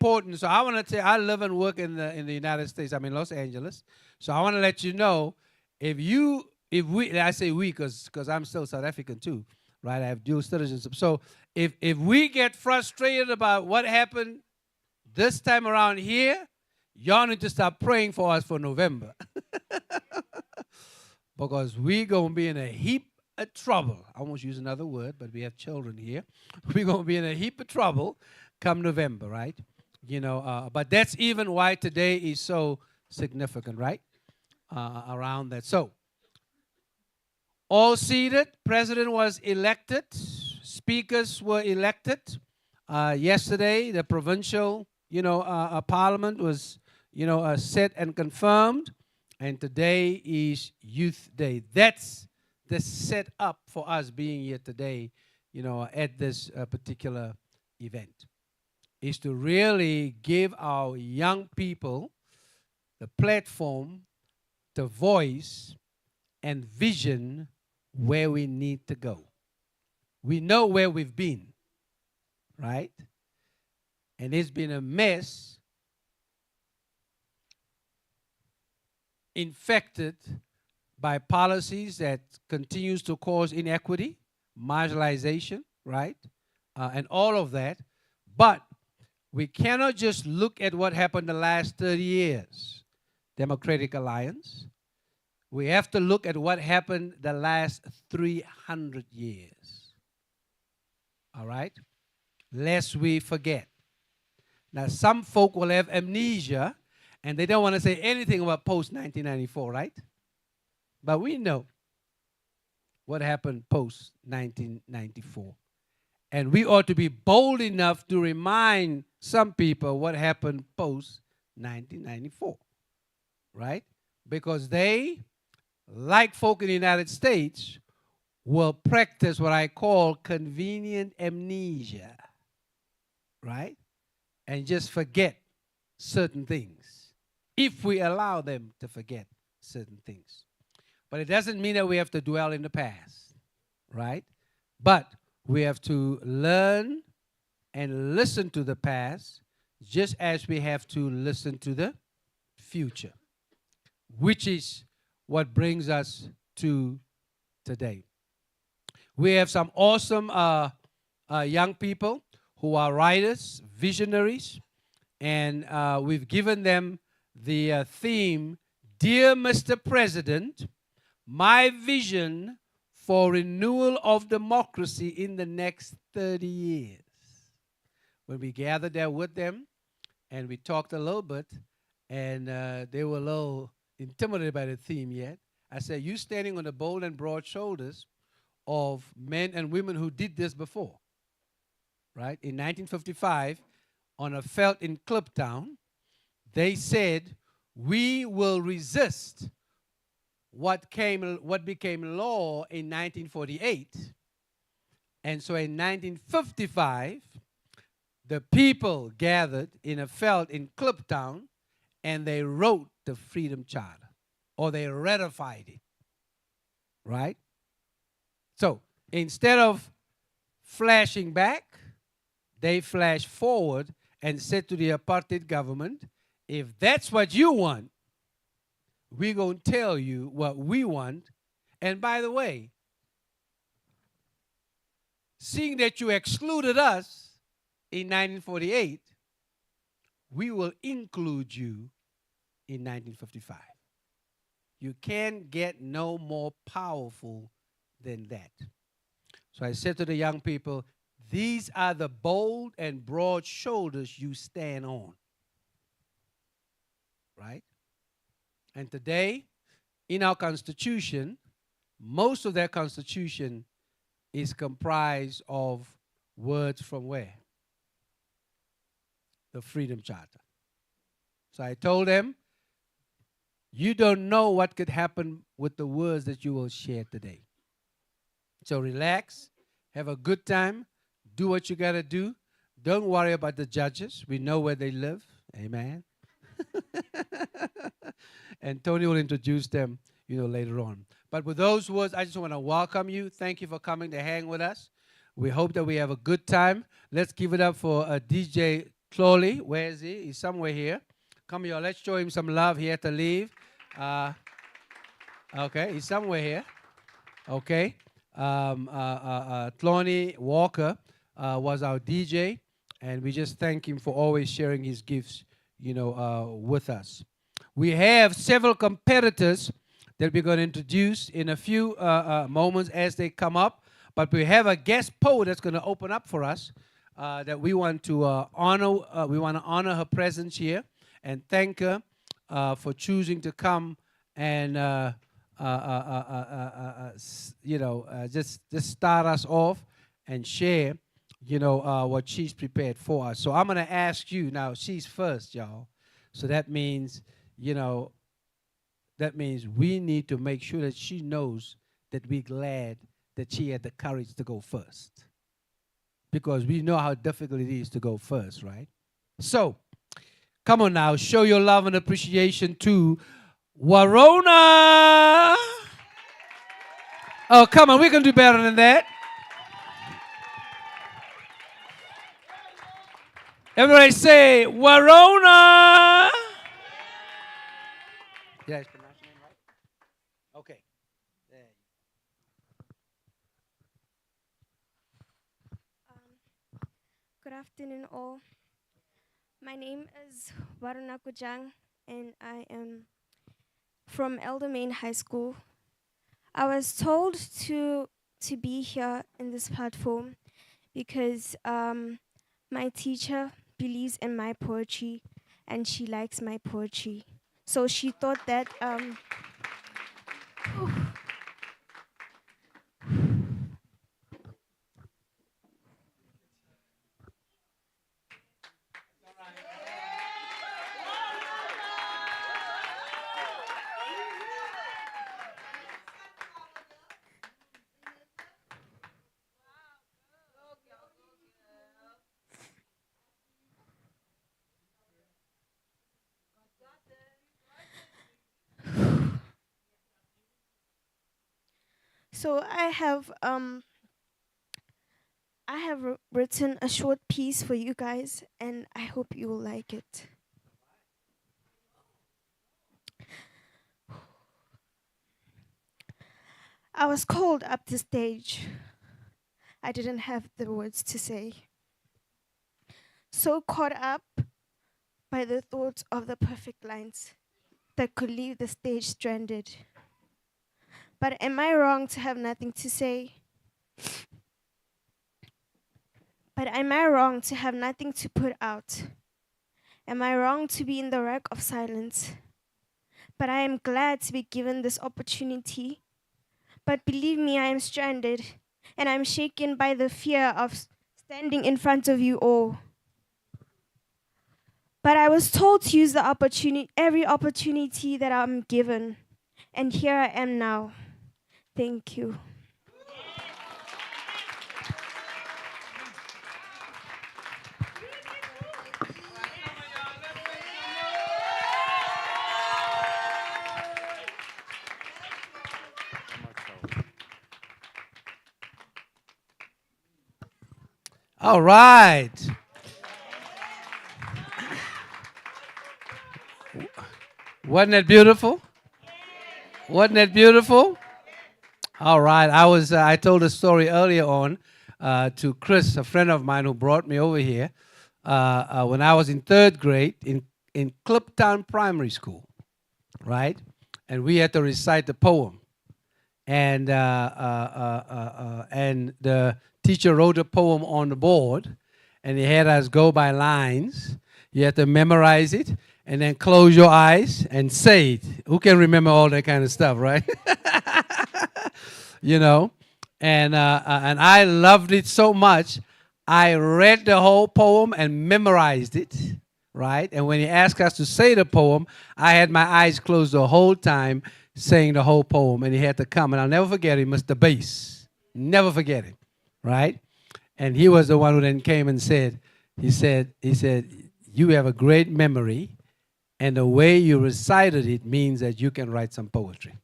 important. So I want to tell. I live and work in the United States. I'm in Los Angeles. So I want to let you know, if we, I say we because I'm still South African too, right? I have dual citizenship. So if we get frustrated about what happened this time around here, y'all need to start praying for us for November. Because we going to be in a heap of trouble. I won't use another word, but we have children here. We're going to be in a heap of trouble come November, right? But that's even why today is so significant, right? Around that. So, all seated, president was elected, speakers were elected. Yesterday, the provincial, parliament was, set and confirmed. And today is Youth Day. That's the setup for us being here today, at this particular event, is to really give our young people the platform, the voice, and vision where we need to go. We know where we've been, right? And it's been a mess, infected by policies that continues to cause inequity, marginalization, right? And all of that. But we cannot just look at what happened the last 30 years, Democratic Alliance. We have to look at what happened the last 300 years. All right? Lest we forget. Now, some folk will have amnesia, and they don't want to say anything about post-1994, right? But we know what happened post-1994. And we ought to be bold enough to remind some people what happened post-1994, right? Because they, like folk in the United States, will practice what I call convenient amnesia, right? And just forget certain things, if we allow them to forget certain things. But it doesn't mean that we have to dwell in the past, right? But we have to learn and listen to the past just as we have to listen to the future, which is what brings us to today. We have some awesome young people who are writers, visionaries, and we've given them the theme, Dear Mr. President, my vision for renewal of democracy in the next 30 years. When we gathered there with them and we talked a little bit, and they were a little intimidated by the theme yet, I said, you standing on the bold and broad shoulders of men and women who did this before, right? In 1955, on a felt in Kliptown, they said, we will resist what became law in 1948. And so in 1955, the people gathered in a felt in Kliptown, and they wrote the Freedom Charter, or they ratified it, right? So instead of flashing back, they flashed forward and said to the apartheid government, if that's what you want, we're going to tell you what we want. And by the way, seeing that you excluded us in 1948, we will include you in 1955. You can't get no more powerful than that. So I said to the young people, these are the bold and broad shoulders you stand on, right? And today, in our Constitution, most of that Constitution is comprised of words from where? The Freedom Charter. So I told them, you don't know what could happen with the words that you will share today. So relax, have a good time, do what you got to do. Don't worry about the judges. We know where they live. Amen. And Tony will introduce them, later on. But with those words, I just want to welcome you. Thank you for coming to hang with us. We hope that we have a good time. Let's give it up for DJ Chloe, where is he? He's somewhere here. Come here, let's show him some love. He had to leave. Okay, he's somewhere here. Okay. Thloni Walker was our DJ, and we just thank him for always sharing his gifts, with us. We have several competitors that we're going to introduce in a few moments as they come up, but we have a guest poet that's going to open up for us that we want to honor. We want to honor her presence here and thank her for choosing to come and just start us off and share, what she's prepared for us. So I'm going to ask you now. She's first, y'all. So that means, we need to make sure that she knows that we're glad that she had the courage to go first, because we know how difficult it is to go first, right? So come on now, show your love and appreciation to Warona. Oh, come on, we can do better than that. Everybody say, Warona. Did I pronounce your name right? Okay. There Good afternoon, all. My name is Waruna Kujang, and I am from Eldermain High School. I was told to be here in this platform because my teacher believes in my poetry and she likes my poetry. So she thought that so I have written a short piece for you guys, and I hope you will like it. I was called up the stage. I didn't have the words to say. So caught up by the thoughts of the perfect lines that could leave the stage stranded. But am I wrong to have nothing to say? But am I wrong to have nothing to put out? Am I wrong to be in the wreck of silence? But I am glad to be given this opportunity. But believe me, I am stranded, and I'm shaken by the fear of standing in front of you all. But I was told to use the opportunity, every opportunity that I'm given. And here I am now. Thank you. All right. Wasn't that beautiful? Wasn't that beautiful? All right. I told a story earlier on to Chris, a friend of mine who brought me over here, when I was in third grade in Cliptown Primary School, right? And we had to recite the poem. And the teacher wrote a poem on the board, and he had us go by lines. You had to memorize it, and then close your eyes and say it. Who can remember all that kind of stuff, right? And I loved it so much, I read the whole poem and memorized it, right? And when he asked us to say the poem, I had my eyes closed the whole time saying the whole poem, and he had to come. And I'll never forget him, Mr. Bass. Never forget him, right? And he was the one who then came and said, he said, you have a great memory, and the way you recited it means that you can write some poetry.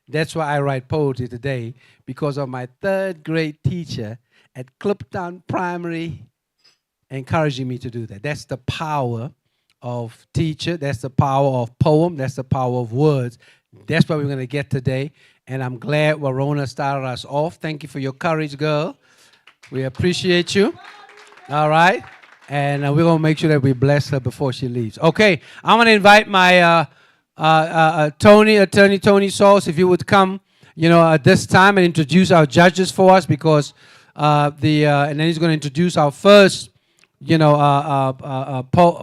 That's why I write poetry today, because of my third grade teacher at Cliptown Primary encouraging me to do that. That's the power of teacher. That's the power of poem. That's the power of words. That's what we're going to get today. And I'm glad Warona started us off. Thank you for your courage, girl. We appreciate you. All right. And we're going to make sure that we bless her before she leaves. Okay. I'm going to invite my attorney Tony Sauce, if you would come, at this time and introduce our judges for us, because and then he's going to introduce our first,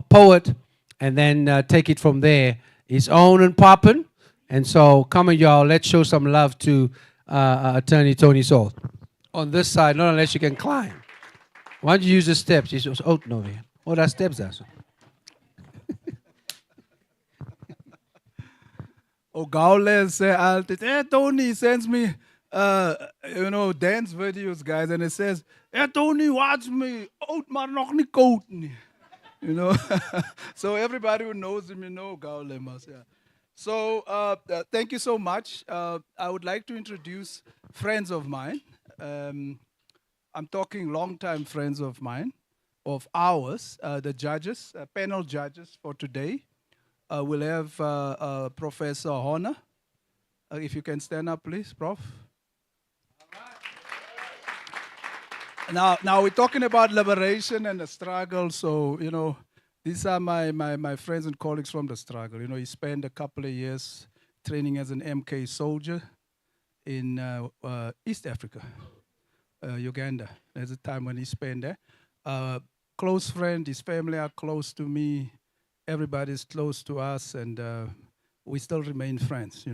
poet, and then take it from there. His own and poppin'. And so, come on, y'all. Let's show some love to Attorney Tony Sauce. On this side, not unless you can climb. Why don't you use the steps? He says, oh, no, man. Oh, that steps are. Oh, Gaules say altijd, Tony sends me, dance videos, guys, and it says, Tony, watch me, oud maar nog niet koud nie. So everybody who knows him, Gaules, yeah. So thank you so much. I would like to introduce friends of mine. I'm talking long-time friends of mine, of ours, the judges, panel judges for today. We'll have Professor Horner. If you can stand up, please, Prof. Now we're talking about liberation and the struggle. So, these are my friends and colleagues from the struggle. He spent a couple of years training as an MK soldier in East Africa, Uganda. There's a time when he spent there. Close friend, his family are close to me. Everybody's close to us, and we still remain friends,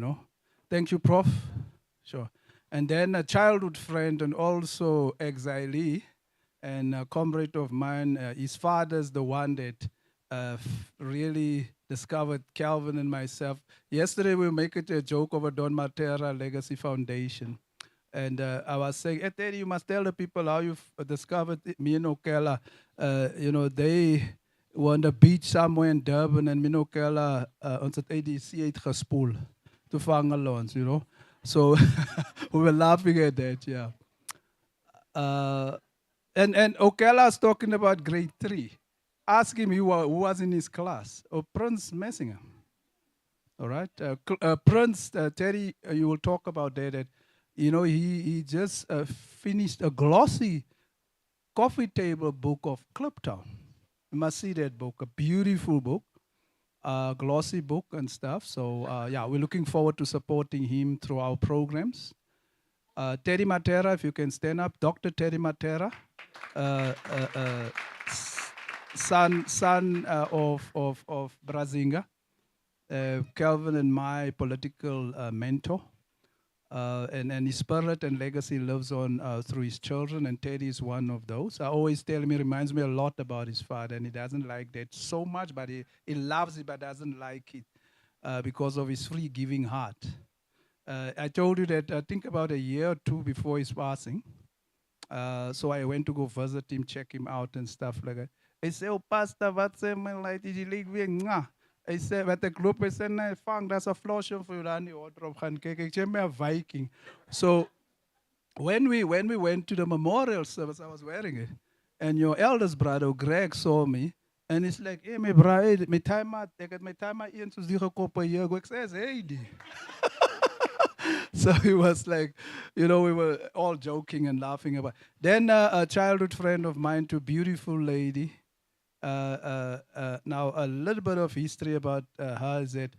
Thank you, Prof. Sure. And then a childhood friend and also exilee and a comrade of mine. His father's the one that really discovered Calvin and myself. Yesterday, we were making a joke over Don Matera Legacy Foundation. And I was saying, Teddy, you must tell the people how you've discovered me and Okela. They were on the beach somewhere in Durban, and Minokela ons het ADC uitgespoel to vang ons, So we were laughing at that, yeah. And Okela's talking about grade 3. Ask him who was in his class. Oh, Prince Messingham. All right. Prince, Terry, you will talk about that. He just finished a glossy coffee table book of Cliptown. You must see that book, a beautiful book, glossy book and stuff. So, we're looking forward to supporting him through our programs. Teddy Matera, if you can stand up. Dr. Teddy Matera, son of Brazinga, Calvin and my political mentor. And his spirit and legacy lives on through his children, and Teddy is one of those. I always tell him, he reminds me a lot about his father, and he doesn't like that so much, but he loves it, but doesn't like it because of his free giving heart. I told you that I think about a year or two before his passing, so I went to go visit him, check him out and stuff like that. I said, oh, Pastor, what's my life? Did you like me? I said, wat ek loop, I said, nee, vang, that's a flotion for you, dan die order op gaan kyk. Ek sê, my a Viking. So, when we went to the memorial service, I was wearing it, and your eldest brother, Greg, saw me, and he's like, hey, my brother, my time out, ek het my time out eens soos die gekoppe hier, ek sê, hey, die. So he was like, we were all joking and laughing about. Then a childhood friend of mine, too, beautiful lady. Now, a little bit of history about her is that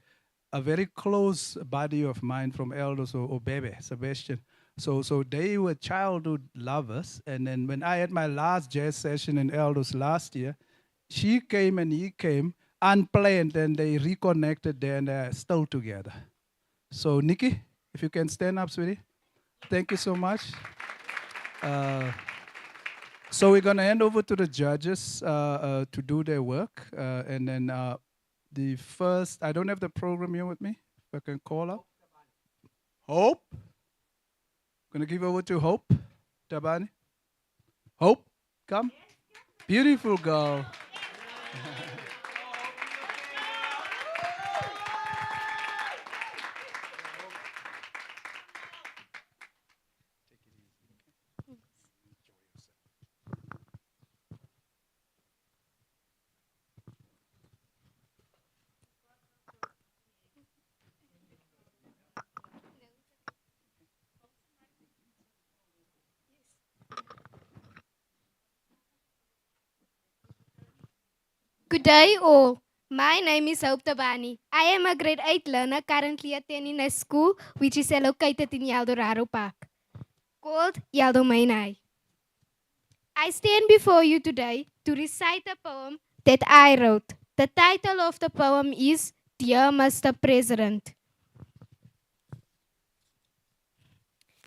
a very close buddy of mine from Eldos, Obebe, Sebastian. So they were childhood lovers. And then when I had my last jazz session in Eldos last year, she came and he came unplanned, and they reconnected there, and they're still together. So, Nikki, if you can stand up, sweetie. Thank you so much. So we're going to hand over to the judges to do their work. And then the first, I don't have the program here with me. If I can call up. Hope. Going to give over to Hope. Tabani. Hope, come. Beautiful girl. Good day, all. My name is Hope Tabani. I am a grade 8 learner currently attending a school which is located in Eldorado Park, called Yaldomain High. I stand before you today to recite a poem that I wrote. The title of the poem is Dear Mr. President.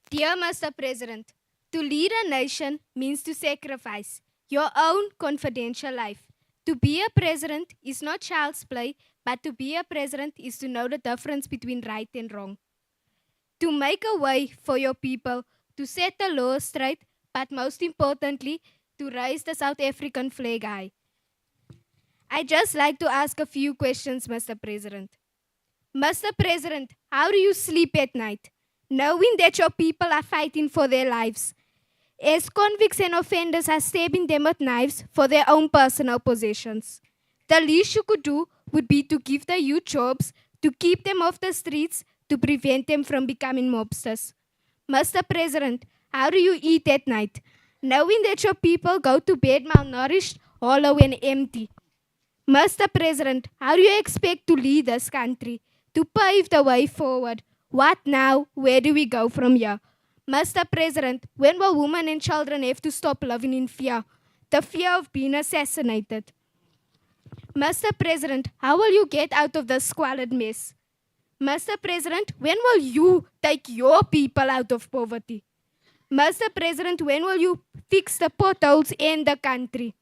Dear Mr. President, to lead a nation means to sacrifice your own confidential life. To be a president is not child's play, but to be a president is to know the difference between right and wrong. To make a way for your people, to set the law straight, but most importantly, to raise the South African flag high. I just like to ask a few questions, Mr. President. Mr. President, how do you sleep at night, knowing that your people are fighting for their lives? As convicts and offenders are stabbing them with knives for their own personal possessions. The least you could do would be to give the youth jobs, to keep them off the streets, to prevent them from becoming mobsters. Mr. President, how do you eat at night, knowing that your people go to bed malnourished, hollow, and empty? Mr. President, how do you expect to lead this country, to pave the way forward? What now? Where do we go from here? Mr. President, when will women and children have to stop living in fear? The fear of being assassinated. Mr. President, how will you get out of this squalid mess? Mr. President, when will you take your people out of poverty? Mr. President, when will you fix the potholes in the country?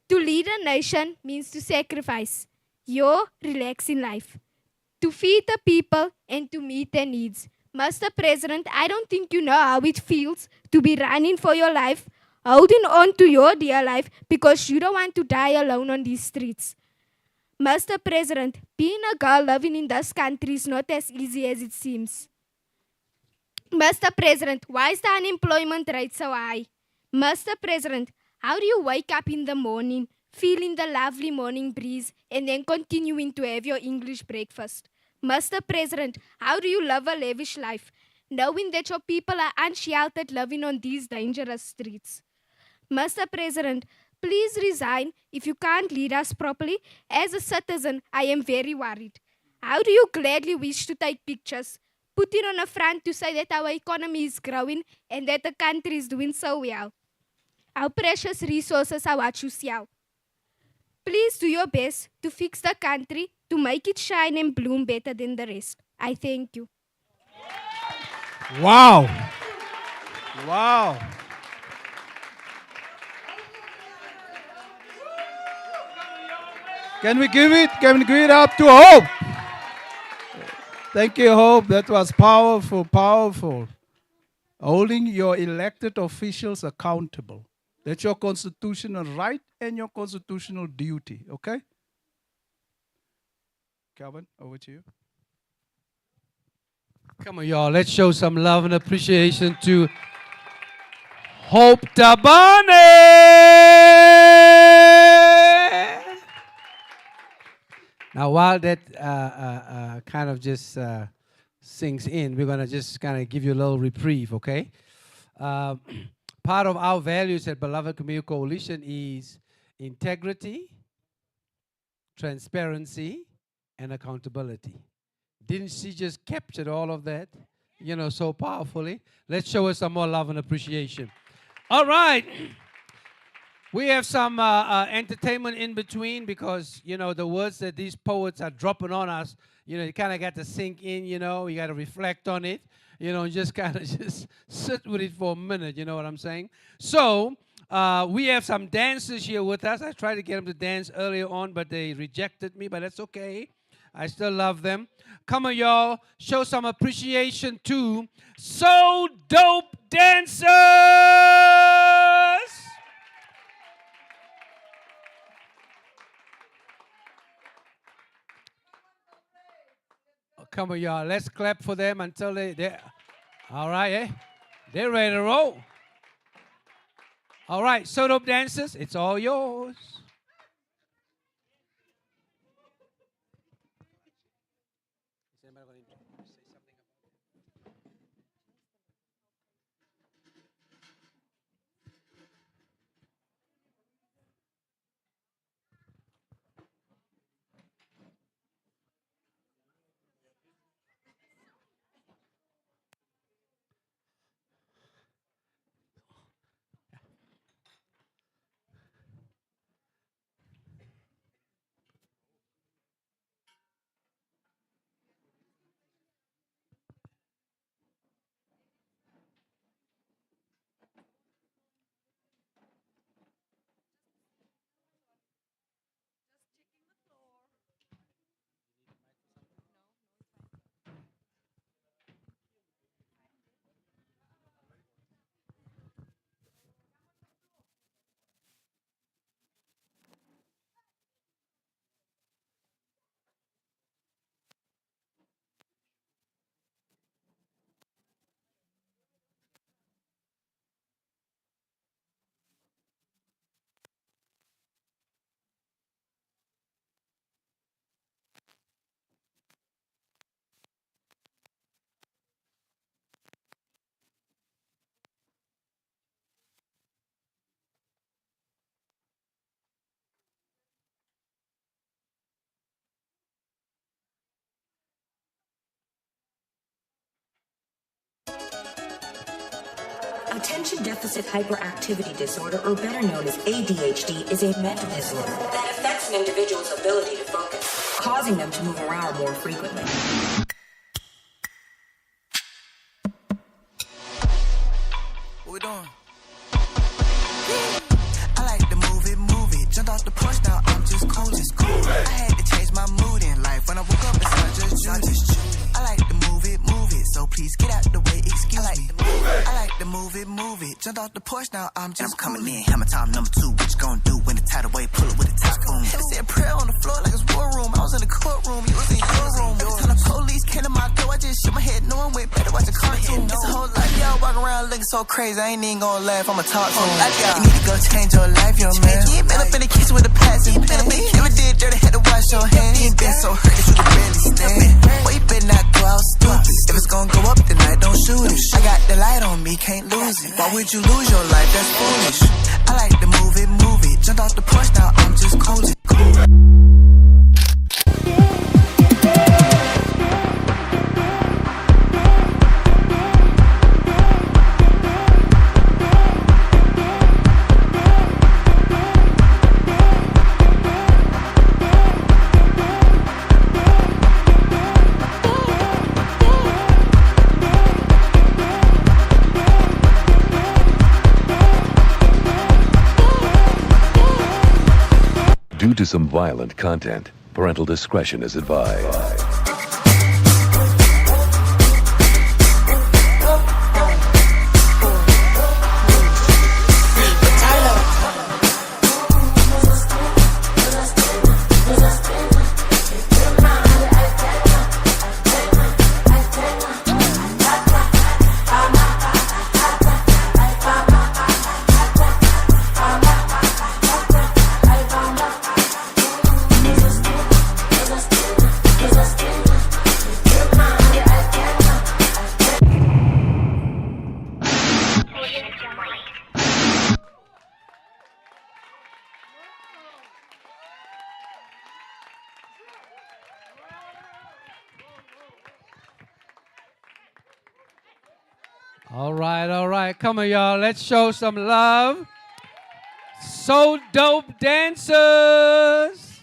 To lead a nation means to sacrifice your relaxing life, to feed the people and to meet their needs. Mr. President, I don't think you know how it feels to be running for your life, holding on to your dear life because you don't want to die alone on these streets. Mr. President, being a girl living in this country is not as easy as it seems. Mr. President, why is the unemployment rate so high? Mr. President, how do you wake up in the morning, feeling the lovely morning breeze, and then continuing to have your English breakfast? Mr. President, how do you live a lavish life, knowing that your people are unsheltered living on these dangerous streets? Mr. President, please resign if you can't lead us properly. As a citizen, I am very worried. How do you gladly wish to take pictures, put it on a front to say that our economy is growing and that the country is doing so well? Our precious resources are what you sell. Please do your best to fix the country, to make it shine and bloom better than the rest. I thank you. Wow. Wow. Can we give it up to Hope? Thank you, Hope. That was powerful, powerful. Holding your elected officials accountable. That's your constitutional right and your constitutional duty, okay? Calvin, over to you. Come on, y'all. Let's show some love and appreciation to Hope Tabane. Now, while that kind of just sinks in, we're going to just kind of give you a little reprieve, okay? Part of our values at Beloved Community Coalition is integrity, transparency, and accountability. Didn't she just capture all of that, so powerfully? Let's show her some more love and appreciation. All right. We have some entertainment in between because, the words that these poets are dropping on us, you kind of got to sink in, you got to reflect on it, and just kind of just sit with it for a minute, you know what I'm saying? So, we have some dancers here with us. I tried to get them to dance earlier on, but they rejected me, but that's okay. I still love them. Come on, y'all. Show some appreciation to So Dope Dancers! Oh, come on, y'all. Let's clap for them until they're all right, eh? They're ready to roll. All right, So Dope Dancers, it's all yours. Attention deficit hyperactivity disorder, or better known as ADHD, is a mental disorder that affects an individual's ability to focus, causing them to move around more frequently. What we doing? I like to move it. Jumped off the porch, now I'm just cool. I had to change my mood in life. When I woke up, it's not just Judy. I like to move it. So please get out the way, excuse me. I like to move it. Jumped off the porch, now I'm just coming in. Hammer time number 2. What you gonna do when the tidal wave pull it with a typhoon? Had to say a prayer on the floor like it's war room. I was in the courtroom, you was in your room. Every time the police came to my door, I just shook my head, knowing way better watch a cartoon. It's a whole lot, y'all walk around looking so crazy. I ain't even gonna laugh, I'ma talk to him. You need to go change your life, young man. You ain't been up in the kitchen with a passing pen. Never did dirty, had to wash your hands. You ain't been so hurt that you can barely stand. Boy, you better not go out stupid. If it's gonna go up tonight, don't shoot it. I got the light on me, can't lose it. Why would you lose your life? That's foolish. I like to move it. Jumped off the porch, now I'm just cozy. Due to some violent content, parental discretion is advised. All right. Come on, y'all. Let's show some love. So dope dancers.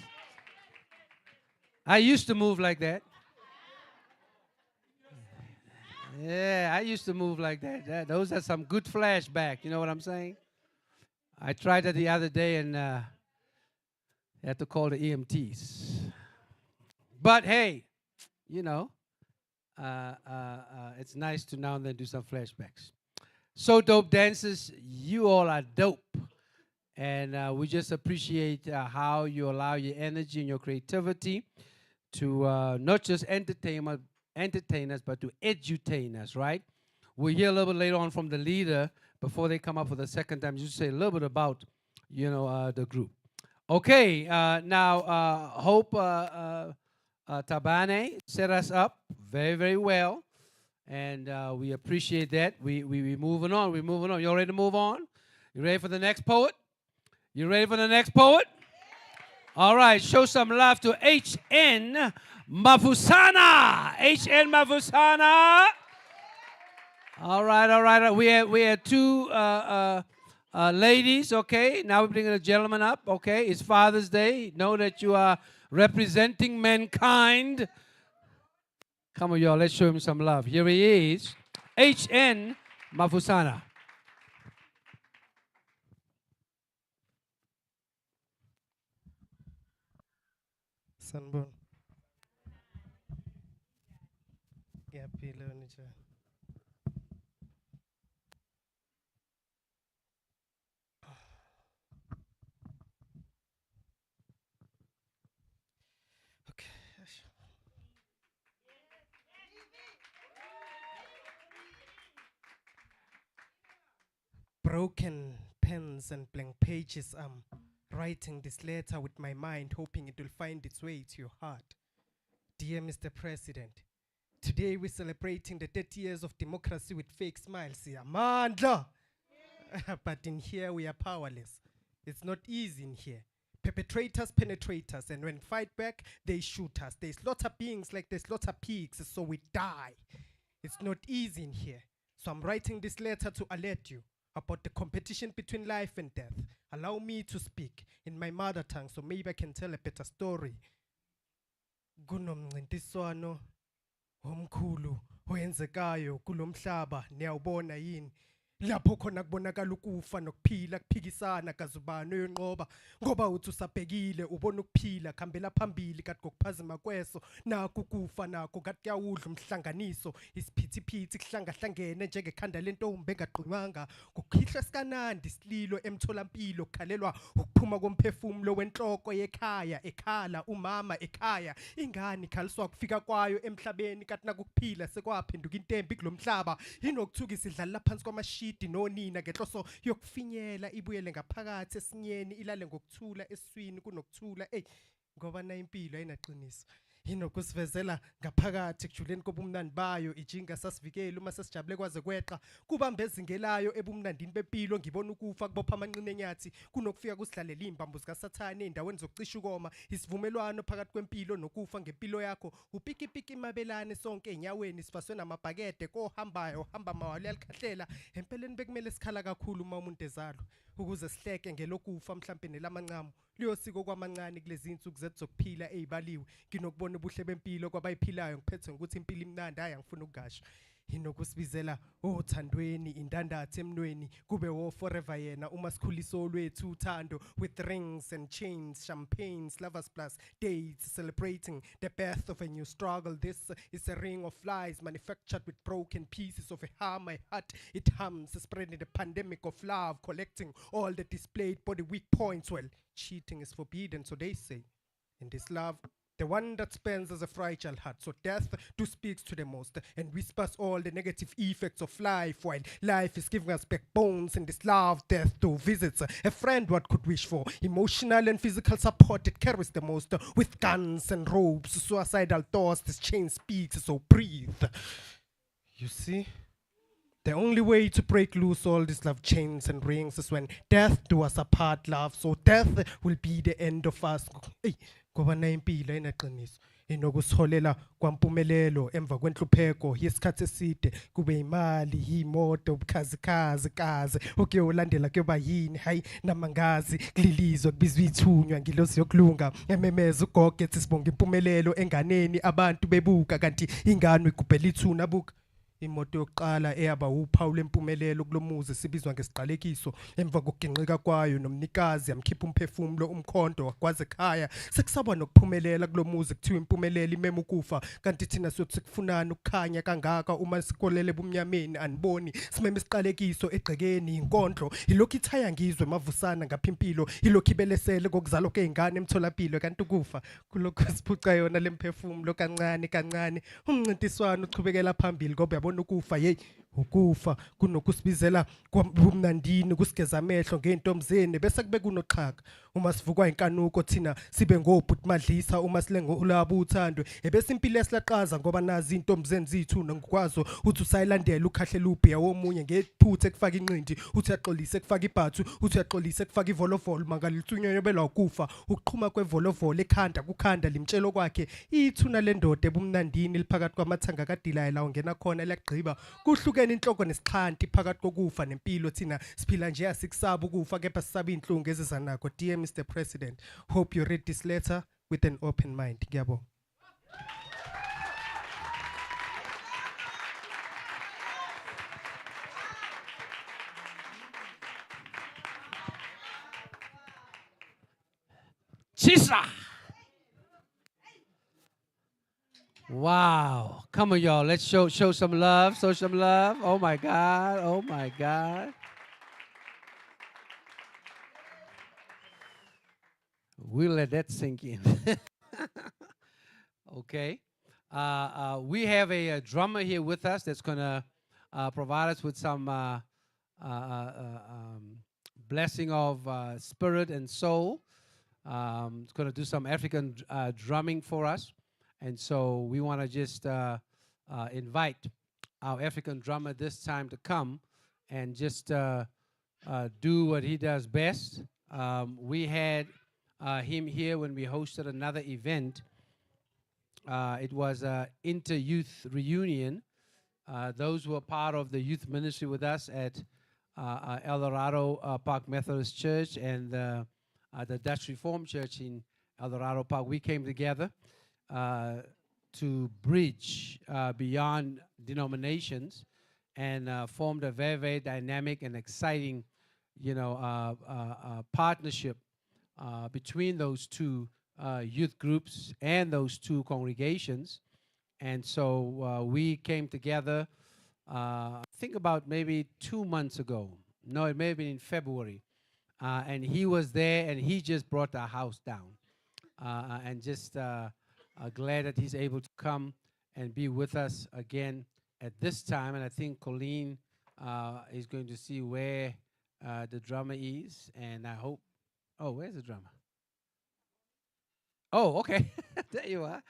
I used to move like that. Yeah, I used to move like that. Those are some good flashback. You know what I'm saying? I tried that the other day and had to call the EMTs. But hey, you know, it's nice to now and then do some flashbacks. So dope dancers, you all are dope. And we just appreciate how you allow your energy and your creativity to not just entertain us, but to edutain us, right? We'll hear a little bit later on from the leader before they come up for the second time. Just say a little bit about, you know, the group. Okay, now Hope Tabane set us up very, very well. And we appreciate that. We're moving on. We're moving on. You all ready to move on? You ready for the next poet? You ready for the next poet? All right. Show some love to H.N. Mafusana. H.N. Mafusana. All right. We had two ladies, okay? Now we're bringing a gentleman up, okay? It's Father's Day. Know that you are representing mankind. Come on, y'all. Let's show him some love. Here he is, H.N. Mafusana. Sunburn. Yeah, pillow niche. Okay. Broken pens and blank pages. I'm writing this letter with my mind, hoping it will find its way to your heart. Dear Mr. President, today we're celebrating the 30 years of democracy with fake smiles here. Mandla! But in here we are powerless. It's not easy in here. Perpetrators penetrate us, and when fight back, they shoot us. They slaughter beings like they slaughter pigs, so we die. It's not easy in here. So I'm writing this letter to alert you about the competition between life and death. Allow me to speak in my mother tongue so maybe I can tell a better story. Kunomncintiswano omkhulu oyenzekayo kulomhlaba niyawubona yini lapho khona kubonakala ukufa nokuphila kuphikisana kazubani oyonqoba ngoba uthi usabhekile ubona ukuphila khambela phambili kade kokuphazima kweso nakho ukufa nakho kade kuyawudla umhlanganiso isiphithiphithi kuhlangahlangene njengekhanda lentombi engaqinywanga kukhihla sikanandi isililo emtholampilo kukhalelwa ukuphuma komphefumulo wenhloko yekhaya ekhala umama ekhaya ingane ikhaliswa kufika kwayo emhlabeni kade nakukuphila sekwaphenduka intembi kulomhlaba inokuthuka isidlala phansi kwamashidi nonina ngenhloso yokufinyela ibuyele ngaphakathi esinyeni ilale ngokuthula eswini kunokuthula ngoba na impilo ayinaqiniso inokusivezela ngaphakathi kujuleni kobumnandi bayo ijinga sasivikela uma sesijabule kwaze kweqa kubambe ezingelayo ebumnandini bempilo ngibona ukufa kubopha amanqine enyathi kunokufika kusidlalela imbambo zikaSathane endaweni zokucisha ukoma isivumelwano phakathi kwempilo nokufa ngempilo yakho upikipiki imabelane sonke enyaweni sifaswe namabhakede kohambayo hamba mawali alikhahlela empeleni bekumele sikhala kakhulu uma umuntu ezalo ukuze sihleke ngelokufa mhlambe nelamancamo liyosiko kwamancane kulezi insuku zethu zokuphila ezibaliwe nginokubona ubuhle bempilo kwabayiphilayo ngiphethe ukuthi impilo imnandi hayi angifuni ukugasha inokusibizela othandweni indandathe emnweni kube wo forever yena uma sikhulisa olwethu uthando with rings and chains champagnes lovers plus dates celebrating the birth of a new struggle. This is a ring of lies manufactured with broken pieces of a hammer. My heart it hums spreading the pandemic of love collecting all the displayed body weak points. Well, cheating is forbidden, so they say. In this love, the one that spends as a fragile heart. So death do speaks to the most and whispers all the negative effects of life, while life is giving us backbones. In this love, death do visits a friend what could wish for. Emotional and physical support it carries the most. With guns and ropes, suicidal thoughts, this chain speaks, so breathe. You see? The only way to break loose all these love chains and rings is when death do us apart, love. So death will be the end of us. Ngoba na impilo ayinaqiniso inokusiholela kwampumelelo emva kwenhlupheko yesikhathi eside kube imali imoto ubukhazikhazi kaze okuyolandela kuyoba yini hayi namangazi kulilizwe kubizwa ithunywa ngilozi yokulunga ememeza ugogo ethi sibonga impumelelo enganeni abantu bebuka kanti ingane igubhela ithuna buka imoto yokuqala eyaba uphawu lempumelelo kulomuzi sibizwa ngesiqalekiso emva kokuginqika kwayo nomnikazi yamkhipha umphefumulo umkhonto wakwaze ekhaya sekusaba nokuphumelela kulomuzi kuthiwa impumelelo imema ukufa kanti thina sothi sikufunana ukukhanya kangaka uma sikolele ebumnyameni aniboni simeme isiqalekiso egcekeni inkondlo ilokhu ithaya ngizwe mavusana ngapha impilo ilokhu ibelesele kokuzalwa kwezingane emtholapilo kanti ukufa kulokhu siphuca yona lemphefumulo kancane kancane umncintiswano uchubekela phambili ngoba ukufa ukufa kunokusibizela kwabumnandini kusigeza amehlo ngeentomzeni bese kube kunoqhaka uma sivukwa inkanuko thina sibe ngobhuti madlisa uma silengolabo uthandwe ebese impilo esilaqaza ngoba nazi intomzeni zithu ngikwazo uthi usayilandela ukhahle luphi yawomunye ngephuthe ekufaka inqindi uthi yaxolisa ekufaka ibhathu uthi yaxolisa ekufaka ivolovolo mangalithunyo yobela ukufa ukuqhuma kwevolovolo ekhanda kukhanda limtshelo kwakhe ithuna lendoda ebumnandini liphakathi kwamathanga kadila lawo ngena khona liyagqiba kuhlukene inhloko nesixhanti phakathi kokufa nempilo thina siphila nje asikusaba ukufa kepha sisaba inhlungu ezizanako. Dear Mr. President, hope you read this letter with an open mind. Ngiyabonga. Chisra. Wow. Come on, y'all. Let's show some love. Show some love. Oh, my God. Oh, my God. We'll let that sink in. Okay. We have a drummer here with us that's going to provide us with some blessing of spirit and soul. It's going to do some African drumming for us. And so we want to just invite our African drummer this time to come and just do what he does best. We had him here when we hosted another event. It was an inter-youth reunion those who are part of the youth ministry with us at El Dorado Park Methodist Church and the Dutch Reformed Church in El Dorado Park, we came together to bridge beyond denominations and formed a very, very dynamic and exciting, partnership between those two youth groups and those two congregations. And so we came together, I think about maybe 2 months ago. No, it may have been in February. And he was there, and he just brought our house down. And just glad that he's able to come and be with us again at this time. And I think Colleen is going to see where the drummer is. And I hope, oh, where's the drummer? Oh, okay. There you are.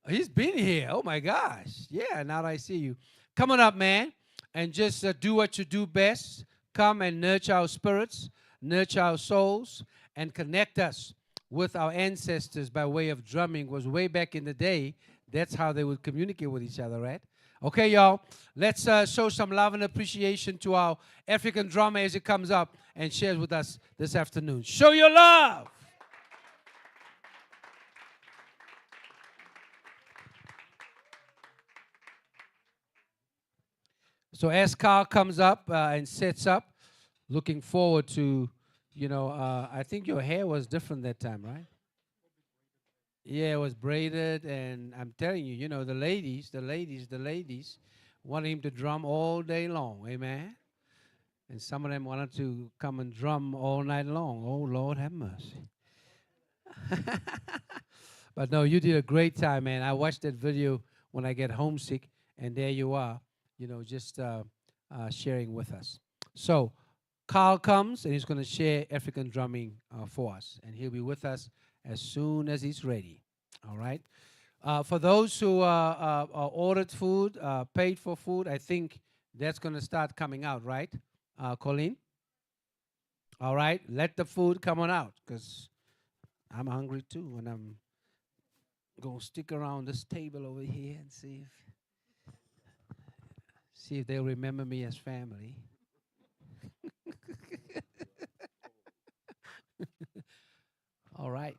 He's been here. Oh, my gosh. Yeah, now that I see you. Come on up, man, and just do what you do best. Come and nurture our spirits, nurture our souls, and connect us with our ancestors by way of drumming. Was way back in the day. That's how they would communicate with each other, right? Okay, y'all. Let's show some love and appreciation to our African drummer as he comes up and shares with us this afternoon. Show your love. So as Carl comes up and sets up, looking forward to, I think your hair was different that time, right? Yeah, it was braided, and I'm telling you, the ladies wanted him to drum all day long, amen? And some of them wanted to come and drum all night long. Oh, Lord, have mercy. But no, you did a great time, man. I watched that video when I get homesick, and there you are, just sharing with us. So Carl comes, and he's going to share African drumming for us, and he'll be with us as soon as he's ready. All right? For those who ordered food, paid for food, I think that's going to start coming out, right, Colleen? All right, let the food come on out, because I'm hungry too, and I'm going to stick around this table over here and see if they'll remember me as family. All right.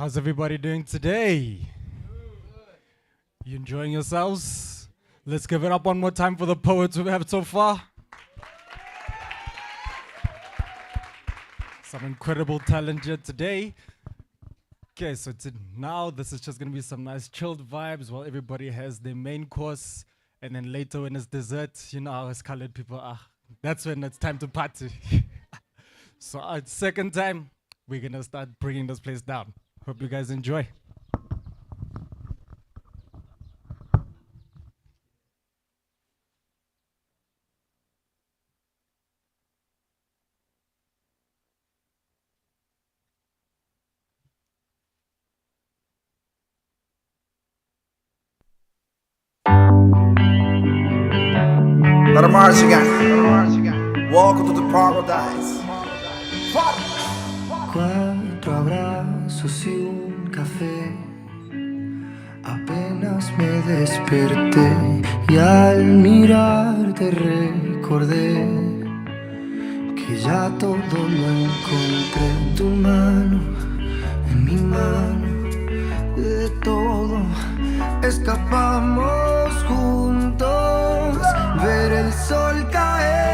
How's everybody doing today? You enjoying yourselves? Let's give it up one more time for the poets we've had so far. Some incredible talent here today. Okay, so now this is just gonna be some nice chilled vibes while everybody has their main course, and then later when it's dessert, you know how us colored people are. That's when it's time to party. So second time, we're gonna start bringing this place down. Hope you guys enjoy. Let 'em march again. Welcome to the paradise. Cuatro abrazos y un café. Apenas me desperté y al mirarte recordé que ya todo lo encontré en tu mano, en mi mano. De todo escapamos juntos, ver el sol caer.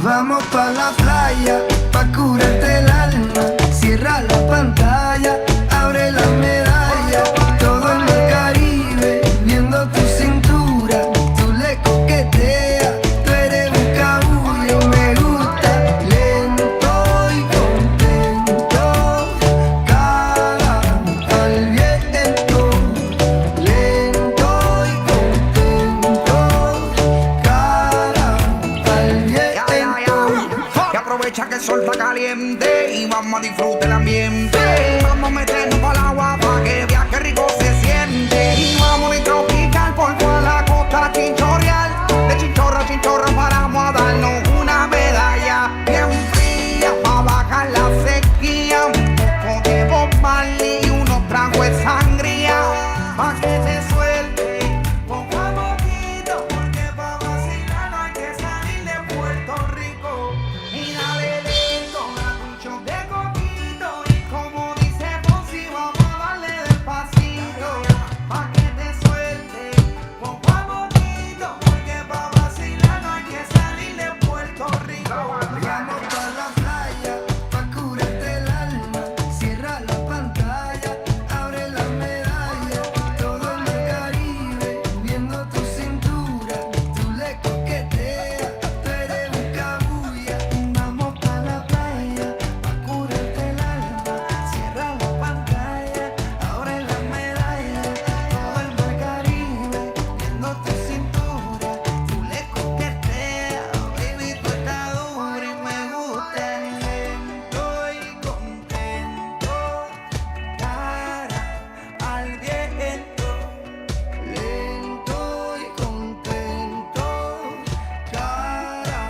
Vamos pa' la playa, pa' curarte el alma. Cierra la pantalla, abre la medalla. Todo en el Caribe, viendo tu cintura. Tú le coqueteas, tú eres un cabullo. Me gusta lento y contento. Cara al viento, lento y contento. Cara al viento. Que aprovecha que el sol está caliente y vamos a disfrutar el ambiente. Vamos a meternos para el agua para que viaje rico se siente. Y vamos a tropical por toda la costa chinchorreal. De chinchorro a chinchorro paramos a darnos una medalla bien fría para bajar la sequía. Un poco de Bob Marley y unos tragos de sangría pa' que te suelte poco a poquito, porque pa' vacilar no hay que salir de Puerto Rico. Y dale lento a tu shot de coquito. Y como dice Fonsi, vamos a darle despacito pa' que te suelte poco a poquito, porque pa' vacilar no hay que salir de Puerto Rico. Vamos pa' la playa, pa' curarte el alma. Cierra la pantalla, abre la medalla. Todo en el Caribe, viendo tu cintura. Tú le coqueteas, tú eres un cabulla. Vamos pa' la playa, pa' curarte el alma. Cierra la pantalla, abre la medalla. Todo en el Caribe, viendo tu cintura. Tú le coqueteas, baby, tú estás dura y me gusta. Lento y contento, cara al viento. Lento y contento, cara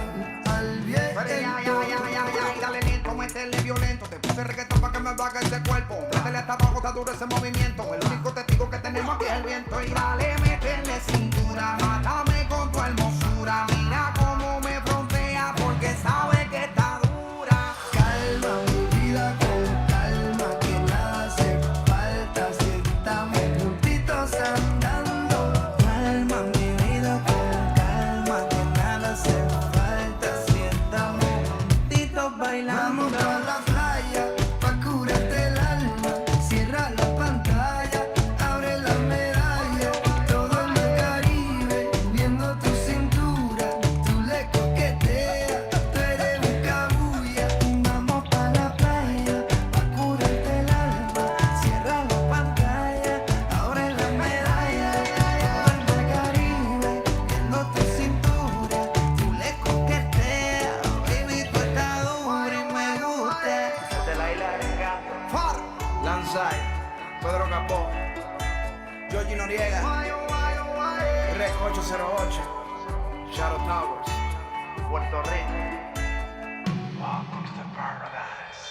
al viento. Y dale lento, métele violento. Te puse reggaetón pa' que me baje ese cuerpo. Métele hasta abajo, está duro ese movimiento. El único testigo que tenemos aquí es el viento. Y dale, métele cintura, mátame con tu hermosura. Mira cómo me frontea porque sabe que está dura. Calma mi vida con calma, que nada hace falta si estamos juntitos andando. Calma mi vida con calma, que nada hace falta si estamos juntitos bailando. Vamos pa' la playa, pa' curarte el alma. Cierra la pantalla, abre la medalla. Todo en el Caribe, viendo tu cintura. Tú le coqueteas, tú eres un cabulla. Vamos pa' la playa, pa' curarte el alma. Cierra la pantalla, abre la medalla. Todo en el Caribe, Viendo tu cintura, tú le coqueteas, baby, tú estás dura y me gusta. De la isla de Far, Lanzai, Pedro Capó, Georgie Noriega, Rec 808, Shadow Towers, Puerto Rico. Welcome to paradise.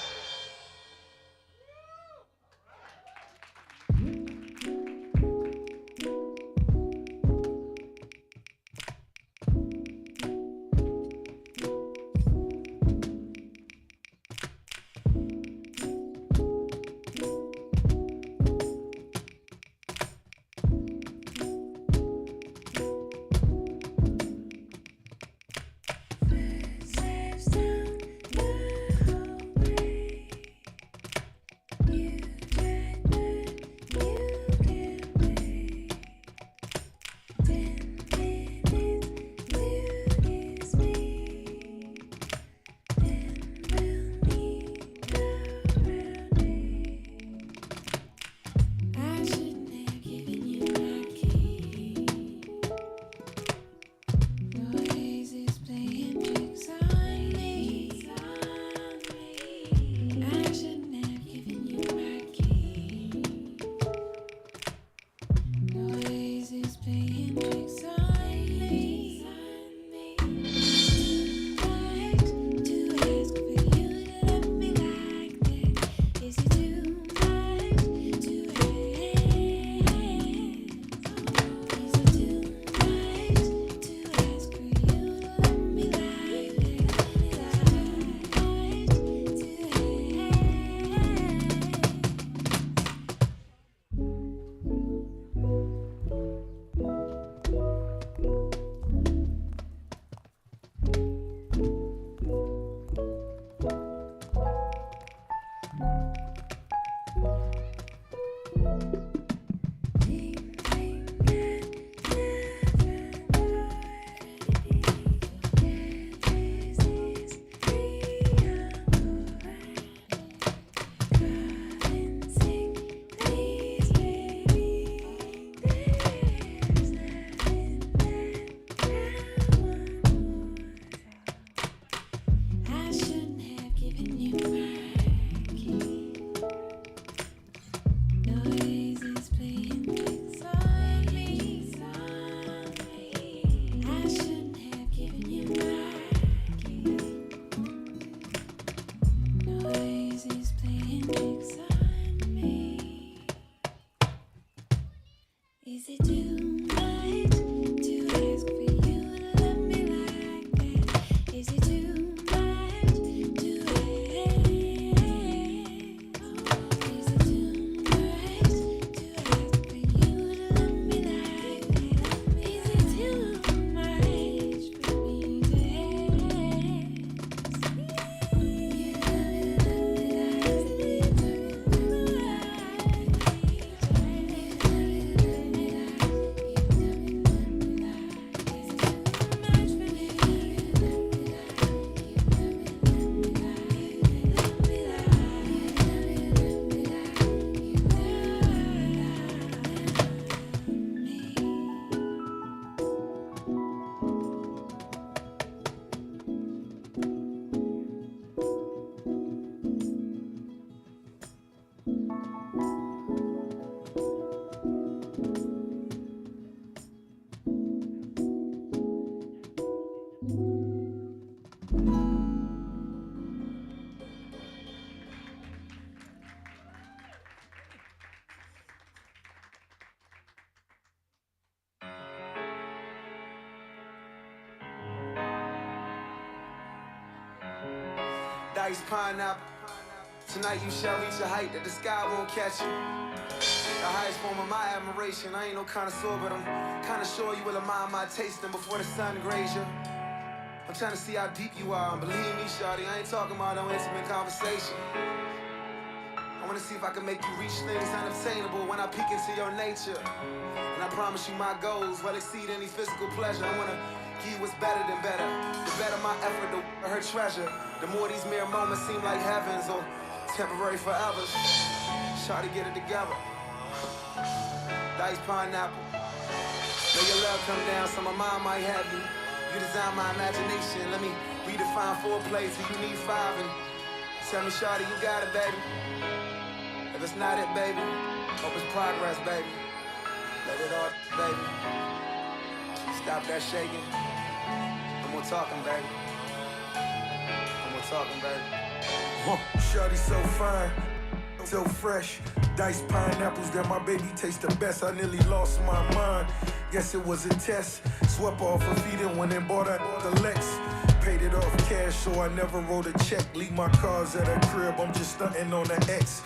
Diced pineapple. Tonight you shall reach a height that the sky won't catch you. The highest form of my admiration. I ain't no connoisseur, but I'm kinda sure you will admire my tasting before the sun graze you. I'm trying to see how deep you are, and believe me, shawty, I ain't talking about no intimate conversation. I wanna see if I can make you reach things unobtainable when I peek into your nature. And I promise you my goals will exceed any physical pleasure. I wanna give you what's better than better. The better my effort, the her treasure. The more these mere moments seem like heavens or temporary forevers. Shawty, get it together. Diced pineapple. May your love come down so my mind might have you. You design my imagination. Let me redefine foreplay till you need 5 and tell me, shawty, you got it, baby. If it's not it, baby, hope it's progress, baby. Let it all, baby. Stop that shaking. No more talking, baby. No more talking, baby. Shawty so fine, so fresh. Diced pineapples that my baby tastes the best. I nearly lost my mind. Guess it was a test. Swept off her feet and went and bought her the Lex. Paid it off cash, so I never wrote a check. Leave my cars at her crib, I'm just stunting on the X.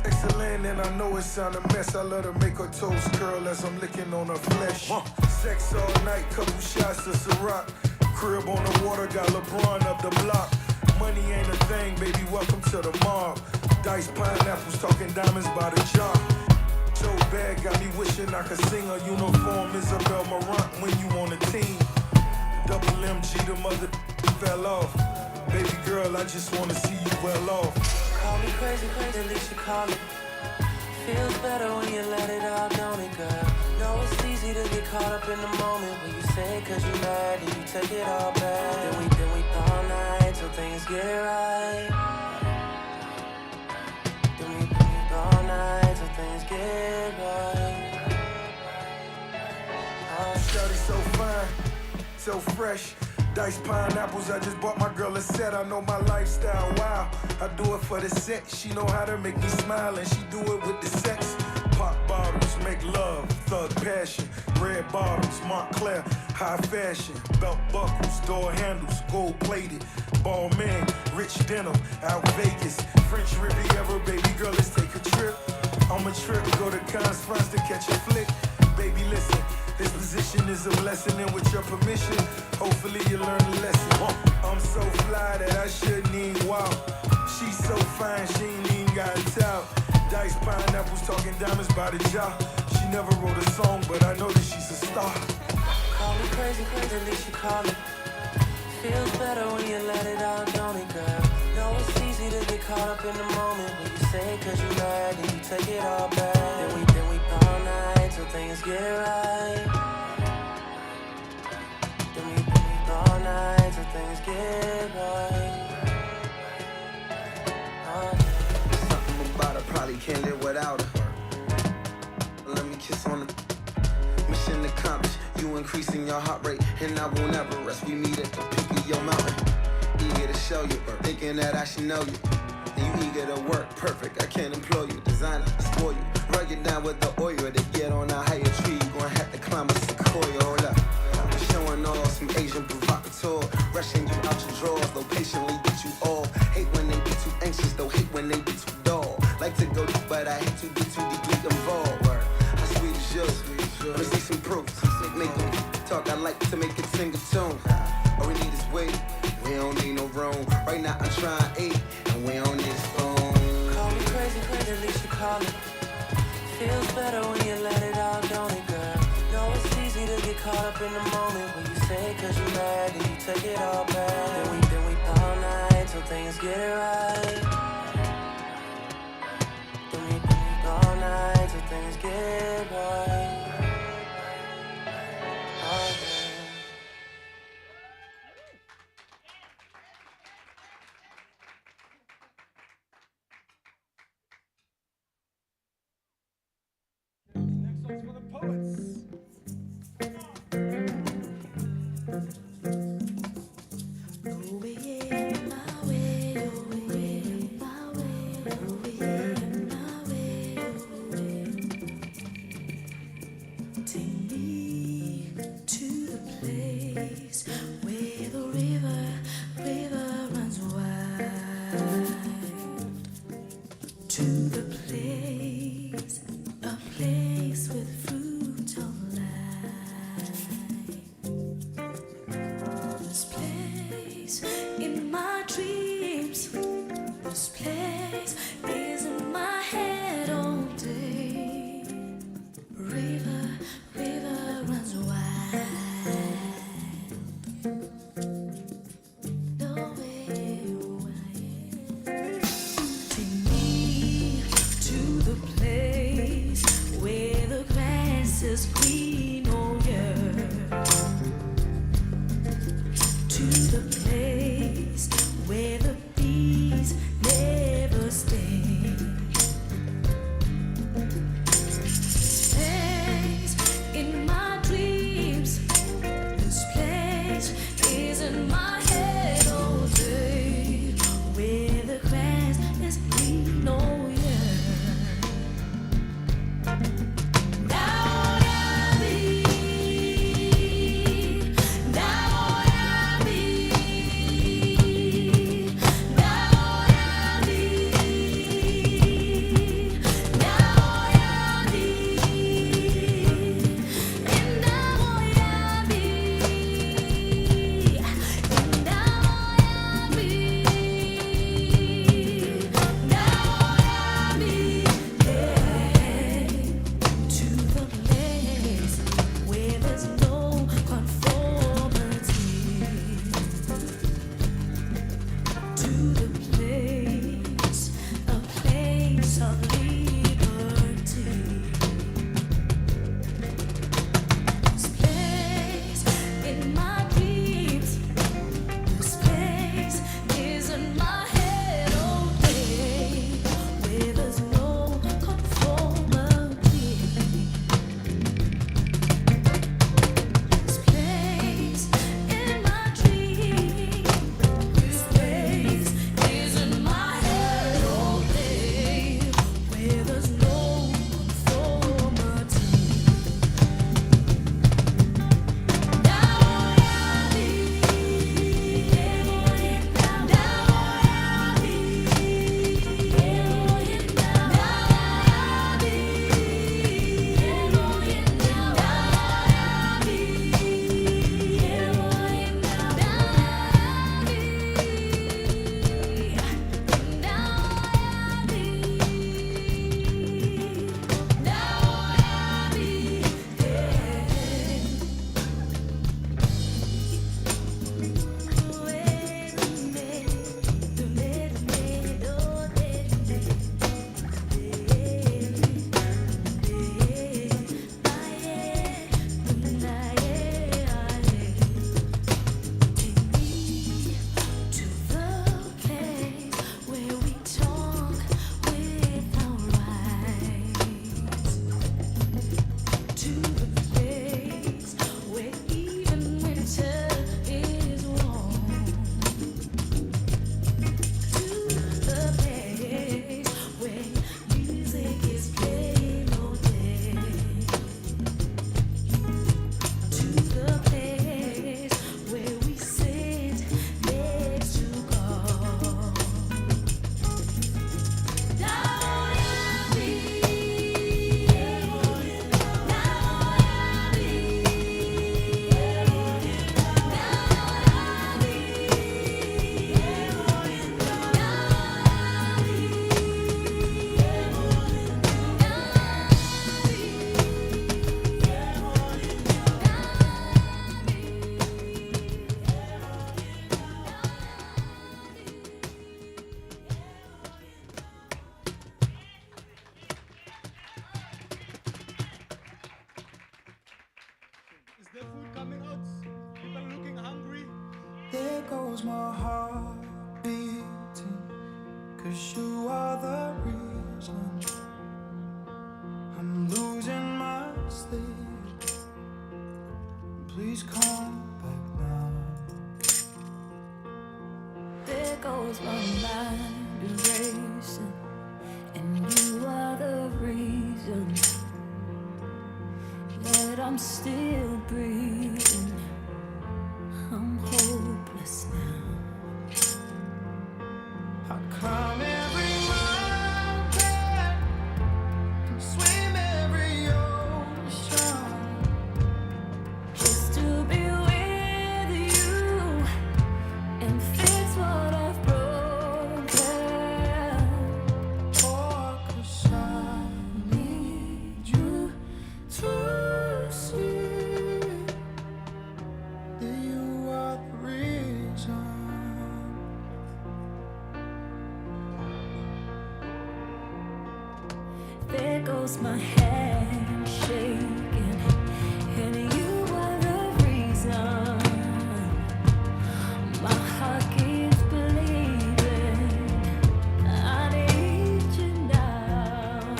Excellent, and I know it sound a mess. I let her make her toes curl as I'm licking on her flesh. Sex all night, couple shots of Ciroc. Crib on the water, got LeBron up the block. Money ain't a thing, baby, welcome to the mob. Diced pineapples, talking diamonds by the jar. So bad, got me wishing I could sing a uniform Isabel Marant when you on the team. Double MG, the mother fell off. Baby girl, I just wanna see you well off. Call me crazy, crazy, at least you call it. Feels better when you let it out, don't it, girl? Know it's easy to get caught up in the moment when you say it 'cause you mad and you take it all back. Then we all night till things get right. Then we all night till things get right. Shawty so fine, so fresh. Diced pineapples, I just bought my girl a set. I know my lifestyle, wow. I do it for the sex. She know how to make me smile and she do it with the sex. Pop bottles, make love, thug passion. Red bottoms, Montclair, high fashion. Belt buckles, door handles, gold plated. Ball man, rich denim, out Vegas. French Riviera, baby girl, let's take a trip. On a trip, go to Cannes, France to catch a flick. Baby, listen, this position is a blessing, and with your permission, hopefully you learn a lesson. I'm so fly that I shouldn't even walk. She's so fine, she ain't even got a towel. Diced pineapples, talking diamonds by the jar. She never wrote a song, but I know that she's a star. Call me crazy, crazy, at least you call it. Feels better when you let it out, don't it, girl? Know it's easy to get caught up in the moment when you say it 'cause you mad and you take it all back. Then we all night till things get right. Then we all night till things get right. Something about her, probably can't live without her. Let me kiss on the mission accomplished. You increasing your heart rate, and I won't ever rest. We meet at the peak of your mountain. Eager to show you, thinking that I should know you. And you eager to work, perfect. I can't employ you, designer, spoil you. Rug it down with the oil to get on a higher tree. You gon' have to climb a sequoia. Hold up, I'm showing off some Asian provocateur. Rushing you out your drawers, though patiently beat you all. Hate when they be too anxious, though hate when they be too dull. Like to go deep, but I hate to be too deeply involved. How sweet is yours? Let me see some proof. Make them talk, I like to make it sing a tune. All we need is weight, we don't need no room. Right now I'm trying to eat, and we on this phone. Call me crazy, crazy, at least you call it. Feels better when you let it out, don't it, girl? Know it's easy to get caught up in the moment when you say it 'cause you mad and you take it all back. Then we all night till things get right. Then we all night till things get right. Where the river runs wild. to the place, a place with fruit of life. This place in my dreams, this place is in my head all day. River, river runs wide. Nowhere take me to the place where the grass is green, oh yeah. To the place where the bees never sting. This place in my dreams, this place is in my head all day. Where the grass is green, oh yeah. Now I be, now I be, now I be, now I be, and now I be, and now I be, to the place where there's no conformity, to the place, a place of liberty. This place in my dreams, this place is in my head all day, where there's no conformity. This place in my dreams, this place is in my head all day, where there's no conformity. Now I be, now I be, to the place where we talk with our eyes, to the place where even winter is warm, to the place where music is played all day, to the place where we sit next to God. Now I be, now I be, Is there food coming out? People are looking hungry. There goes my heart beating, 'cause you are the reason I'm losing my sleep. Please come back now. There goes my mind erasing, and you are the reason that I'm still breathing. I'm hopeless now. I climb every mountain There goes my hand shaking, and you are the reason my heart keeps believing. I need you now.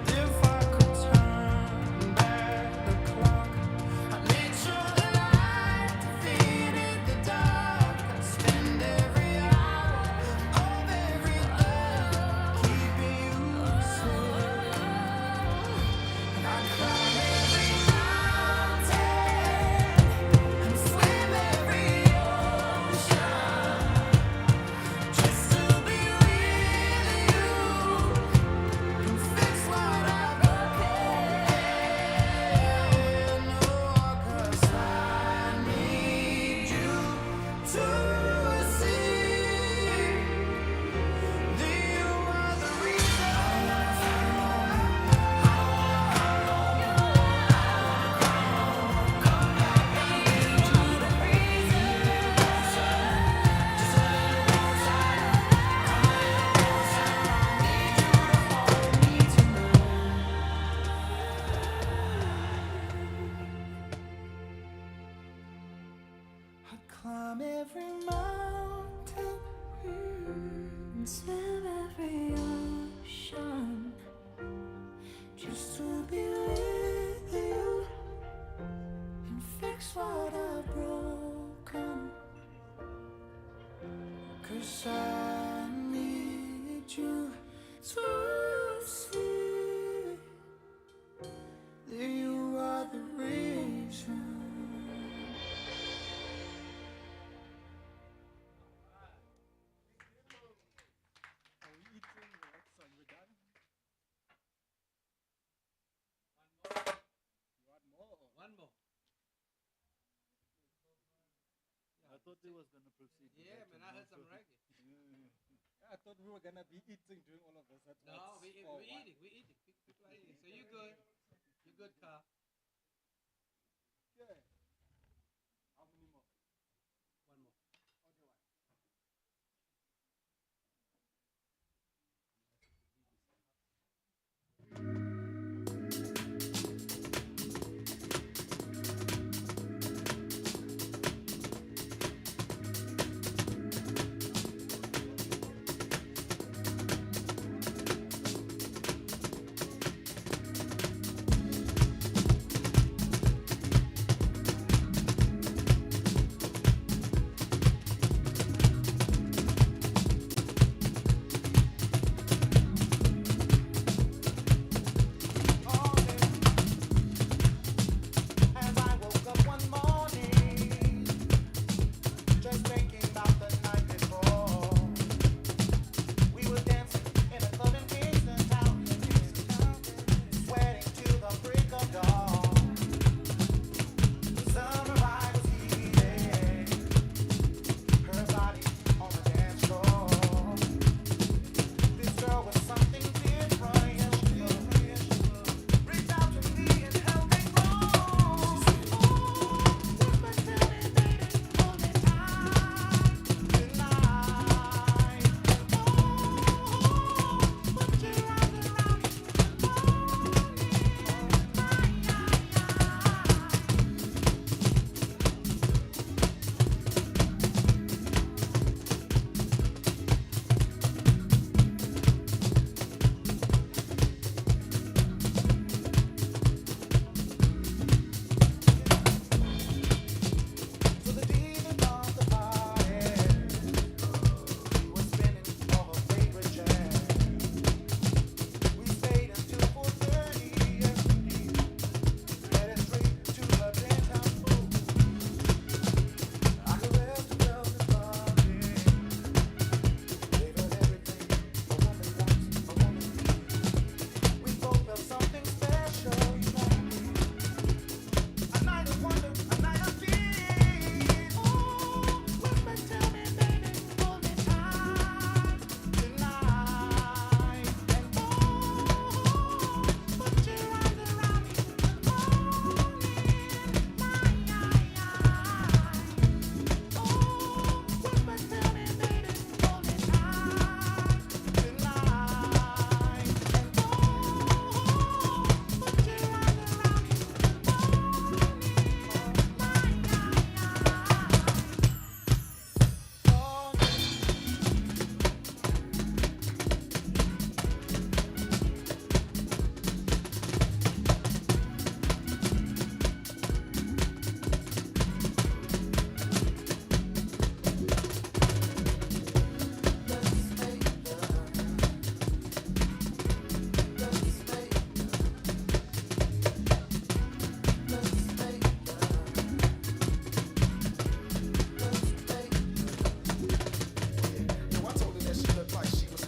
If I could turn back the clock, I'd make sure the light defeated the dark. I'd spend every hour of every day keeping you safe. And I'd climb every mountain and swim every ocean just to be with you and fix what I've broken. No, 'cause I need you to see that you are the reason. I'd climb every mountain And swim every ocean just to be with you and fix what I've broken. 'Cause I need you to see that you are the reason. One more. I thought they was gonna proceed. to Yeah, that man, and I heard also- some reggae. I thought we were gonna be eating during all of this. That's No, what's we for eating, one. we eating. People are eating. So you good. You good, Carl. Okay. How many more? One more.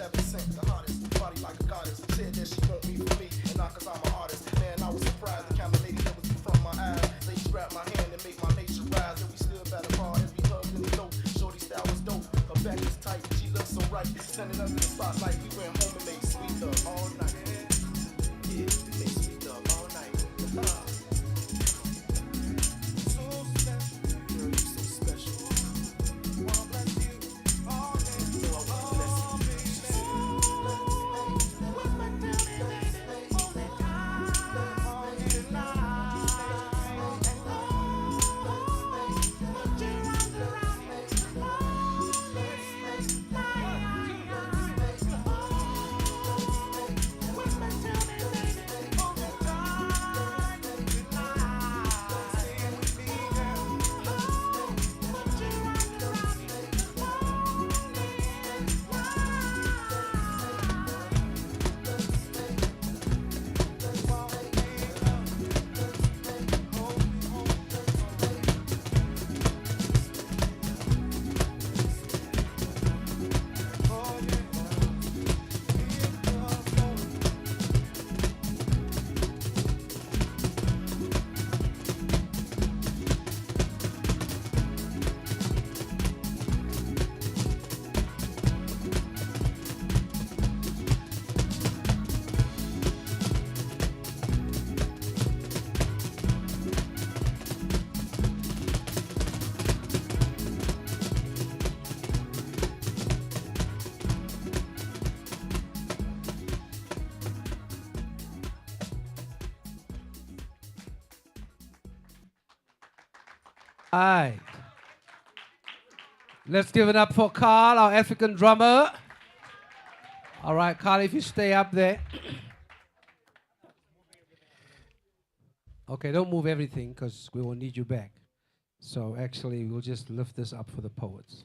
7 cent, the hottest, body like a goddess. Said that she want me for me, and not cause I'm an artist. Man, I was surprised, the kind of lady that was in front of my eyes. Lady grabbed my hand and make my nature rise. And we stood by the bar as we hugged in the dope. Shorty style was dope, her back was tight, she looked so right. Sending us to the spots like we went home and made sweet love all night. Yeah, made sweet love all night. So special, girl, you so special. Wanna bless you all day. So I wanna bless you. She said, what's my time? All the time, all the night. Put your arms around me. What's my time, baby? All the time, tonight. Stay with me, girl. Put your arms around me. All right. Let's give it up for Carl, our African drummer. All right, Carl, if you stay up there. Okay, don't move everything because we will need you back. So actually, we'll just lift this up for the poets.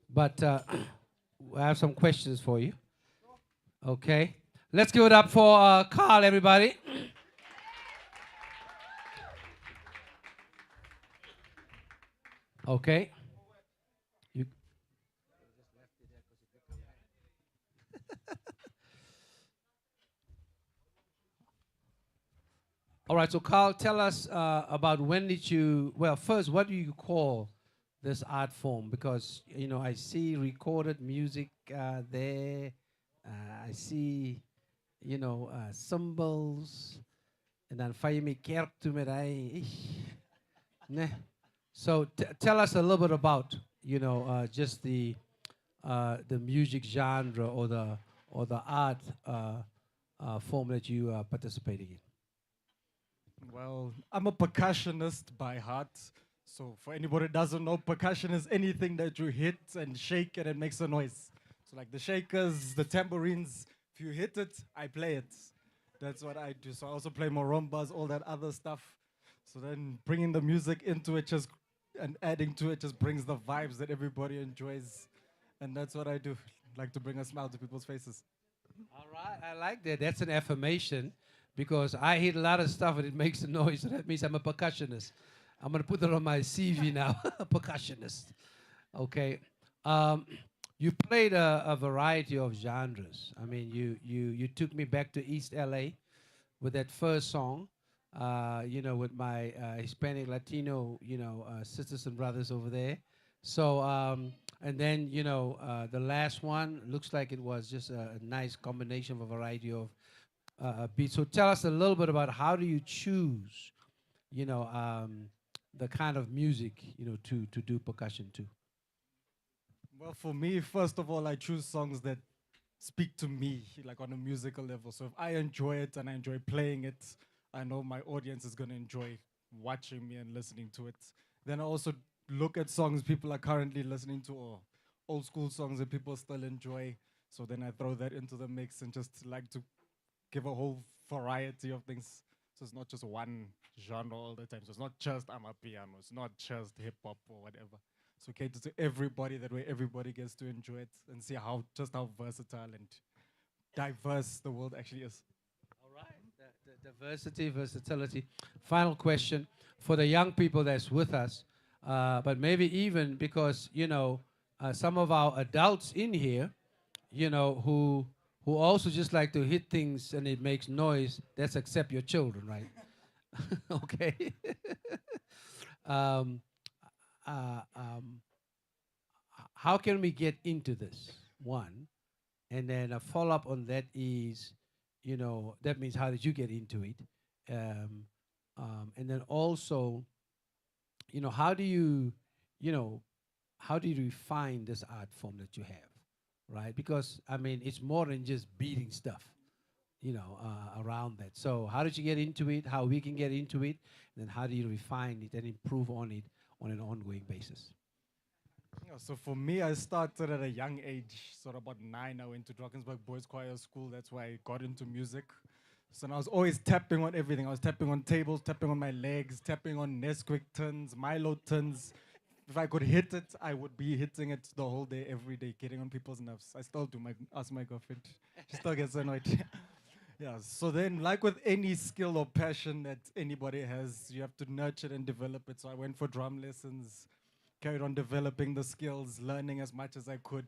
But I have some questions for you. Okay. Let's give it up for Carl, everybody. Okay. You. All right, so Carl, tell us about when did you, well, first, what do you call this art form? Because, you know, I see recorded music there. I see, you know, cymbals. En dan val je mee kerk toe met hy. Nee. So tell us a little bit about, you know, just the music genre or the art form that you are participating in. Well, I'm a percussionist by heart. So for anybody who doesn't know, percussion is anything that you hit and shake and it makes a noise. So like the shakers, the tambourines, if you hit it, I play it. That's what I do. So I also play marimbas, all that other stuff. So then bringing the music into it just and adding to it just brings the vibes that everybody enjoys. And that's what I do. Like to bring a smile to people's faces. All right, I like that. That's an affirmation because I hit a lot of stuff and it makes a noise. So that means I'm a percussionist. I'm going to put that on my CV now, a percussionist. Okay. You played a variety of genres. I mean, you took me back to East LA with that first song, you know, with my Hispanic, Latino, you know, sisters and brothers over there. So, and then, you know, the last one looks like it was just a nice combination of a variety of beats. So tell us a little bit about how do you choose, you know, the kind of music, you know, to do percussion to? Well, for me, first of all, I choose songs that speak to me, like on a musical level. So if I enjoy it and I enjoy playing it, I know my audience is going to enjoy watching me and listening to it. Then I also look at songs people are currently listening to or old school songs that people still enjoy. So then I throw that into the mix and just like to give a whole variety of things. So it's not just one genre all the time. So it's not just amapiano. It's not just hip hop or whatever. So cater to everybody, that way everybody gets to enjoy it and see how versatile and diverse the world actually is. All right, the diversity, versatility. Final question for the young people that's with us, but maybe even because, you know, some of our adults in here, who also just like to hit things and it makes noise. That's except your children, right? Okay. um, how can we get into this? One, and then a follow up on that is, that means how did you get into it? Um, and then also, how do you, how do you refine this art form that you have, right? Because I mean, it's more than just beating stuff, around that. So how did you get into it? How we can get into it? And then how do you refine it and improve on it on an ongoing basis? Yeah, so for me, I started at a young age, sort of about 9. I went to Drakensberg Boys Choir School. That's why I got into music. So I was always tapping on everything. I was tapping on tables, tapping on my legs, tapping on Nesquik tins, Milo tins. If I could hit it, I would be hitting it the whole day, every day, getting on people's nerves. I still do. Ask my girlfriend. She still gets annoyed. Yeah, so then, like with any skill or passion that anybody has, you have to nurture and develop it. So I went for drum lessons, carried on developing the skills, learning as much as I could,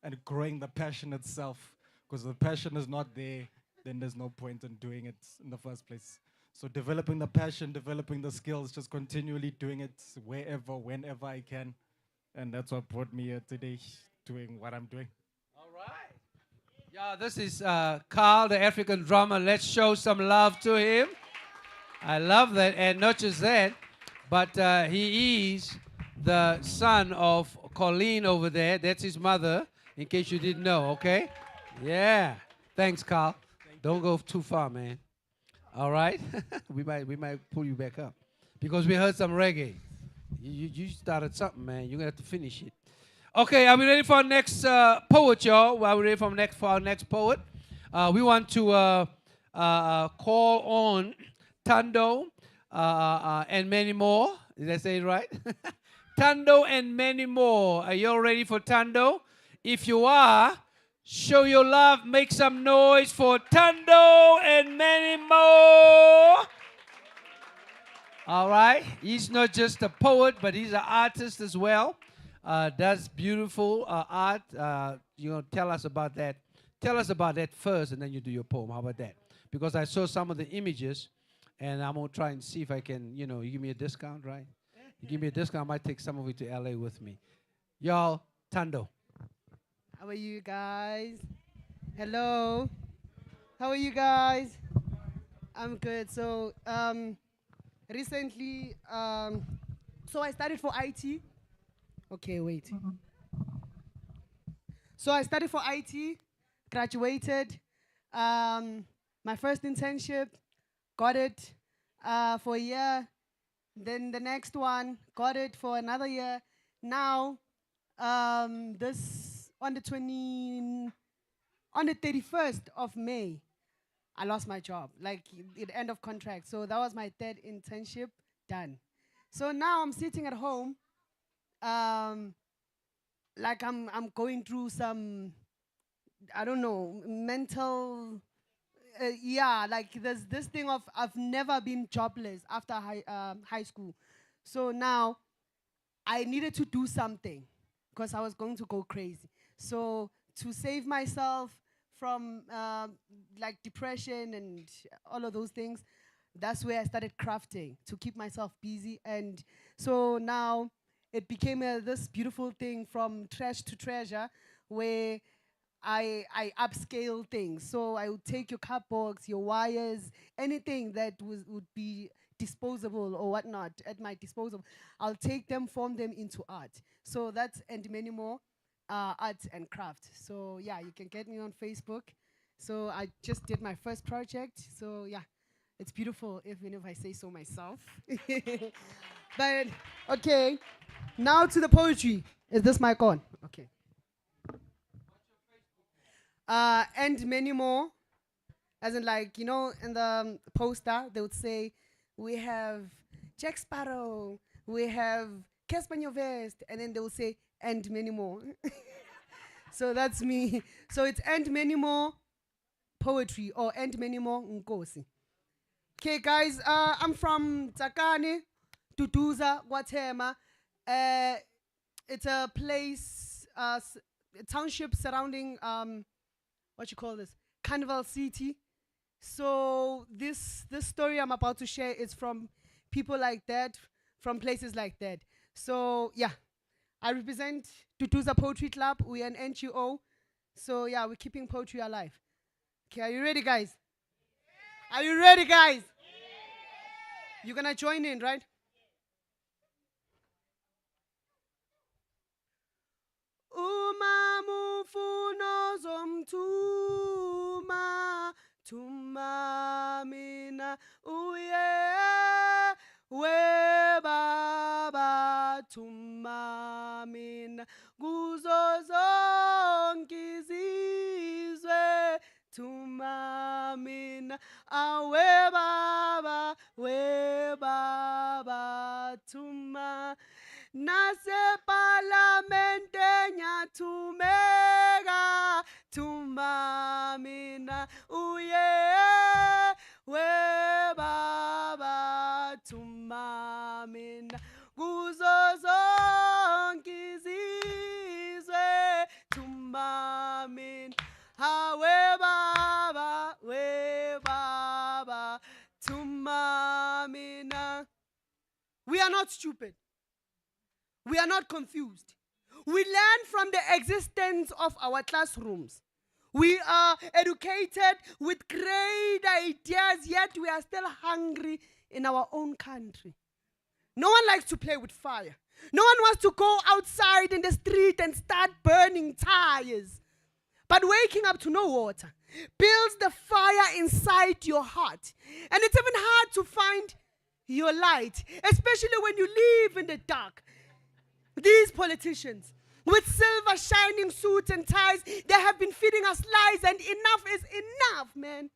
and growing the passion itself. Because if the passion is not there, then there's no point in doing it in the first place. So developing the passion, developing the skills, just continually doing it wherever, whenever I can. And that's what brought me here today, doing what I'm doing. All right. Yeah, this is Carl, the African drummer. Let's show some love to him. I love that. And not just that, but he is the son of Colleen over there. That's his mother, in case you didn't know, okay? Yeah. Thanks, Carl. Don't go too far, man. All right? we might pull you back up. Because we heard some reggae. You started something, man. You're going to have to finish it. Okay, are we ready for our next poet, y'all? Are we ready for our next poet? We want to call on Tando and many more. Did I say it right? Tando and many more. Are you all ready for Tando? If you are, show your love. Make some noise for Tando and many more. All right. He's not just a poet, but he's an artist as well. Does beautiful art. Tell us about that. Tell us about that first, and then you do your poem. How about that? Because I saw some of the images, and I'm going to try and see if I can, you give me a discount, right? You give me a discount, I might take some of it to LA with me. Y'all, Tando. How are you guys? Hello. How are you guys? I'm good. So recently, so I studied for IT. Okay, wait. So I studied for IT, graduated. My first internship, got it for a year. Then the next one, got it for another year. Now, this on the 31st of May, I lost my job, like the end of contract. So that was my third internship done. So now I'm sitting at home, like I'm going through some, I don't know, mental, like there's this thing of I've never been jobless after high school. So now I needed to do something because I was going to go crazy. So to save myself from like depression and all of those things, that's where I started crafting to keep myself busy. And so now it became this beautiful thing from trash to treasure, where I upscale things. So I would take your cardboards, your wires, anything that would be disposable or whatnot at my disposal. I'll take them, form them into art. So that's and many more, arts and craft. So yeah, you can get me on Facebook. So I just did my first project. So yeah, it's beautiful, even if I say so myself. But okay, now to the poetry. Is this mic on? Okay. And many more, as in like, in the poster, they would say, we have Jack Sparrow, we have Casper Nyovest, and then they would say, and many more. So that's me. So it's and many more poetry, or and many more Nkosi. Okay, guys, I'm from Tsakane, Tutuza, Guatemala. It's a place township surrounding what you call this, Carnival City. So this story I'm about to share is from people like that, from places like that. So yeah, I represent Tutuza Poetry Club. We are an NGO. So yeah, we're keeping poetry alive. Okay, are you ready, guys? Are you ready, guys? You're gonna join in, right? Uma mufuno zomtuma, tuma mina uye, we baba tuma mina, kuzo zonke izizwe, tuma mina, awe baba tuma. Nase parlamente nyatumega tuma mina uye we baba tuma mina kuzo zonke izizwe tuma mina hawe baba tuma mina. We are not stupid. We are not confused. We learn from the existence of our classrooms. We are educated with great ideas, yet we are still hungry in our own country. No one likes to play with fire. No one wants to go outside in the street and start burning tires. But waking up to no water builds the fire inside your heart. And it's even hard to find your light, especially when you live in the dark. These politicians, with silver shining suits and ties, they have been feeding us lies, and enough is enough, man.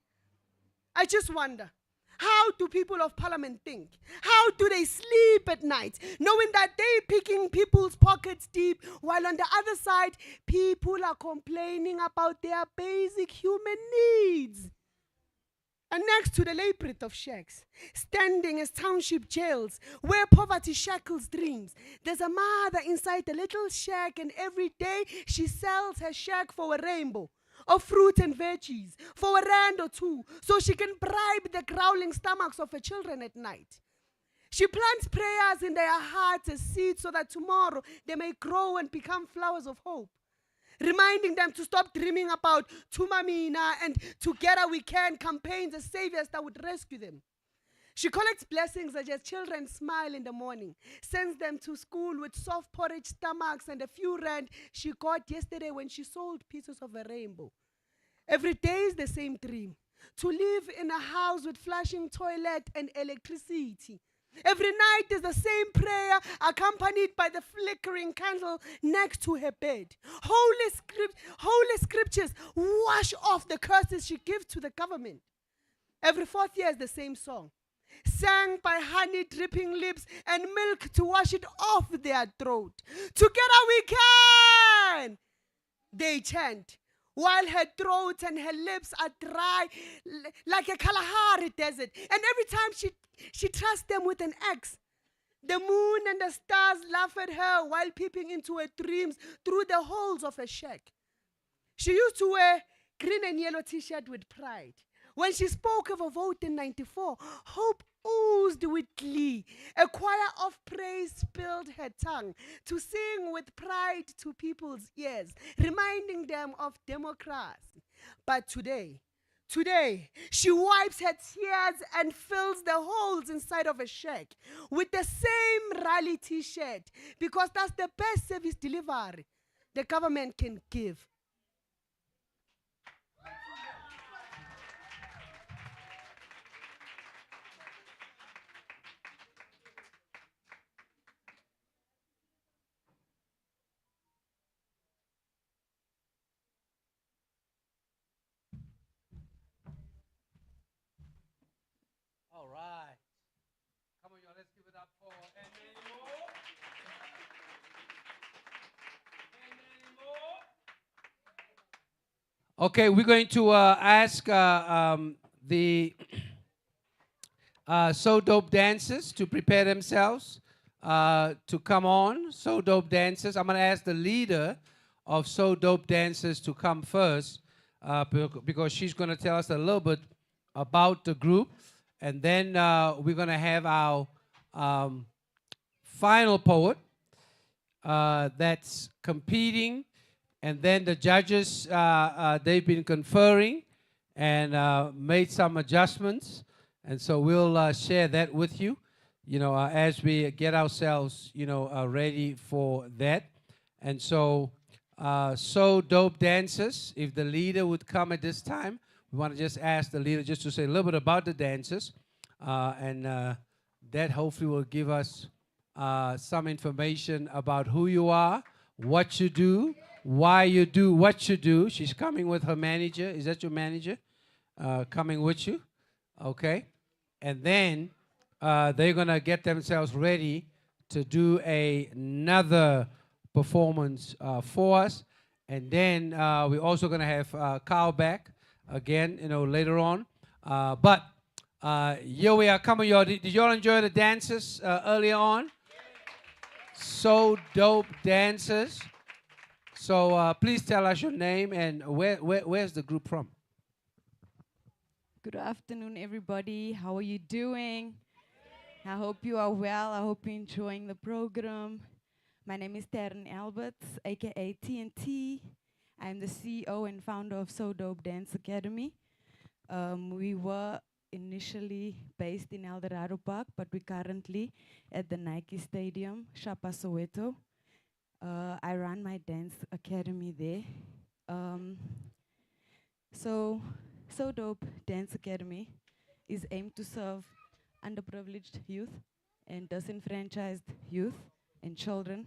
I just wonder, how do people of parliament think? How do they sleep at night, knowing that they picking people's pockets deep, while on the other side, people are complaining about their basic human needs? And next to the labyrinth of shacks, standing as township jails, where poverty shackles dreams, there's a mother inside the little shack, and every day she sells her shack for a rainbow of fruit and veggies, for R1 or R2, so she can bribe the growling stomachs of her children at night. She plants prayers in their hearts as seeds so that tomorrow they may grow and become flowers of hope, reminding them to stop dreaming about Tumamina and Together We Can campaigns as saviors that would rescue them. She collects blessings as her children smile in the morning, sends them to school with soft porridge stomachs and a few rand she got yesterday when she sold pieces of a rainbow. Every day is the same dream, to live in a house with flashing toilet and electricity. Every night is the same prayer, accompanied by the flickering candle next to her bed. Holy scriptures wash off the curses she gives to the government. Every fourth year is the same song, sang by honey dripping lips and milk to wash it off their throat. Together we can, they chant, while her throat and her lips are dry like a Kalahari desert. And every time she trusts them with an axe, the moon and the stars laugh at her while peeping into her dreams through the holes of her shack. She used to wear green and yellow t-shirt with pride. When she spoke of a vote in 94, hope oozed with glee. A choir of praise spilled her tongue to sing with pride to people's ears, reminding them of democracy. But today, she wipes her tears and fills the holes inside of a shack with the same rally t-shirt, because that's the best service delivery the government can give. All right. Come on, y'all. Let's give it up for and many more. And many more. Okay, we're going to ask the So Dope dancers to prepare themselves to come on. So Dope dancers. I'm going to ask the leader of So Dope dancers to come first because she's going to tell us a little bit about the group. And then we're going to have our final poet that's competing. And then the judges, they've been conferring and made some adjustments. And so we'll share that with you, as we get ourselves, ready for that. And so, So Dope dancers, if the leader would come at this time, we want to just ask the leader just to say a little bit about the dancers. And that hopefully will give us some information about who you are, what you do, why you do what you do. She's coming with her manager. Is that your manager? Coming with you? Okay. And then they're going to get themselves ready to do another performance for us. And then we're also going to have Carl back again, later on. But here we are coming. Did y'all enjoy the dances earlier on? So Dope dancers. So please tell us your name and where's the group from? Good afternoon, everybody. How are you doing? I hope you are well. I hope you're enjoying the program. My name is Taryn Alberts, aka TNT. I'm the CEO and founder of So Dope Dance Academy. We were initially based in El Dorado Park, but we're currently at the Nike Stadium, Shapa Soweto. I run my dance academy there. So Dope Dance Academy is aimed to serve underprivileged youth and disenfranchised youth and children.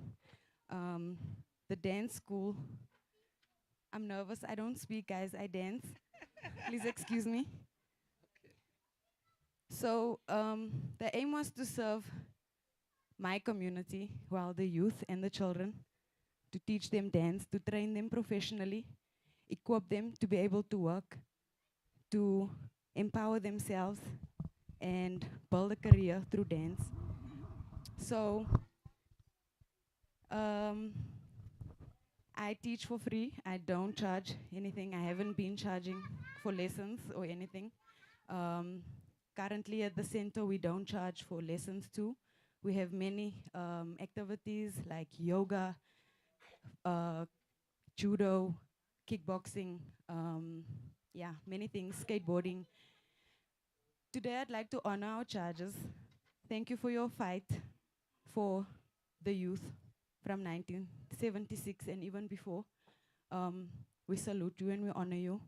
The dance school, I'm nervous, I don't speak, guys, I dance. Please excuse me. So the aim was to serve my community, well, the youth and the children, to teach them dance, to train them professionally, equip them to be able to work, to empower themselves and build a career through dance. So I teach for free. I don't charge anything. I haven't been charging for lessons or anything. Currently at the center, we don't charge for lessons too. We have many activities like yoga, judo, kickboxing, many things, skateboarding. Today, I'd like to honor our charges. Thank you for your fight for the youth from 1976 and even before. We salute you and we honor you.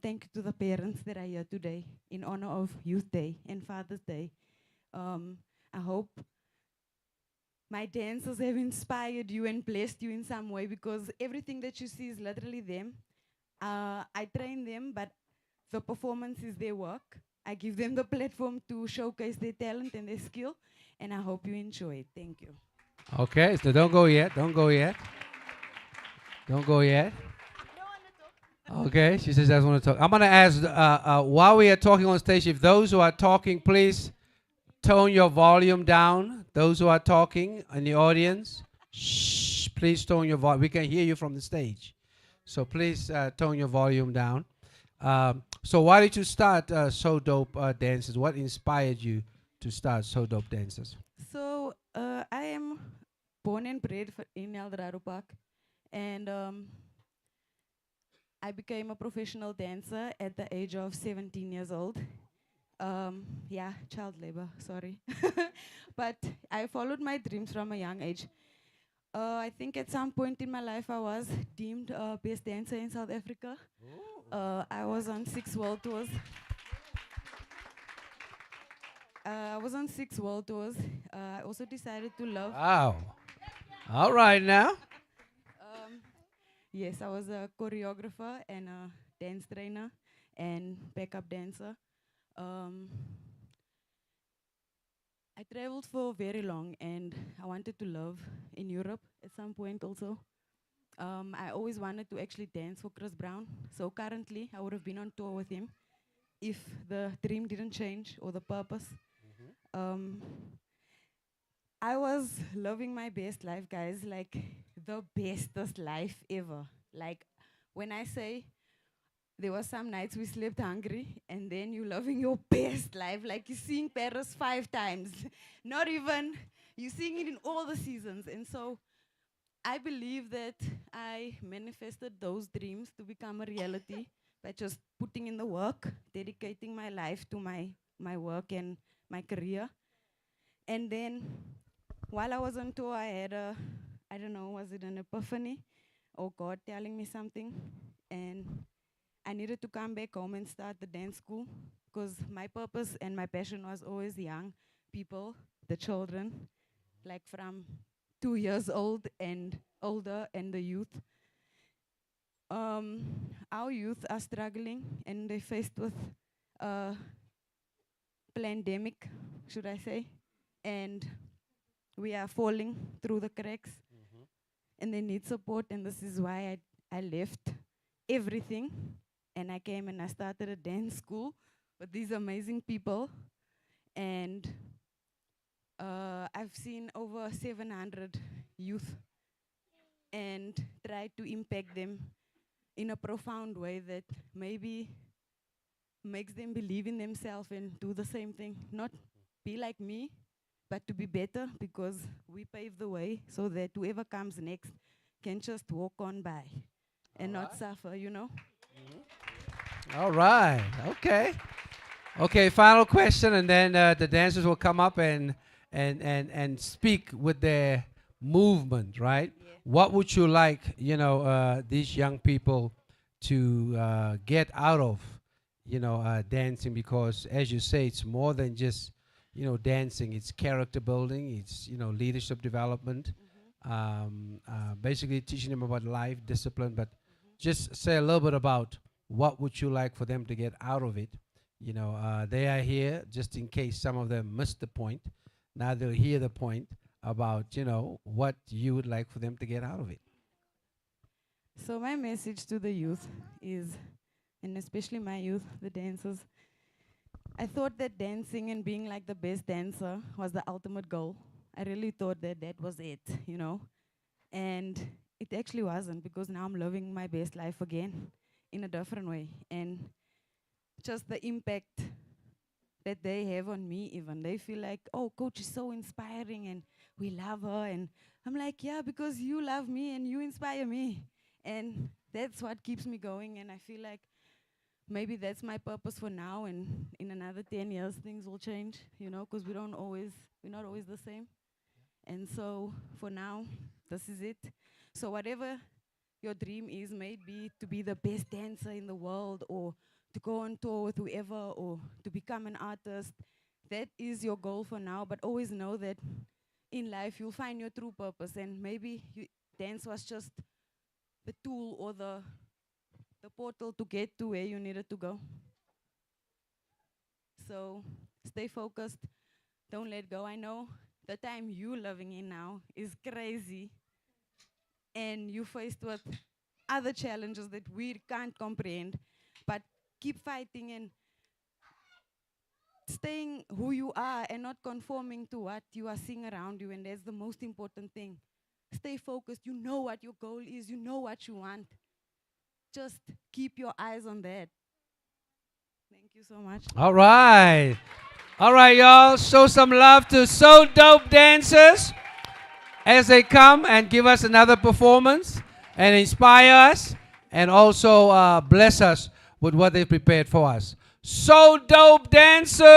Thank you to the parents that are here today in honor of Youth Day and Father's Day. I hope my dances have inspired you and blessed you in some way, because everything that you see is literally them. I train them, but the performance is their work. I give them the platform to showcase their talent and their skill, and I hope you enjoy it. Thank you. Okay, so don't go yet. Don't go yet. Don't go yet. Okay, she says doesn't want to talk. I'm going to ask, while we are talking on stage, if those who are talking, please tone your volume down. Those who are talking in the audience, shh, please tone your volume. We can hear you from the stage. So please tone your volume down. So why did you start So Dope Dancers? What inspired you to start So Dope Dancers? So I am born and bred in El Dorado Park, and I became a professional dancer at the age of 17 years old. Child labor, sorry. But I followed my dreams from a young age. I think at some point in my life I was deemed best dancer in South Africa. I was on 6 world tours. I also decided to love. Wow. All right now. Yes, I was a choreographer and a dance trainer and backup dancer. I traveled for very long, and I wanted to live in Europe at some point also. I always wanted to actually dance for Chris Brown. So currently, I would have been on tour with him if the dream didn't change or the purpose. I was loving my best life, guys, like the bestest life ever. Like when I say there were some nights we slept hungry, and then you loving your best life, like you seeing Paris 5 times. Not even, you seeing it in all the seasons. And so I believe that I manifested those dreams to become a reality by just putting in the work, dedicating my life to my work and my career. And then while I was on tour, I had a, I don't know, was it an epiphany or God telling me something? And I needed to come back home and start the dance school because my purpose and my passion was always young people, the children, like from 2 years old and older, and the youth. Our youth are struggling and they're faced with a pandemic, should I say, and we are falling through the cracks and they need support, and this is why I left everything and I came and I started a dance school with these amazing people, and I've seen over 700 youth and tried to impact them in a profound way that maybe makes them believe in themselves and do the same thing. Not be like me, but to be better because we pave the way so that whoever comes next can just walk on by and not suffer, you know? All right. Okay. Okay. Final question, and then the dancers will come up and speak with their movement. Right. What would you like, these young people to get out of, dancing? Because as you say, it's more than just, dancing. It's character building. It's, leadership development. Basically teaching them about life, discipline. But just say a little bit about what would you like for them to get out of it. They are here just in case some of them missed the point. Now they'll hear the point about, what you would like for them to get out of it. So my message to the youth is, and especially my youth, the dancers, I thought that dancing and being like the best dancer was the ultimate goal. I really thought that that was it, And it actually wasn't, because now I'm living my best life again in a different way. And just the impact that they have on me, even. They feel like, oh, coach is so inspiring and we love her. And I'm like, yeah, because you love me and you inspire me. And that's what keeps me going. And I feel like maybe that's my purpose for now. And in another 10 years, things will change, because we're not always the same. And so for now, this is it. So whatever your dream is, maybe to be the best dancer in the world, or to go on tour with whoever, or to become an artist, that is your goal for now. But always know that in life you'll find your true purpose, and maybe dance was just the tool or the portal to get to where you needed to go. So stay focused, don't let go. I know the time you living in now is crazy, and you're faced with other challenges that we can't comprehend, but keep fighting and staying who you are and not conforming to what you are seeing around you, and that's the most important thing. Stay focused. You know what your goal is. You know what you want. Just keep your eyes on that. Thank you so much. All right. All right, y'all. Show some love to So Dope dancers as they come and give us another performance and inspire us and also bless us with what they prepared for us. So Dope dancers.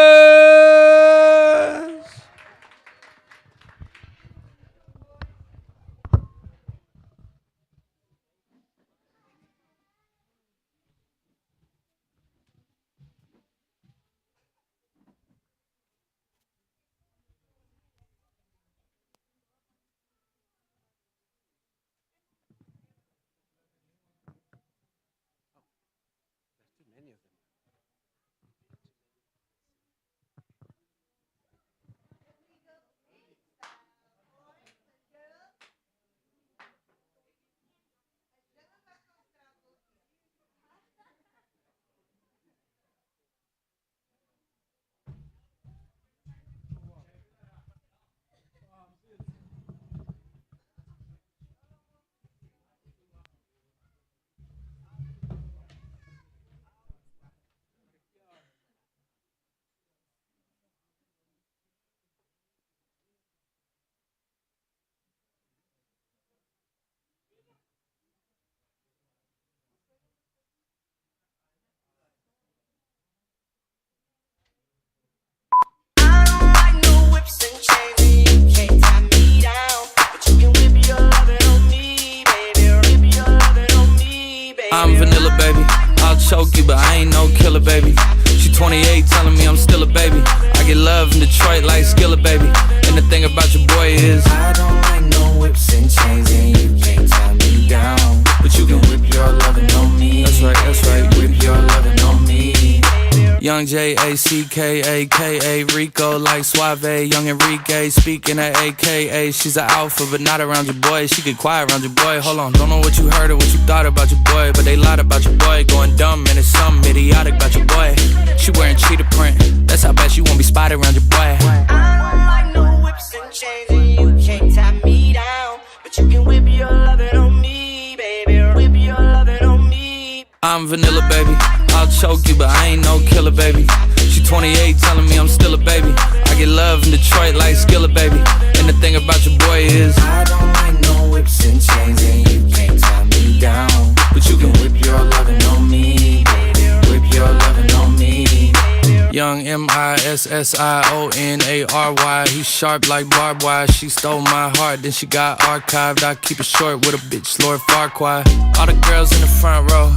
choke you, but I ain't no killer, baby. She 28, telling me I'm still a baby. I get love in Detroit like Skillet, baby. And the thing about your boy is I don't like no whips and chains, and you can't tie me down. But you can whip your lovin' on me. That's right. Whip your lovin' on me. Young J-A-C-K-A-K-A Rico like Suave, young Enrique speaking at AKA. She's an alpha but not around your boy. She get quiet around your boy. Hold on, don't know what you heard or what you thought about your boy, but they lied about your boy. Going dumb and it's something idiotic about your boy. She wearing cheetah print, that's how bad she won't be spotted around your boy. I don't like no whips and chains, and you can't tie me down. But you can whip your lovin' on me, baby. Whip your lovin' on me. I'm vanilla, baby. I'll choke you, but I ain't no killer, baby. She 28, telling me I'm still a baby. I get love in Detroit like Skillet, baby. And the thing about your boy is I don't like no whips and chains, and you can't tie me down. But you can whip your lovin' on me, baby. Whip your lovin' on me. Young M-I-S-S-I-O-N-A-R-Y. He's sharp like barbed wire. She stole my heart, then she got archived. I keep it short with a bitch, Lord Farquaad. All the girls in the front row,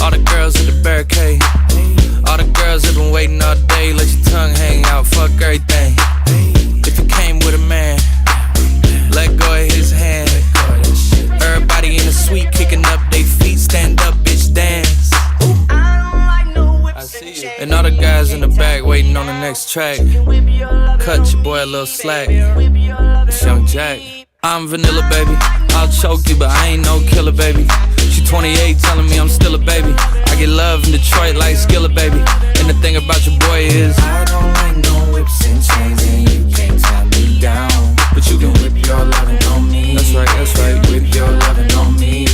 all the girls in the barricade, all the girls that been waiting all day. Let your tongue hang out, fuck everything. If you came with a man, let go of his hand. Everybody in the suite kicking up they feet. Stand up, bitch, dance. I see you. And all the guys in the back waiting on the next track. Cut your boy a little slack. It's Young Jack. I'm vanilla, baby. I'll choke you, but I ain't no killer, baby. She 28, telling me I'm still a baby. I get love in Detroit like Skillet, baby. And the thing about your boy is I don't like no whips and chains, and you can't tie me down. But you can whip your lovin' on me. That's right. Whip your lovin' on me.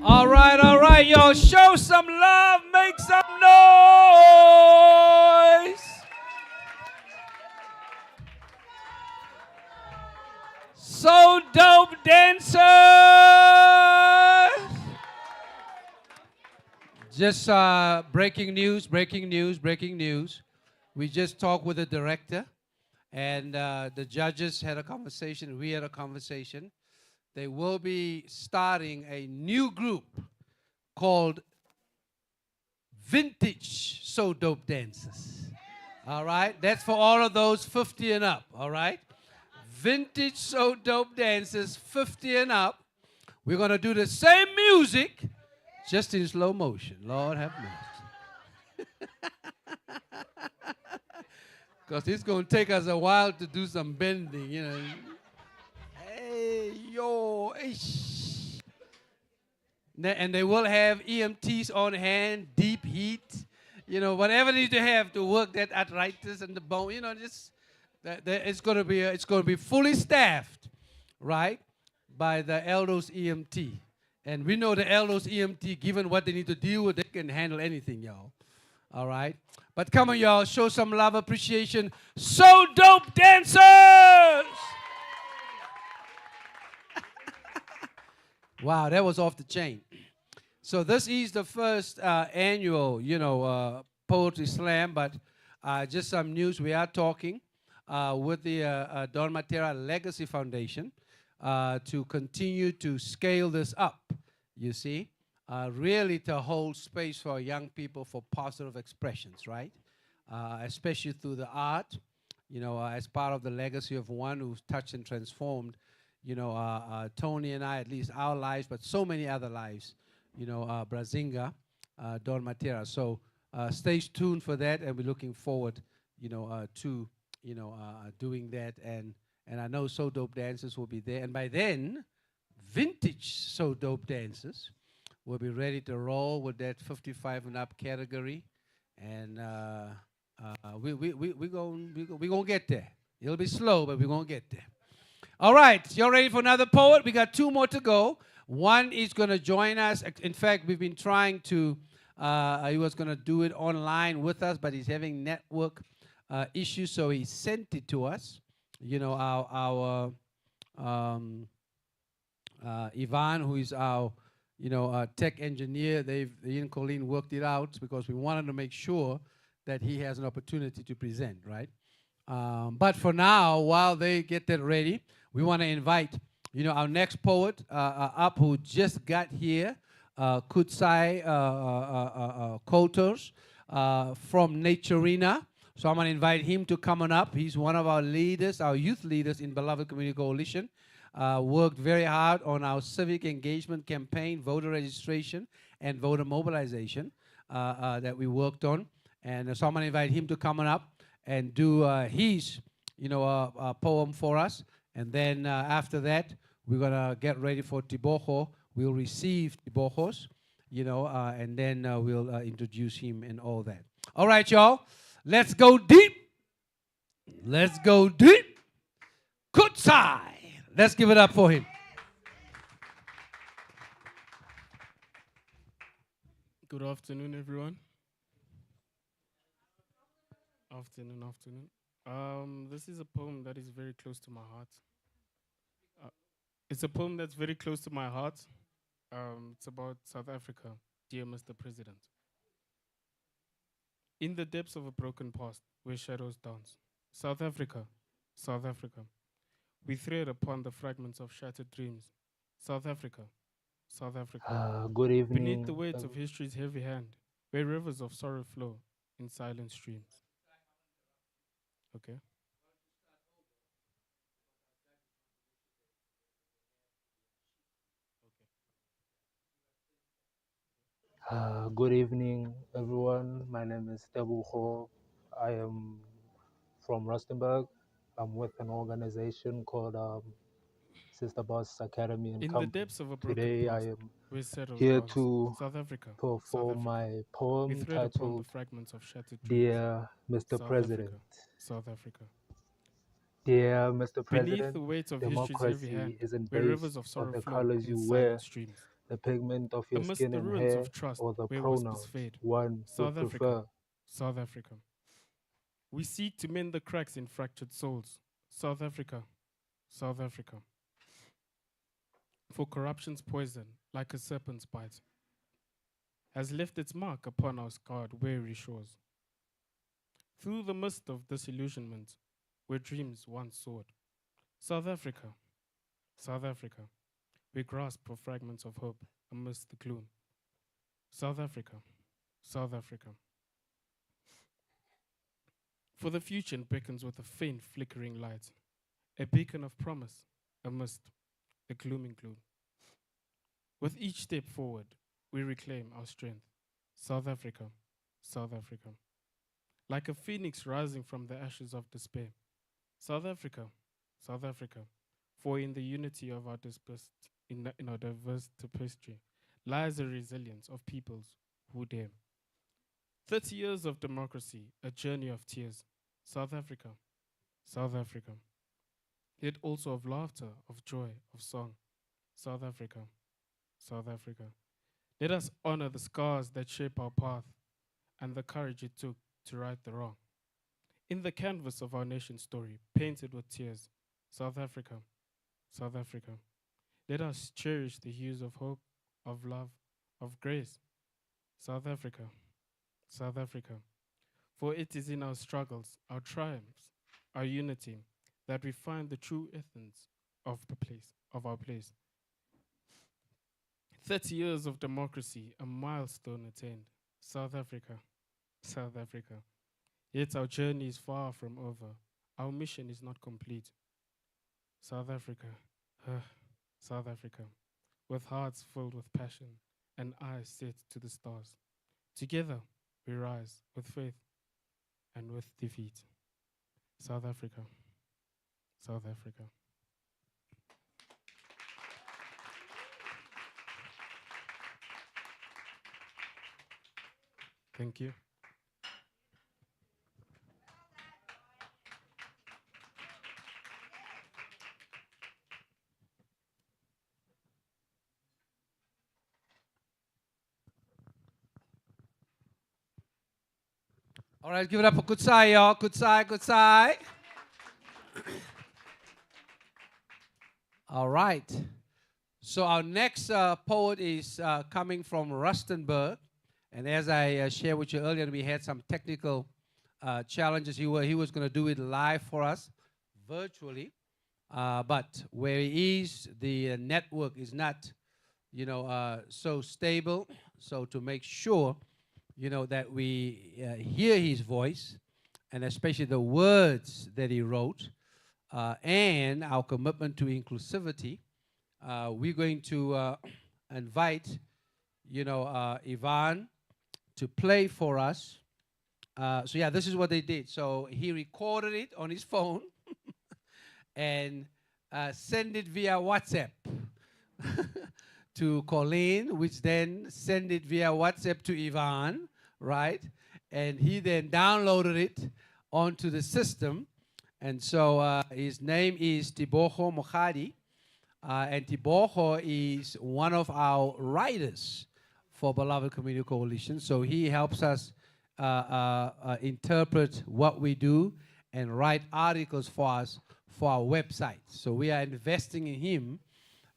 All right, y'all. Show some love. Make some noise. So dope dancers. Just breaking news. We just talked with the director, and the judges had a conversation. We had a conversation. They will be starting a new group called Vintage So Dope Dancers. All right? That's for all of those 50 and up. All right? Vintage So Dope Dancers, 50 and up. We're going to do the same music, just in slow motion. Lord have mercy. Because it's going to take us a while to do some bending, you know. Hey, yo, ish. And they will have EMTs on hand, deep heat, you know, whatever they need to have to work that arthritis and the bone, you know, just it's going to be fully staffed, right, by the Eldos EMT. And we know the Eldos EMT, given what they need to deal with, they can handle anything, y'all. All right? But come on, y'all, show some love, appreciation. So dope dancers! Wow, that was off the chain. So this is the first annual, poetry slam, but just some news. We are talking with the Don Matera Legacy Foundation to continue to scale this up, you see, really to hold space for young people for positive expressions, right? Especially through the art, as part of the legacy of one who's touched and transformed, Tony and I, at least our lives, but so many other lives, Brazinga, Don Matera. So stay tuned for that, and we're looking forward, to, doing that. And I know So Dope Dancers will be there. And by then, vintage So Dope Dancers will be ready to roll with that 55 and up category. And we're gonna get there. It'll be slow, but we're going to get there. All right, y'all ready for another poet? We got two more to go. One is going to join us. In fact, we've been trying to, he was going to do it online with us, but he's having network issues, so he sent it to us. Our Ivan, who is our, tech engineer, he and Colleen worked it out because we wanted to make sure that he has an opportunity to present, right? But for now, while they get that ready, we want to invite, our next poet up who just got here, Kutsai Kotos from Naturina. So I'm going to invite him to come on up. He's one of our leaders, our youth leaders in Beloved Community Coalition. Worked very hard on our civic engagement campaign, voter registration, and voter mobilization that we worked on. And so I'm going to invite him to come on up and do his, poem for us. And then after that, we're going to get ready for Tiboho. We'll receive Tibohos, and then we'll introduce him and all that. All right, y'all. Let's go deep. Let's go deep. Kutsai. Let's give it up for him. Good afternoon, everyone. Afternoon. This is a poem that is very close to my heart. It's a poem that's very close to my heart. It's about South Africa, dear Mr. President. In the depths of a broken past, where shadows dance, South Africa, South Africa, we tread upon the fragments of shattered dreams. South Africa, South Africa. Good evening. Beneath the weight of history's heavy hand, where rivers of sorrow flow in silent streams. Okay. Good evening, everyone. My name is Tebuho. I am from Rustenburg. I'm with an organization called Sister Boss Academy in In the Company. depths of a broken Today I past, am where settled here dance. to South Africa, South perform Africa. my We poem tread upon the titled fragments of shattered dreams. Dear Mr. South President. Africa, South Africa. Dear Mr. Beneath President, the weight of history's heavy democracy hand, isn't where based rivers of on sorrow the flow colors in you silent wear, streams. the pigment of your Amidst skin the and ruins hair, of trust, or the where whispers pronouns fade. one South would Africa, prefer. South Africa. We seek to mend the cracks in fractured souls. South Africa, South Africa. For corruption's poison, like a serpent's bite, has left its mark upon our scarred, weary shores. Through the mist of disillusionment, where dreams once soared. South Africa, South Africa. We grasp for fragments of hope amidst the gloom. South Africa, South Africa. For the future beckons with a faint flickering light, a beacon of promise amidst the glooming gloom. With each step forward, we reclaim our strength. South Africa, South Africa. Like a phoenix rising from the ashes of despair. South Africa, South Africa. For in the unity of our in our diverse tapestry lies a resilience of peoples who dare. 30 years of democracy, a journey of tears. South Africa, South Africa. Yet also of laughter, of joy, of song. South Africa, South Africa. Let us honor the scars that shape our path and the courage it took to right the wrong. In the canvas of our nation's story, painted with tears, South Africa, South Africa. Let us cherish the hues of hope, of love, of grace. South Africa, South Africa. For it is in our struggles, our triumphs, our unity, that we find the true essence of our place. 30 years of democracy, a milestone attained. South Africa, South Africa. Yet our journey is far from over. Our mission is not complete. South Africa, South Africa, with hearts filled with passion and eyes set to the stars. Together we rise with faith and with defeat. South Africa, South Africa. Thank you. All right, give it up for Kutsai, y'all. Kutsai, Kutsai. All right. So our next poet is coming from Rustenburg. And as I shared with you earlier, we had some technical challenges. He was going to do it live for us, virtually. But where he is, the network is not, so stable. So to make sure, that we hear his voice, and especially the words that he wrote, and our commitment to inclusivity, we're going to invite, Ivan to play for us. So yeah, this is what they did. So he recorded it on his phone and send it via WhatsApp to Colleen, which then send it via WhatsApp to Ivan, right? And he then downloaded it onto the system. And so his name is Tebogo Mokhadi. And Tebogo is one of our writers for Beloved Community Coalition. So he helps us interpret what we do and write articles for us for our website. So we are investing in him,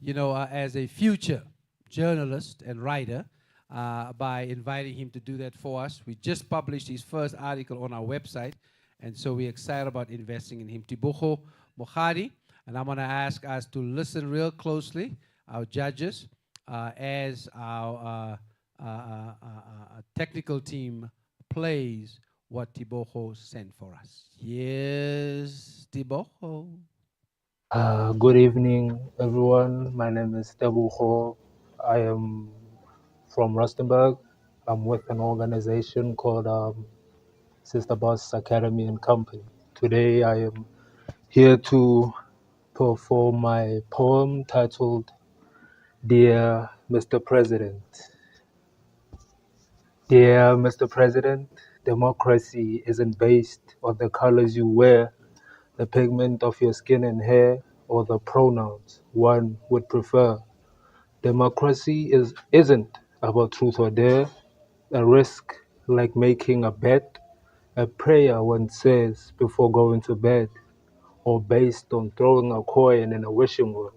as a future journalist and writer by inviting him to do that for us. We just published his first article on our website, and so we're excited about investing in him. Tebogo Mokhadi, and I'm going to ask us to listen real closely, our judges, as our technical team plays what Tebogo sent for us. Yes, Tebogo. Good evening, everyone. My name is Tebogo. I am from Rustenburg. I'm with an organization called Sister Boss Academy and Company. Today I am here to perform my poem titled Dear Mr. President. Dear Mr. President, democracy isn't based on the colors you wear, the pigment of your skin and hair, or the pronouns one would prefer. Democracy isn't about truth or dare, a risk like making a bet, a prayer one says before going to bed, or based on throwing a coin in a wishing well.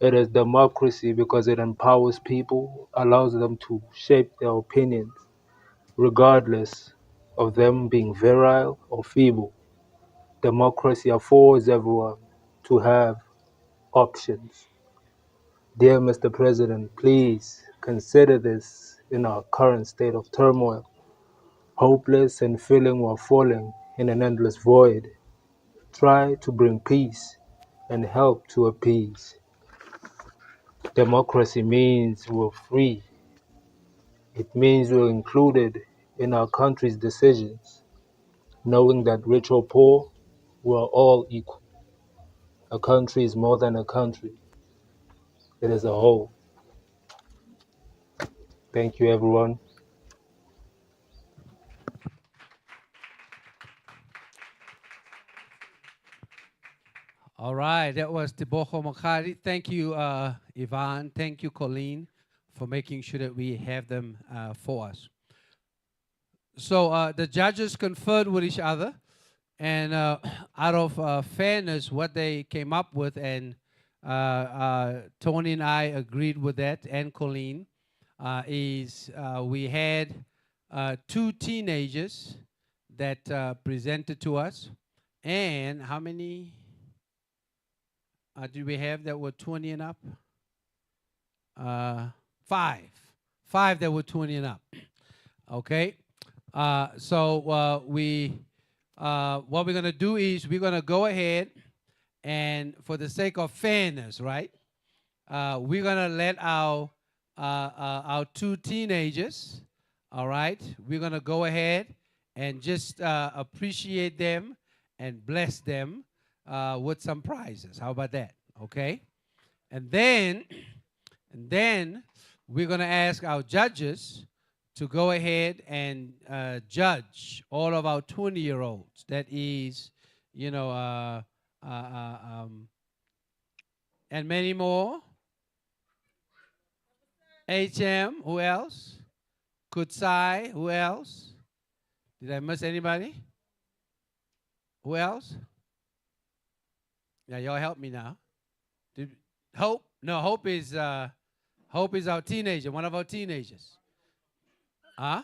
It is democracy because it empowers people, allows them to shape their opinions, regardless of them being virile or feeble. Democracy affords everyone to have options. Dear Mr. President, please consider this in our current state of turmoil, hopeless and feeling we're falling in an endless void. Try to bring peace and help to appease. Democracy means we're free. It means we're included in our country's decisions, knowing that rich or poor, we're all equal. A country is more than a country. It is a whole. Thank you, everyone. All right, that was Tebogo Mokhadi. Thank you, Ivan. Thank you, Colleen, for making sure that we have them for us. So the judges conferred with each other, and out of fairness, what they came up with, and Tony and I agreed with that, and Colleen, is we had 2 teenagers that presented to us, and how many did we have that were 20 and up? 5. 5 that were 20 and up. Okay. So what we're going to do is we're going to go ahead and, for the sake of fairness, right, we're going to let our 2 teenagers, all right, we're going to go ahead and just appreciate them and bless them with some prizes. How about that? Okay. And then we're going to ask our judges to go ahead and judge all of our 20-year-olds. That is, and many more. HM, who else? Kutsai, who else? Did I miss anybody? Who else? Yeah, y'all help me now. Hope? No, Hope is our teenager, one of our teenagers. Huh?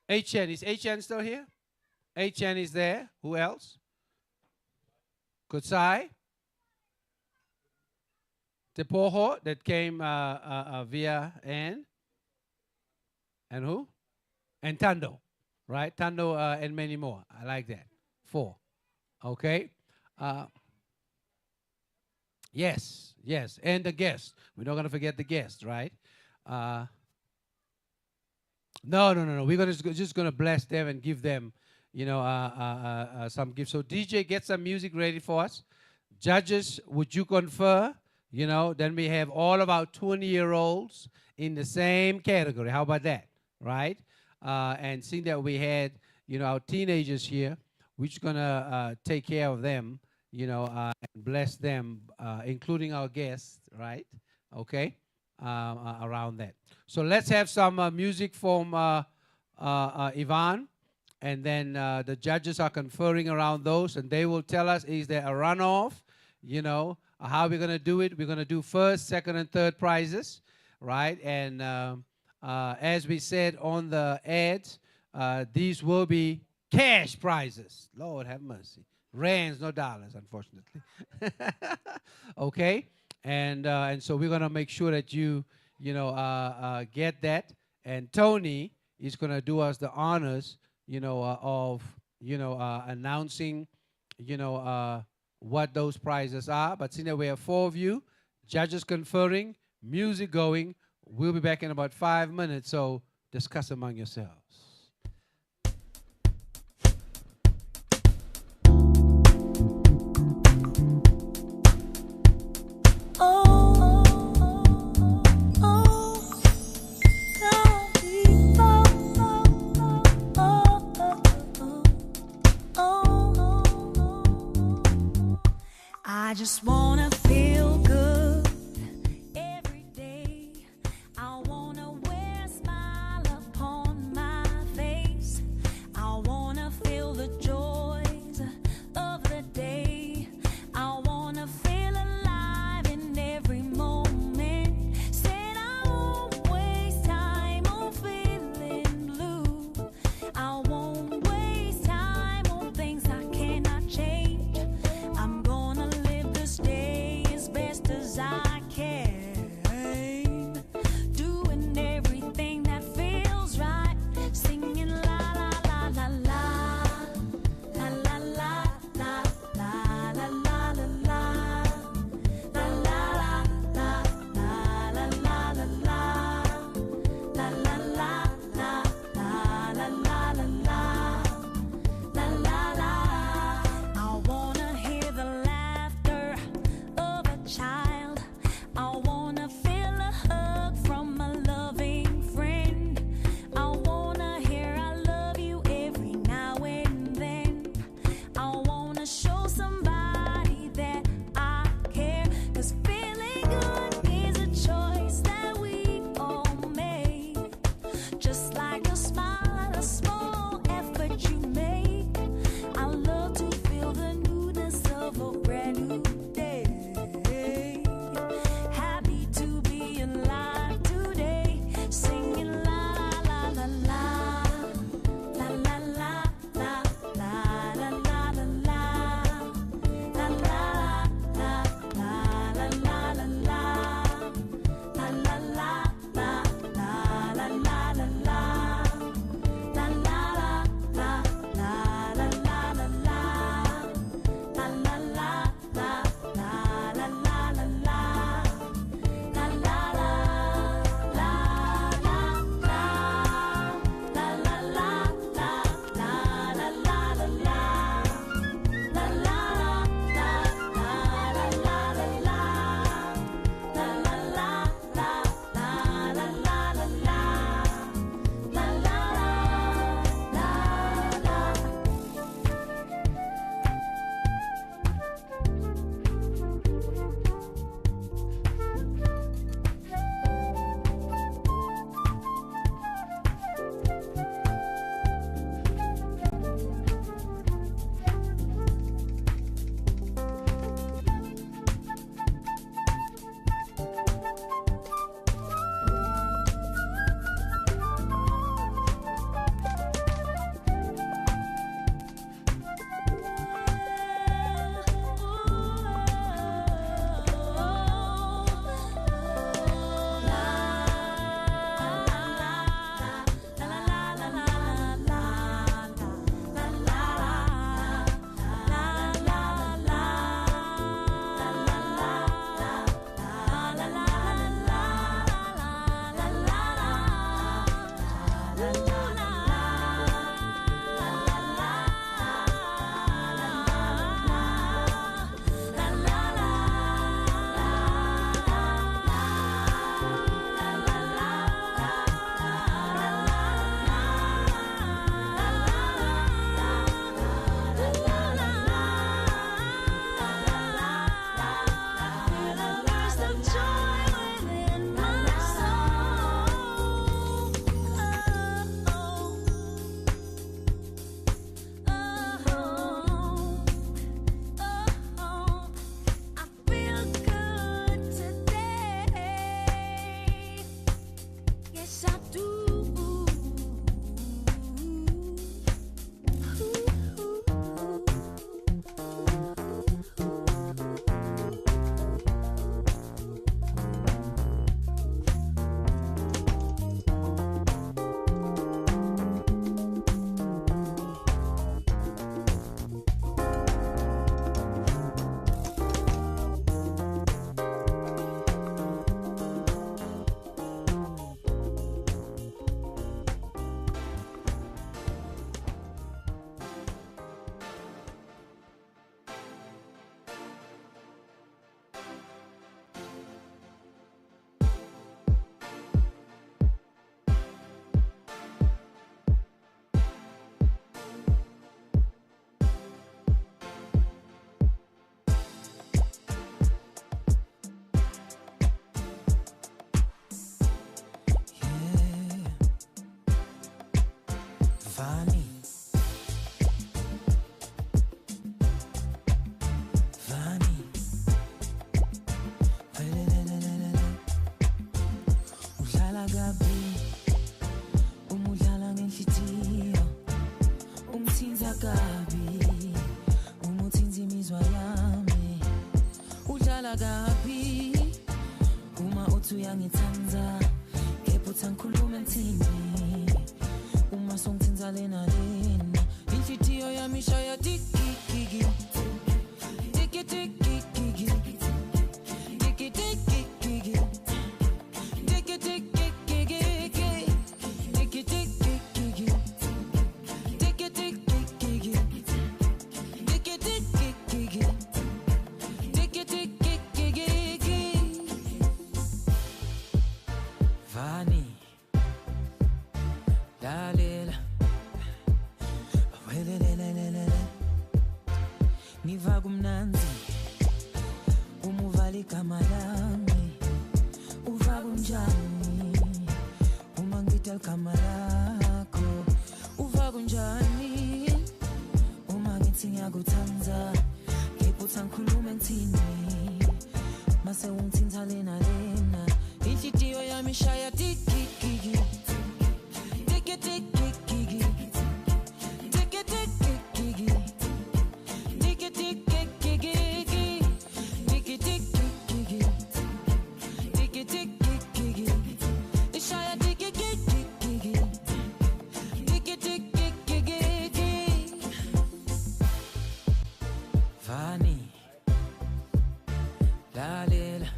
HN, is HN still here? HN is there. Who else? Kutsai? Tepoho, that came via Ann. And who? And Tando. right? Tando and many more. I like that. 4. Okay. Yes, yes, and the guest. We're not gonna forget the guest, right? No. We're just gonna bless them and give them, some gifts. So DJ, get some music ready for us. Judges, would you confer? Then we have all of our 20-year-olds in the same category. How about that, right? And seeing that we had, our teenagers here, we're just gonna take care of them, and bless them, including our guests, right? Okay, around that. So let's have some music from Ivan, and then the judges are conferring around those, and they will tell us, is there a runoff? How we're gonna do it. We're gonna do first, second, and third prizes, right? And as we said on the ads, these will be cash prizes. Lord have mercy. Rands, no dollars, unfortunately. Okay? And so we're going to make sure that you get that. And Tony is going to do us the honors, of, announcing, what those prizes are. But seeing that we have 4 of you, judges conferring, music going, we'll be back in about 5 minutes. So discuss among yourselves. I just wanna feel good every day. I wanna wear a smile upon my face. I wanna feel the joys of the day. I wanna feel alive in every moment. Said I won't waste time on feeling blue. I won't waste time on things I cannot change. I'm gonna live this day as best as uhlala kapi uma uthi uyangithanza kepha ngikhulume ngithini uma songithinza lena lena inhliziyo yami ishaya tikikiki tikikiki tikikiki Vani, dalela, welelelelele, niva kumnanzi, umuvali igama lami, uva kunjani, uma ngithi igama lakho, uva kunjani, uma ngithi ngiyakuthanza, kepha ngikhulume ngithini, mase ungithinta lena lena. Inhliziyo yami ishaya tikikiki tikikiki tikikiki tikikiki tikikiki tikikiki ishaya tikikiki tikikiki Vani dalela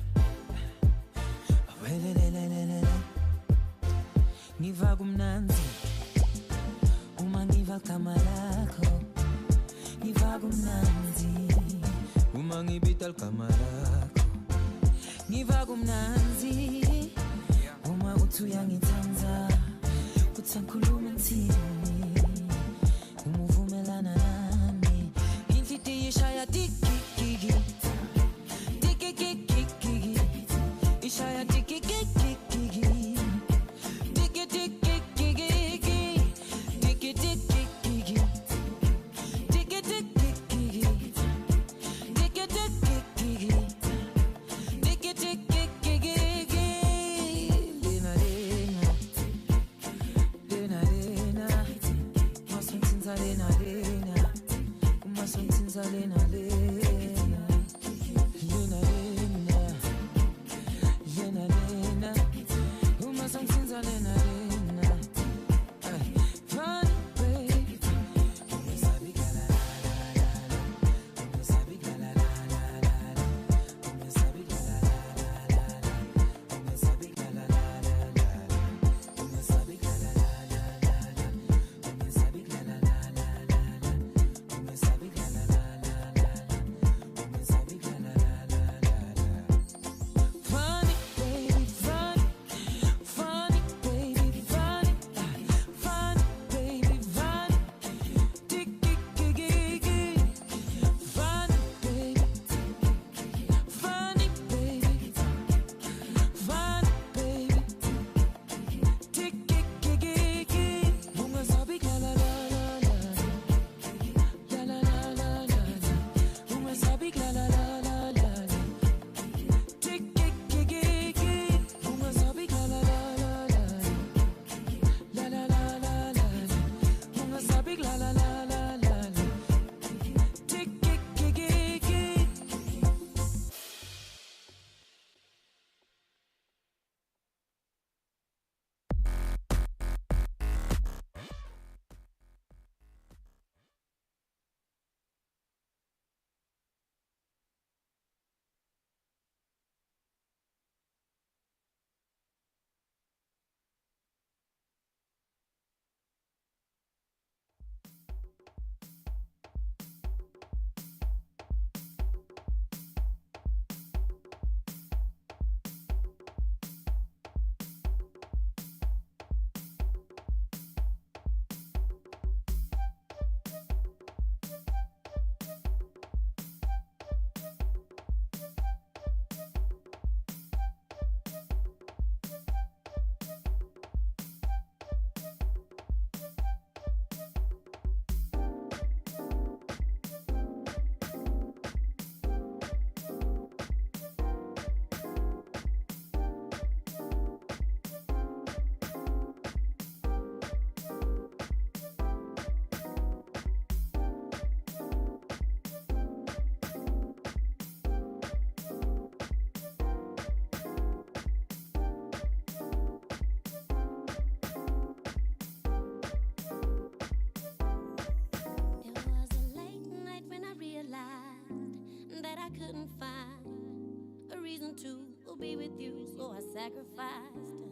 couldn't find a reason to be with you, so I sacrificed.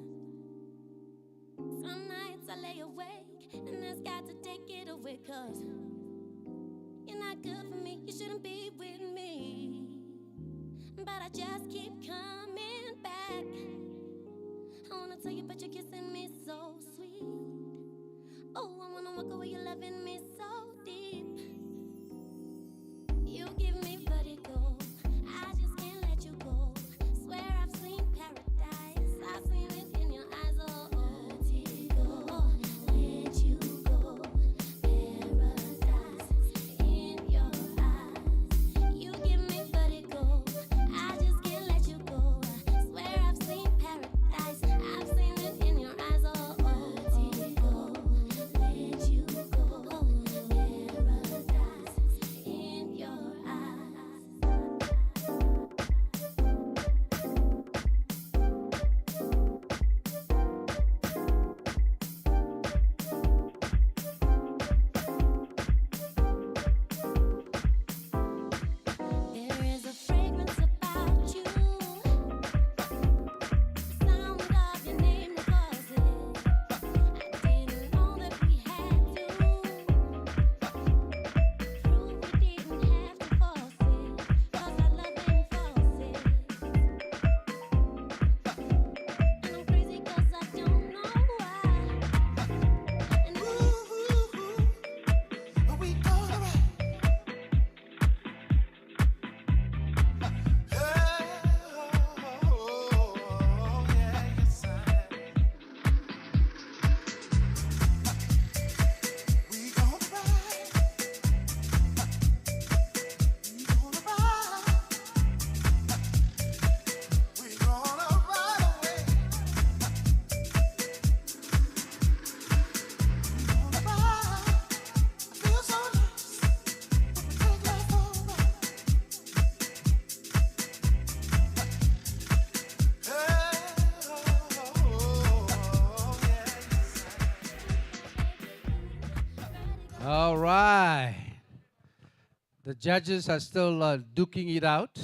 Some nights I lay awake and ask God to take it away, 'cause you're not good for me, you shouldn't be with me. But I just keep coming back. I wanna tell you, but you're kissing me so sweet. Oh, I wanna walk away, you're loving me so deep. You give me vertigo, I just can't let you go. Swear I've seen paradise, I've seen it in your eyes. Oh, vertigo, let you go. Paradise in your eyes. You give me vertigo, I just can't let you go. Swear I've seen paradise, I've seen it in your eyes. Oh, vertigo, let you go. Paradise in your eyes. There is a fragrance about you. The sound of your name calls it. I didn't know that we had to prove we didn't have to force it, 'cause our love ain't forced it. And I'm crazy 'cause I don't know why. And We gonna ride. All right. The judges are still duking it out.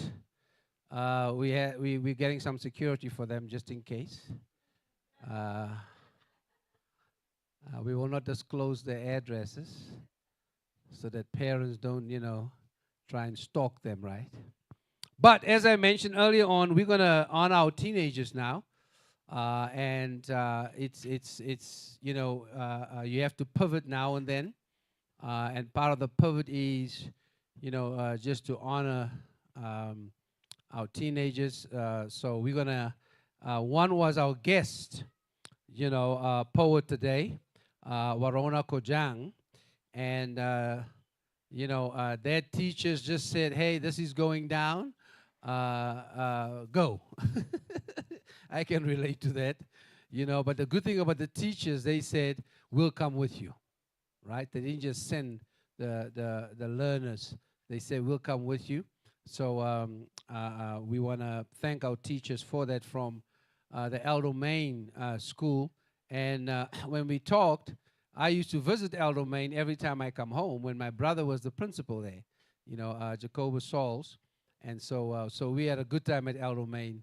We're getting some security for them just in case. We will not disclose their addresses so that parents don't, try and stalk them, right? But as I mentioned earlier on, we're going to honor our teenagers now. And it's you have to pivot now and then. And part of the pivot is, just to honor our teenagers. So we're going to, one was our guest, poet today, Warona Kojang. And, their teachers just said, hey, this is going down. Go. I can relate to that, but the good thing about the teachers, they said, we'll come with you. Right? They didn't just send the learners. They said, we'll come with you. So we want to thank our teachers for that from the El Domain School. And when we talked, I used to visit El Domain every time I come home when my brother was the principal there, Jacobus Sauls. And so we had a good time at El Domain,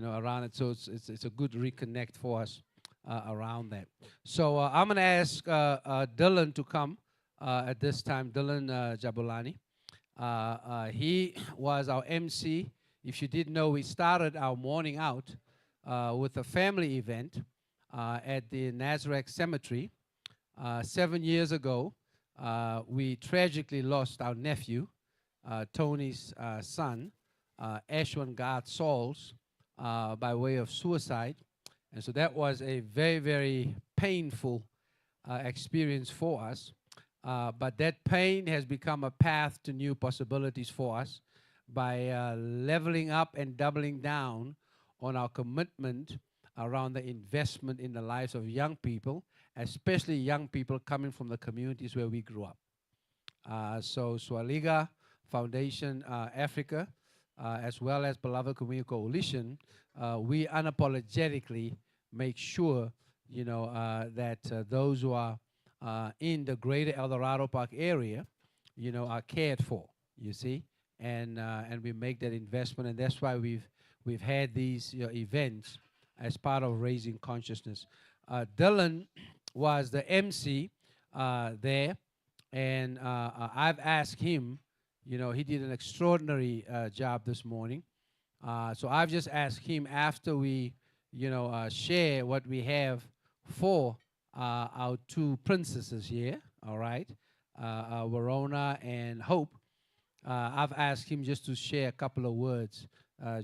around it. So it's a good reconnect for us. Around that. So I'm going to ask Dylan to come at this time, Dylan Jabulani. He was our MC. If you didn't know, we started our morning out with a family event at the Nazareth Cemetery. 7 years ago, we tragically lost our nephew, Tony's son, Ashwin Garth Sauls, by way of suicide. And so that was a very, very painful experience for us. But that pain has become a path to new possibilities for us by leveling up and doubling down on our commitment around the investment in the lives of young people, especially young people coming from the communities where we grew up. So Swaliga Foundation Africa, as well as Beloved Community Coalition, we unapologetically make sure, that those who are in the greater El Dorado Park area, are cared for, you see. and we make that investment, and that's why we've had these events as part of raising consciousness. Dylan was the MC there, and I've asked him. He did an extraordinary job this morning. So I've just asked him after we, share what we have for our two princesses here, all right, Verona and Hope. I've asked him just to share a couple of words,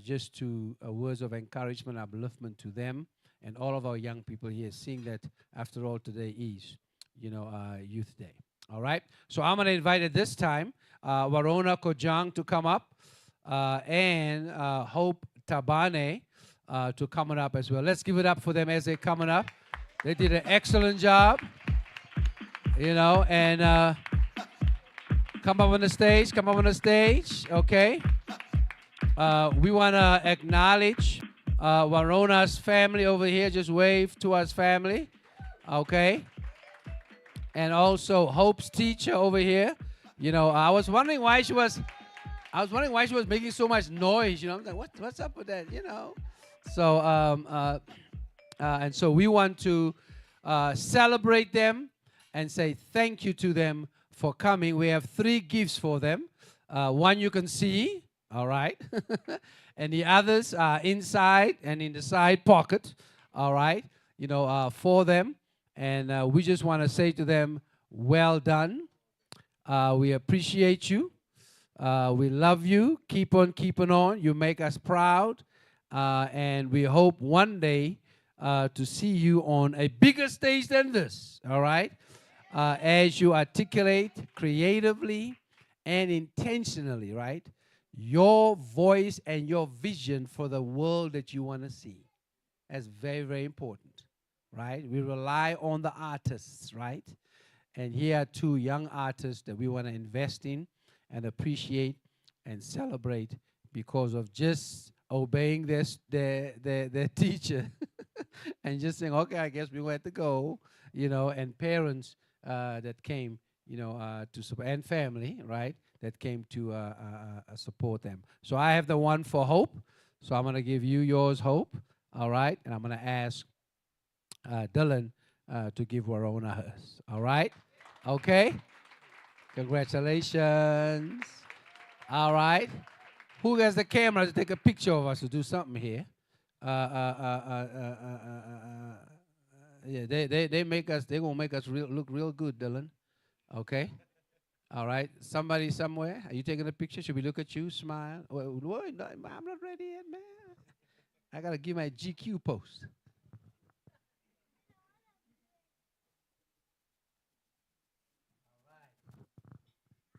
just to words of encouragement, upliftment to them and all of our young people here, seeing that after all today is, Youth Day. All right, so I'm going to invite at this time Verona Kojang to come up and Hope Tabane to coming up as well. Let's give it up for them as they're coming up. They did an excellent job, and come up on the stage, okay? We want to acknowledge Verona's family over here. Just wave to us, family, okay? And also Hope's teacher over here. I was wondering why she was making so much noise. I'm like, what's up with that? So and so we want to celebrate them and say thank you to them for coming. We have 3 gifts for them. One you can see, all right, and the others are inside and in the side pocket, all right. For them. And we just want to say to them, well done. We appreciate you. We love you. Keep on keeping on. You make us proud. And we hope one day to see you on a bigger stage than this, all right? As you articulate creatively and intentionally, right, your voice and your vision for the world that you want to see. That's very, very important. Right? We rely on the artists, right? And here are 2 young artists that we want to invest in and appreciate and celebrate because of just obeying their teacher and just saying, okay, I guess we have to go, and parents that came, to support, and family, right, that came to support them. So I have the one for Hope. So I'm going to give you yours, Hope, all right? And I'm going to ask Dylan to give Verona hers. All right? Okay? Congratulations. All right. Who has the camera to take a picture of us to do something here? Yeah, they make us, they're going to make us look real good, Dylan. Okay? All right. Somebody somewhere, are you taking a picture? Should we look at you, smile? No, I'm not ready yet, man. I got to give my GQ post.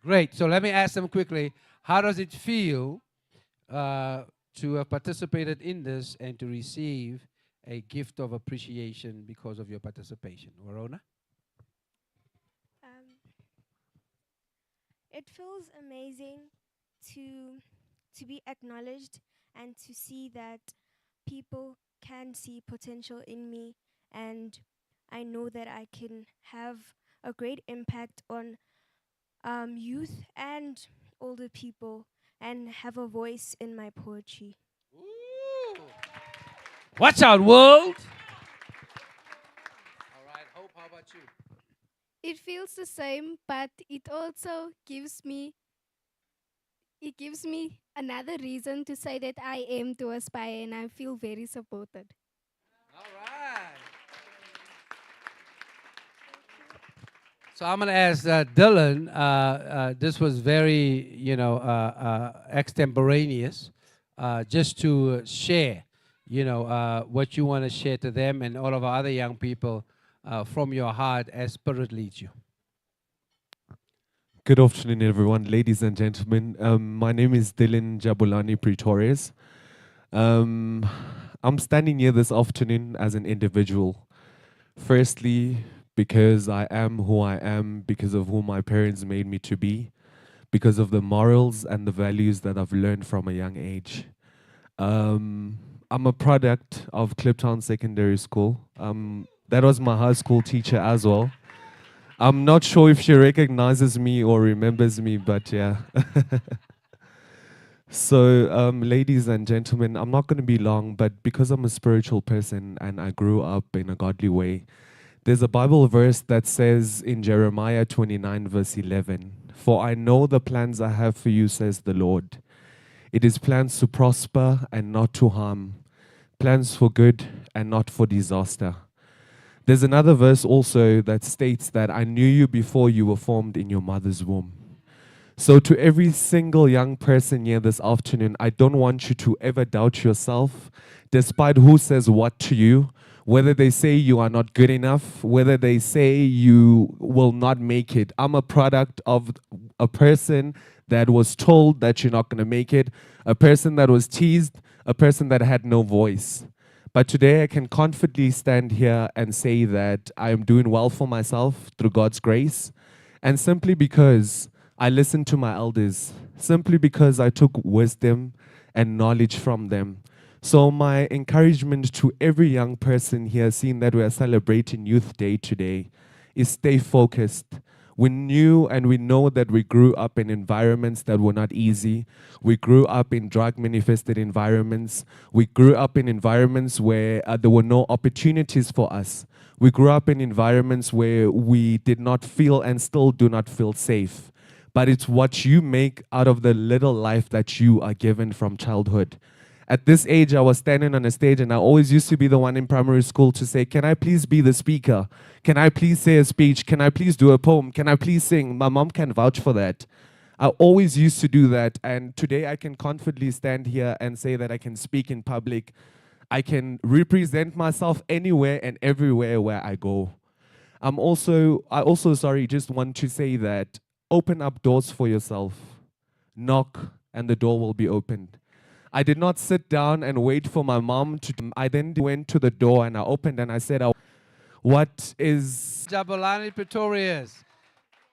Great. So let me ask them quickly, how does it feel to have participated in this and to receive a gift of appreciation because of your participation? Verona? It feels amazing to be acknowledged and to see that people can see potential in me, and I know that I can have a great impact on youth and older people and have a voice in my poetry. Watch out, world! All right, Hope, how about you? It feels the same, but it also gives me another reason to say that I aim to aspire, and I feel very supported. All right. So I'm going to ask Dylan. This was very, extemporaneous, just to share, what you want to share to them and all of our other young people from your heart as Spirit leads you. Good afternoon, everyone, ladies and gentlemen. My name is Dylan Jabulani Pretorius. I'm standing here this afternoon as an individual. Firstly, because I am who I am, because of who my parents made me to be, because of the morals and the values that I've learned from a young age. I'm a product of Kliptown Secondary School. That was my high school teacher as well. I'm not sure if she recognizes me or remembers me, but yeah. So, ladies and gentlemen, I'm not going to be long, but because I'm a spiritual person and I grew up in a godly way, there's a Bible verse that says in Jeremiah 29, verse 11, "For I know the plans I have for you, says the Lord. It is plans to prosper and not to harm, plans for good and not for disaster." There's another verse also that states that I knew you before you were formed in your mother's womb. So, to every single young person here this afternoon, I don't want you to ever doubt yourself, despite who says what to you, whether they say you are not good enough, whether they say you will not make it. I'm a product of a person that was told that you're not going to make it, a person that was teased, a person that had no voice. But today I can confidently stand here and say that I am doing well for myself through God's grace, and simply because I listened to my elders, simply because I took wisdom and knowledge from them. So my encouragement to every young person here, seeing that we are celebrating Youth Day today, is stay focused. We knew and we know that we grew up in environments that were not easy. We grew up in drug-manifested environments. We grew up in environments where there were no opportunities for us. We grew up in environments where we did not feel and still do not feel safe. But it's what you make out of the little life that you are given from childhood. At this age, I was standing on a stage and I always used to be the one in primary school to say, "Can I please be the speaker? Can I please say a speech? Can I please do a poem? Can I please sing?" My mom can vouch for that. I always used to do that, and today I can confidently stand here and say that I can speak in public. I can represent myself anywhere and everywhere where I go. I also just want to say that open up doors for yourself. Knock and the door will be opened. I did not sit down and wait for my mom to. I then went to the door and I opened and I said, "What is..." Jabulani Pretorius,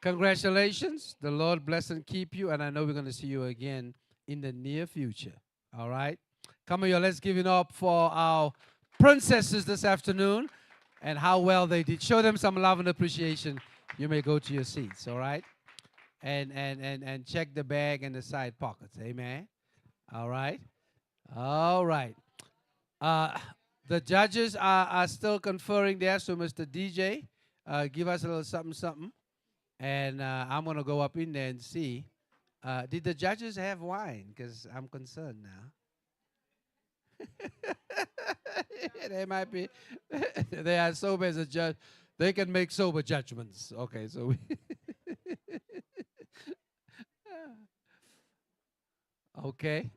congratulations. The Lord bless and keep you, and I know we're going to see you again in the near future. All right? Come on, y'all, let's give it up for our princesses this afternoon and how well they did. Show them some love and appreciation. You may go to your seats, all right? And check the bag and the side pockets. Amen. All right. All right. The judges are still conferring there. So, Mr. DJ, give us a little something, something. And I'm going to go up in there and see. Did the judges have wine? Because I'm concerned now. They might be. They are sober as a judge. They can make sober judgments. Okay, so we okay.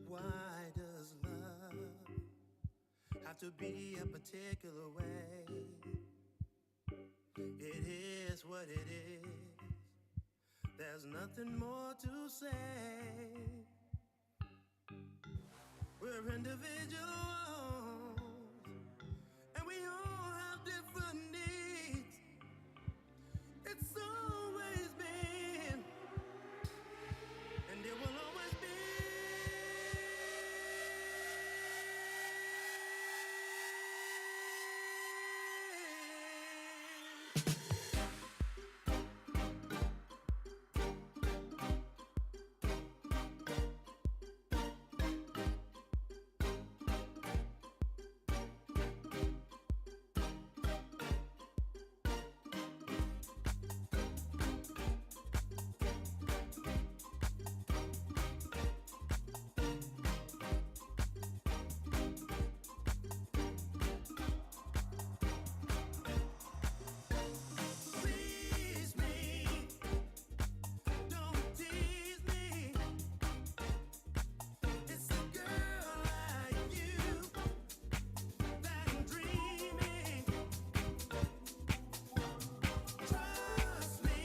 Why does love have to be a particular way? It is what it is. There's nothing more to say. We're individuals, and we all have different needs. It's always been, and it will always be. Please me, don't tease me. It's a girl like you that I'm dreaming. Trust me,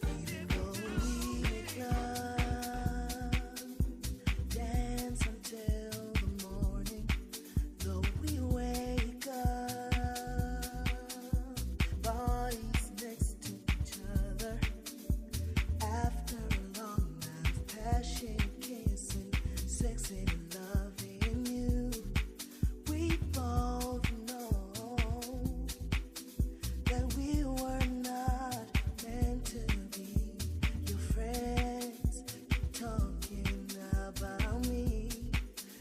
if you do Dance until the morning, though we wake up, bodies next to each other. After a long night of passion, kissing, sexing, and loving you, we both know that we were not meant to be your friends. Talking about me,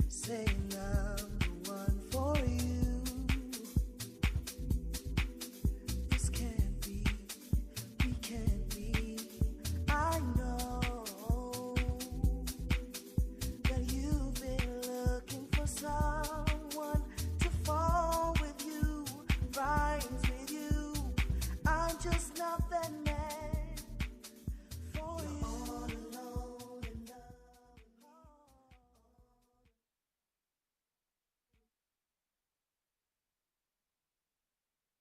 saying I'm the one for you. This can't be, we can't be. I know that you've been looking for someone to fall with you, rise with you. I'm just not that man for you. All alone in love.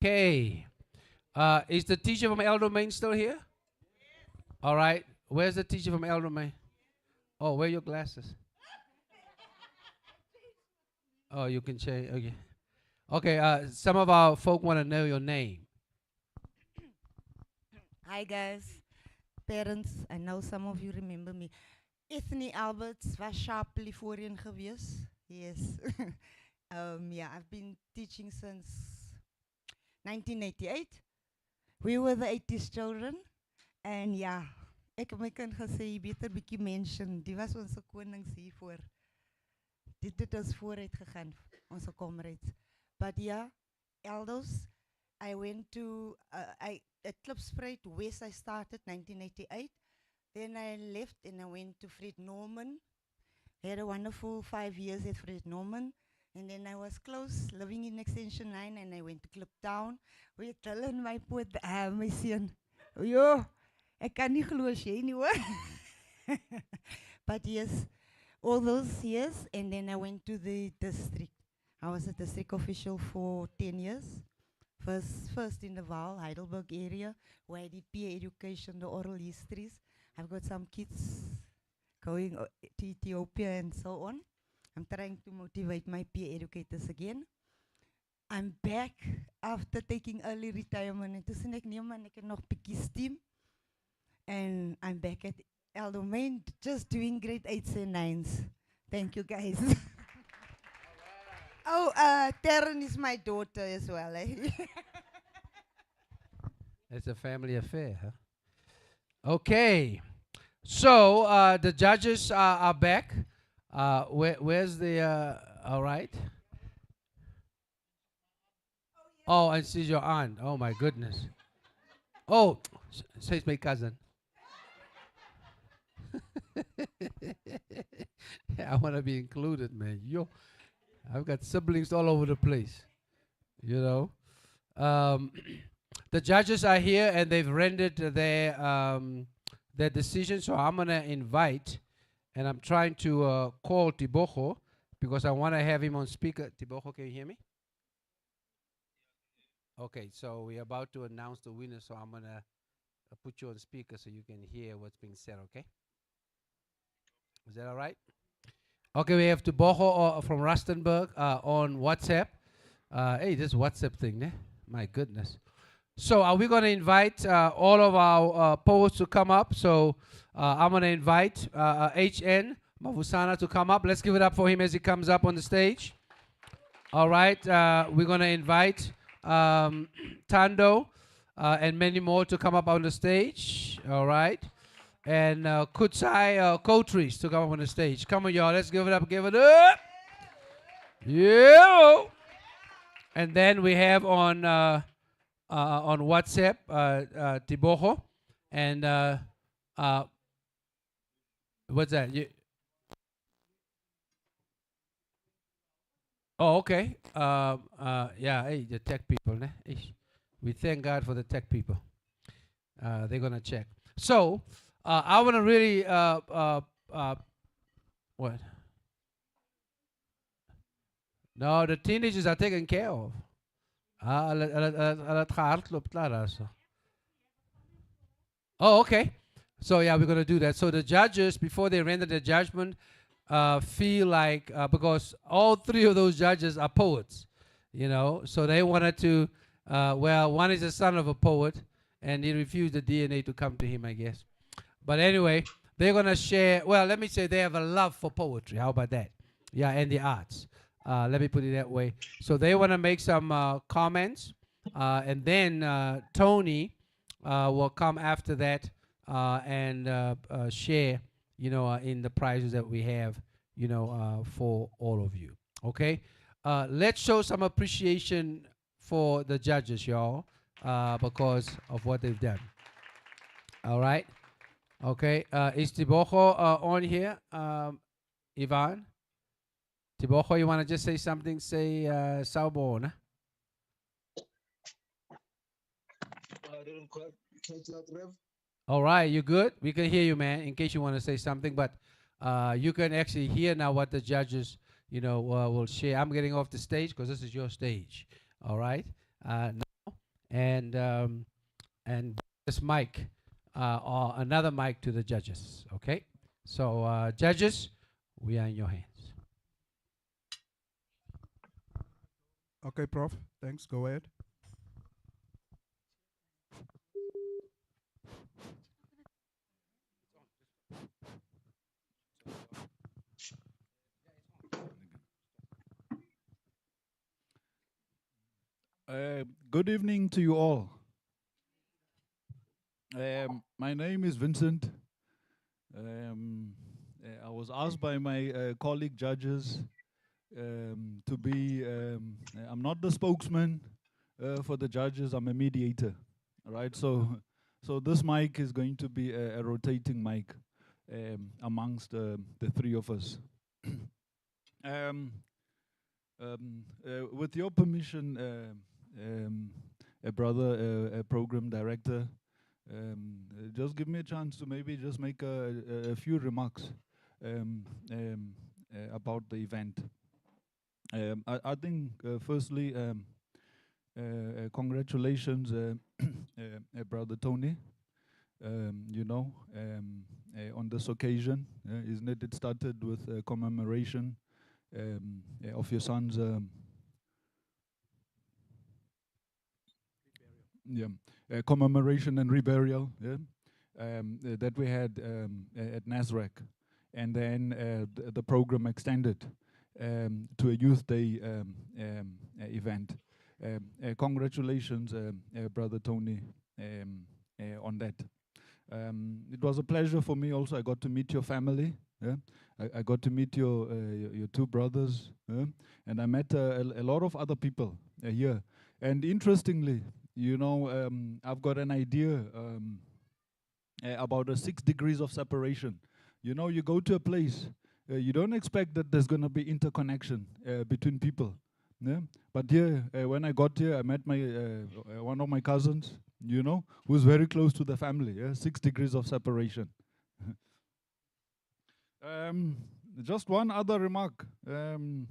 Okay. Is the teacher from El Domain still here? All right. Where's the teacher from El Domain? Oh, wear your glasses. Oh, you can change. Okay. Okay. Some of our folk want to know your name. Hi guys, parents, I know some of you remember me. Ethnie Alberts was sharply voorheen geweest. Yes. Yeah, I've been teaching since 1988. We were the 80s children. And ja, ek het my kind gesê, jy beter bietjie mention. Die was onze konings hiervoor. Dit het ons vooruit gegaan, onze comrades. But yeah, Eldos, I went to, at Klipspruit West I started 1988. Then I left and I went to Fred Norman. Had a wonderful 5 years at Fred Norman. And then I was close, living in Extension 9, and I went to Kliptown. We telling my poot, my son. Yo, ek kan nie glo as jy nie hoor. But yes, all those years, and then I went to the district. I was a district official for 10 years. First in the Vaal, Heidelberg area, where I did peer education, the oral histories. I've got some kids going to Ethiopia and so on. I'm trying to motivate my peer educators again. I'm back after taking early retirement. En tussen ek neem en ek het nog bietjie steam. And I'm back at El Domain, just doing grade 8s and 9s. Thank you guys. Oh, Taryn is my daughter as well. Eh? It's a family affair, huh? Okay. So the judges are back. Where's the, all right. Oh, and she's your aunt. Oh, my goodness. Oh, says my cousin. I want to be included, man. Yo, I've got siblings all over the place, you know. The judges are here and they've rendered their decision, so I'm going to invite and I'm trying to call Tibojo because I want to have him on speaker. Tibojo, can you hear me? Okay, so we're about to announce the winner, so I'm gonna put you on speaker so you can hear what's being said. Okay? Is that all right? Okay, we have Tibojo from Rustenburg on WhatsApp. Hey, this WhatsApp thing, ne? My goodness. So are we going to invite all of our poets to come up? So I'm going to invite HN Mavusana to come up. Let's give it up for him as he comes up on the stage. All right, we're going to invite Tando and many more to come up on the stage. All right. And Kutsai Kotris to come up on the stage. Come on, y'all. Let's give it up. Give it up. Yeah. And then we have on WhatsApp Tibojo. And what's that? Oh, okay. Yeah, hey, the tech people. Ne? We thank God for the tech people. They're going to check. So, I want to really, what? No, the teenagers are taken care of. Oh, okay. So, yeah, we're going to do that. So, the judges, before they render the judgment, feel like, because all three of those judges are poets, you know, so they wanted to, well, one is the son of a poet, and he refused the DNA to come to him, I guess. But anyway, they're going to share, well, let me say they have a love for poetry. How about that? Yeah, and the arts. Let me put it that way. So they want to make some comments, and then Tony will come after that and share, you know, in the prizes that we have, you know, for all of you. Okay? Let's show some appreciation for the judges, y'all, because of what they've done. All right? Okay, is Tibojo on here? Ivan? Tibojo, you want to just say something? Say Saubona. I didn't quite catch that, Rev. All right, you good? We can hear you, man, in case you want to say something. But you can actually hear now what the judges, you know, will share. I'm getting off the stage because this is your stage. All right? Now. And this mic. Or another mic to the judges, okay? So, judges, we are in your hands. Okay, Prof. Thanks. Go ahead. Good evening to you all. My name is Vincent. I was asked by my colleague judges to be, I'm not the spokesman for the judges, I'm a mediator, all right? So this mic is going to be a rotating mic amongst the three of us. With your permission, a brother, a program director, just give me a chance to maybe just make a few remarks about the event. I think, firstly, congratulations, Brother Tony, you know, on this occasion, isn't it? It started with a commemoration of your son's commemoration and reburial that we had at NASREC. And then the program extended to a Youth Day event. Congratulations, Brother Tony, on that. It was a pleasure for me also. I got to meet your family. Yeah? I got to meet your two brothers. And I met a lot of other people here. And interestingly, you know, I've got an idea about the 6 degrees of separation. You know, you go to a place, you don't expect that there's going to be interconnection between people. Yeah? But here, when I got here, I met my one of my cousins, you know, who's very close to the family. Yeah? 6 degrees of separation. Just one other remark. One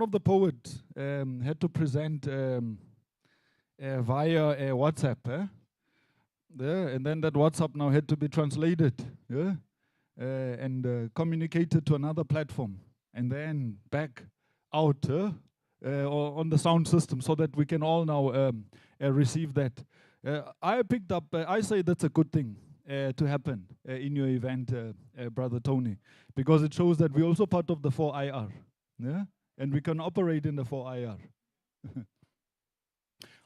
of the poets had to present via WhatsApp. Yeah, and then that WhatsApp now had to be translated, yeah, and communicated to another platform, and then back out on the sound system, so that we can all now receive that. I picked up. I say that's a good thing to happen in your event, Brother Tony, because it shows that we're also part of the 4IR, yeah, and we can operate in the 4IR.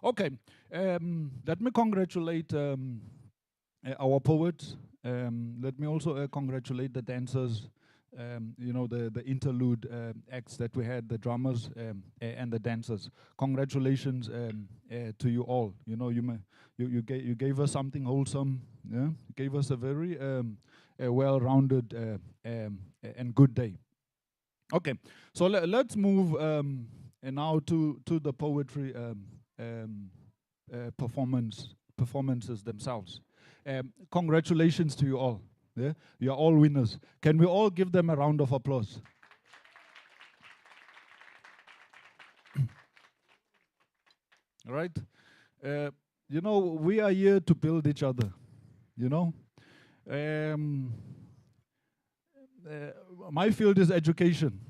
Okay, let me congratulate our poets. Let me also congratulate the dancers, you know, the interlude acts that we had, the drummers and the dancers. Congratulations to you all. You know, you gave us something wholesome. Yeah, you gave us a very well-rounded and good day. Okay, so let's move now to the poetry performances themselves. Congratulations to you all. Yeah? You are all winners. Can we all give them a round of applause? All right? You know, we are here to build each other. You know? My field is education.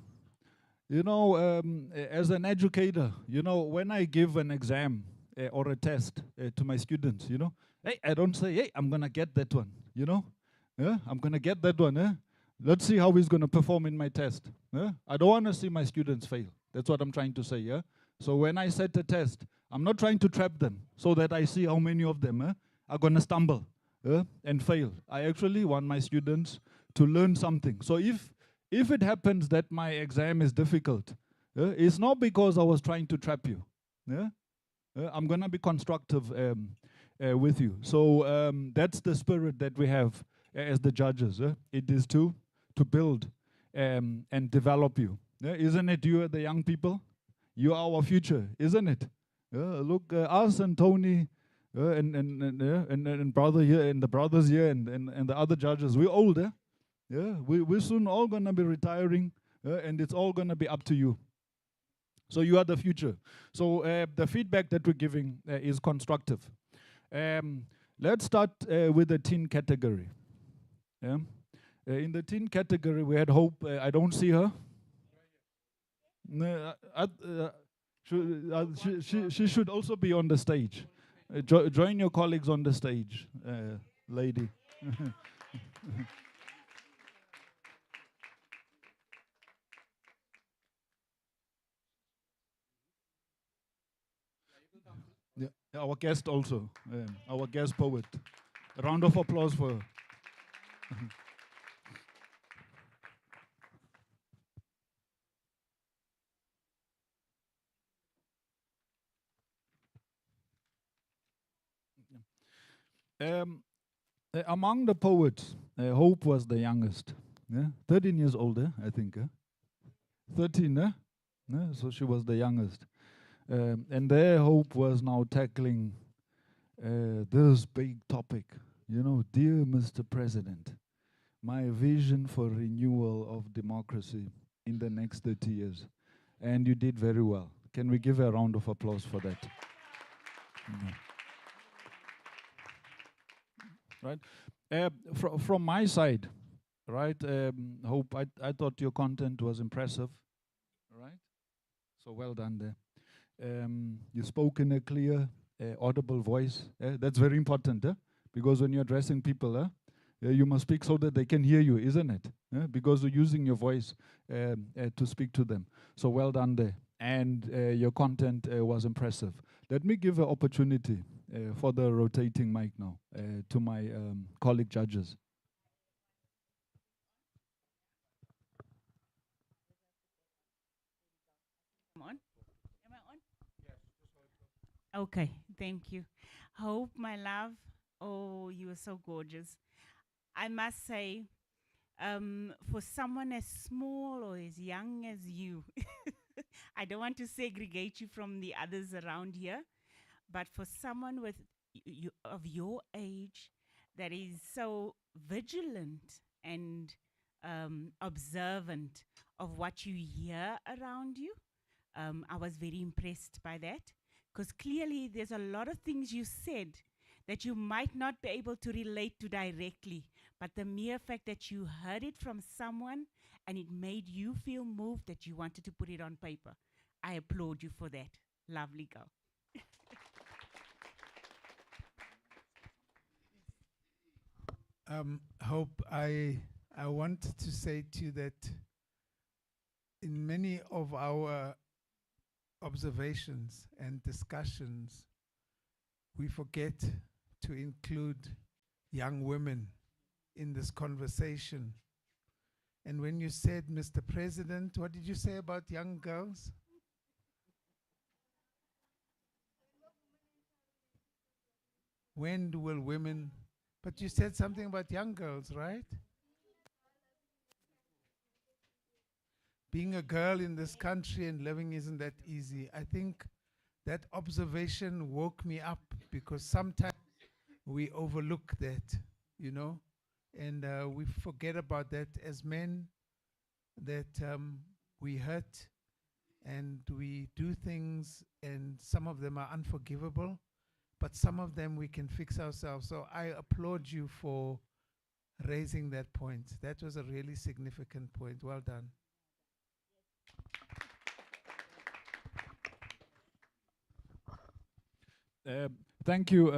You know, as an educator, you know, when I give an exam or a test to my students, you know, hey, I don't say, hey, I'm going to get that one, you know. Yeah, I'm going to get that one. Eh? Let's see how he's going to perform in my test. Yeah? I don't want to see my students fail. That's what I'm trying to say. Yeah. So when I set a test, I'm not trying to trap them so that I see how many of them are going to stumble and fail. I actually want my students to learn something. So if it happens that my exam is difficult, it's not because I was trying to trap you. Yeah? I'm going to be constructive with you. So that's the spirit that we have as the judges. It is to build and develop you. Isn't it you, the young people? You are our future, isn't it? Look, us and Tony and brother here and the brothers here and the other judges, we're older. Yeah, we're soon all going to be retiring, and it's all going to be up to you. So you are the future. So the feedback that we're giving is constructive. Let's start with the teen category. Yeah. In the teen category, we had Hope. I don't see her. She should also be on the stage. Join your colleagues on the stage, lady. Yeah, our guest also, our guest poet. A round of applause for her. Among the poets, Hope was the youngest. Yeah? 13 years older, I think. 13, yeah? So she was the youngest. And their Hope was now tackling this big topic. You know, dear Mr. President, my vision for renewal of democracy in the next 30 years. And you did very well. Can we give a round of applause for that? Right? From my side, right, Hope, I thought your content was impressive, right? So well done there. You spoke in a clear, audible voice. That's very important, because when you're addressing people, you must speak so that they can hear you, isn't it? Because you're using your voice to speak to them. So well done there. And your content was impressive. Let me give an opportunity for the rotating mic now to my colleague judges. Am I on? Am I on? Yes. Okay, thank you. Hope, my love. Oh, you are so gorgeous. I must say, for someone as small or as young as you, I don't want to segregate you from the others around here, but for someone with of your age that is so vigilant and observant of what you hear around you. I was very impressed by that because clearly there's a lot of things you said that you might not be able to relate to directly, but the mere fact that you heard it from someone and it made you feel moved that you wanted to put it on paper. I applaud you for that. Lovely girl. Hope, I want to say to you that in many of our observations and discussions, we forget to include young women in this conversation. And when you said, Mr. President, what did you say about young girls? When will women, but you said something about young girls, right? Being a girl in this country and living isn't that easy. I think that observation woke me up because sometimes we overlook that, you know, and we forget about that as men, that we hurt and we do things and some of them are unforgivable, but some of them we can fix ourselves. So I applaud you for raising that point. That was a really significant point. Well done. Thank you,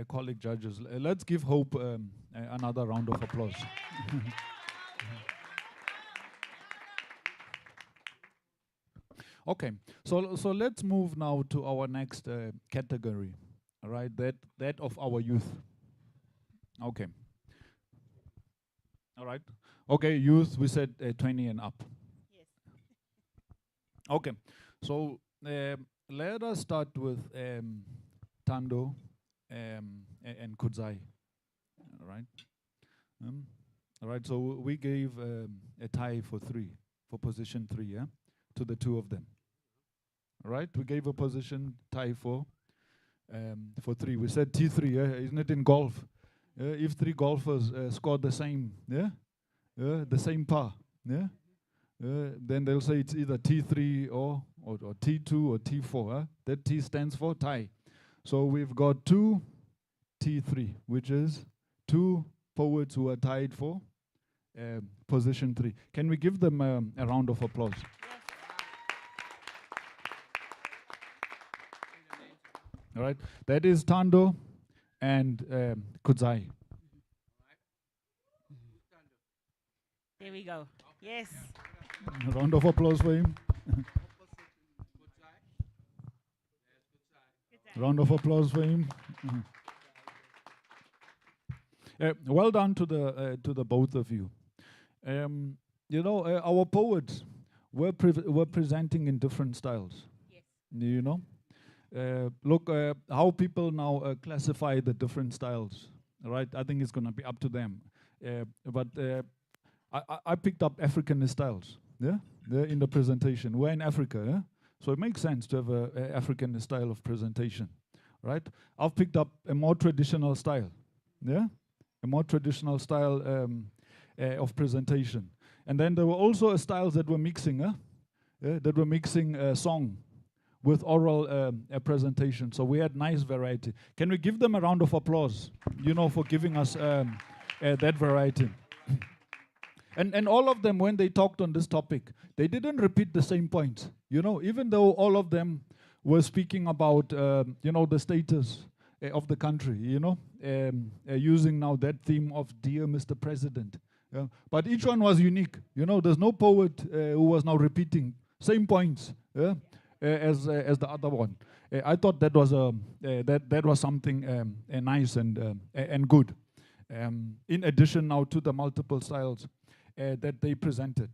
colleague judges. Let's give Hope another round of applause. Okay, so let's move now to our next category, all right? That of our youth. Okay. All right. Okay, youth. We said 20 and up. Yes. Okay, so let us start with Tando and Kudzai. All right. All right. So we gave a tie for position 3, yeah, to the two of them. All right. We gave a position tie for 3. We said T3, yeah, isn't it in golf? If 3 golfers score the same, yeah, the same par, yeah. Then they'll say it's either T3 or T2 or T4. Huh? That T stands for tie. So we've got 2 T3, which is 2 forwards who are tied for position 3. Can we give them a round of applause? All right. That is Tando and Kudzai. There we go. Yes. A round of applause for him. Round of applause for him. Well done to the both of you. You know, our poets were presenting in different styles. Yes. You know, look how people now classify the different styles. Right? I think it's going to be up to them. But I picked up Africanist styles. Yeah, in the presentation. We're in Africa, yeah? So it makes sense to have a African style of presentation, right? I've picked up a more traditional style, yeah? A more traditional style of presentation. And then there were also styles that were mixing, that were mixing song with oral presentation. So we had nice variety. Can we give them a round of applause, you know, for giving us that variety? And all of them, when they talked on this topic, they didn't repeat the same points. You know, even though all of them were speaking about, you know, the status of the country, you know, using now that theme of Dear Mr. President. Yeah. But each one was unique. You know, there's no poet who was now repeating same points as the other one. I thought that was that was something nice and good. In addition now to the multiple styles that they presented.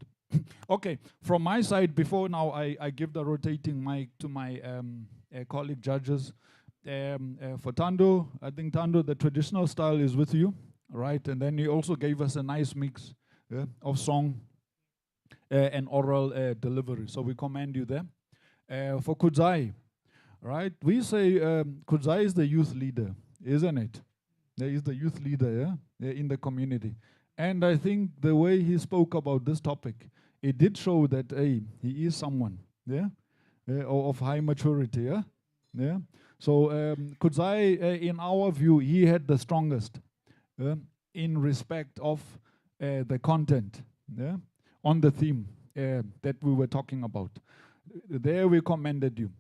Okay, from my side, before now I give the rotating mic to my colleague judges. For Tando, I think Tando, the traditional style is with you, right? And then he also gave us a nice mix of song and oral delivery. So we commend you there. For Kudzai, right? We say Kudzai is the youth leader, isn't it? He is the youth leader, yeah, in the community. And I think the way he spoke about this topic, it did show that hey, he is someone, yeah, of high maturity, yeah, yeah. So Kudzai, in our view, he had the strongest, in respect of the content, yeah, on the theme that we were talking about. There we commended you.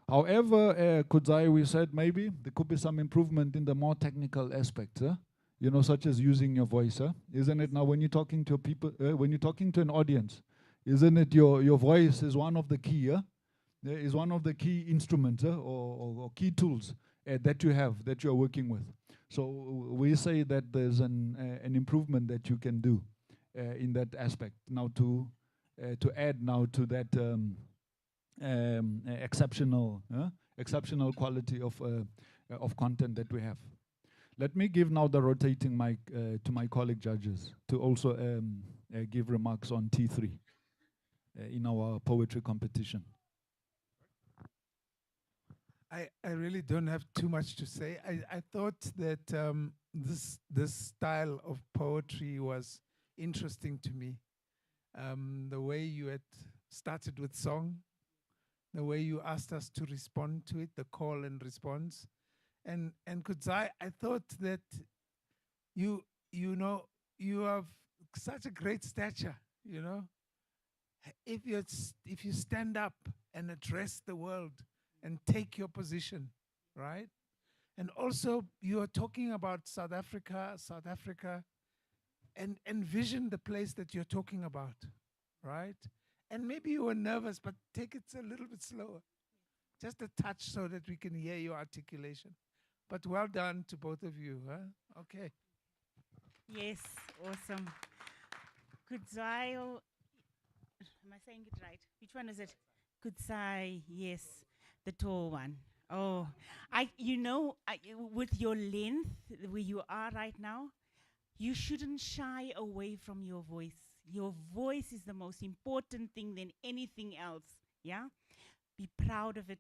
However, Kudzai, we said maybe there could be some improvement in the more technical aspects, you know, such as using your voice, isn't it? Now, when you're talking to people, when you're talking to an audience, isn't it your voice is one of the key, is one of the key instruments or key tools that you have, that you're working with. So we say that there's an improvement that you can do in that aspect. Now to add now to that exceptional quality of content that we have. Let me give now the rotating mic to my colleague judges to also give remarks on T3 in our poetry competition. I really don't have too much to say. I thought that this style of poetry was interesting to me. The way you had started with song, the way you asked us to respond to it, the call and response. And Kudzai, I thought that you know, you have such a great stature, you know. If you stand up and address the world and take your position, right? And also you are talking about South Africa, and envision the place that you're talking about, right? And maybe you were nervous, but take it a little bit slower. Just a touch so that we can hear your articulation. But well done to both of you, huh? Okay. Yes, awesome. Kudzai, am I saying it right? Which one is it? Kudzai, yes, the tall one. Oh, with your length, where you are right now, you shouldn't shy away from your voice. Your voice is the most important thing than anything else, yeah? Be proud of it.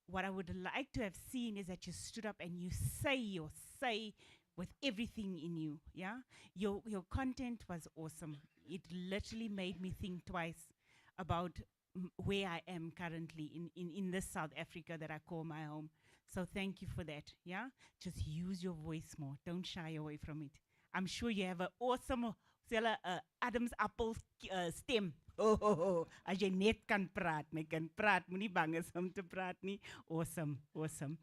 What I would like to have seen is that you stood up and you say your say with everything in you, yeah? Your content was awesome. It literally made me think twice about where I am currently in this South Africa that I call my home. So thank you for that, yeah? Just use your voice more. Don't shy away from it. I'm sure you have an awesome Adam's apple stem. Oh, as jy net kan praat, my kan praat, moenie bang is om te praat nie. Awesome, awesome.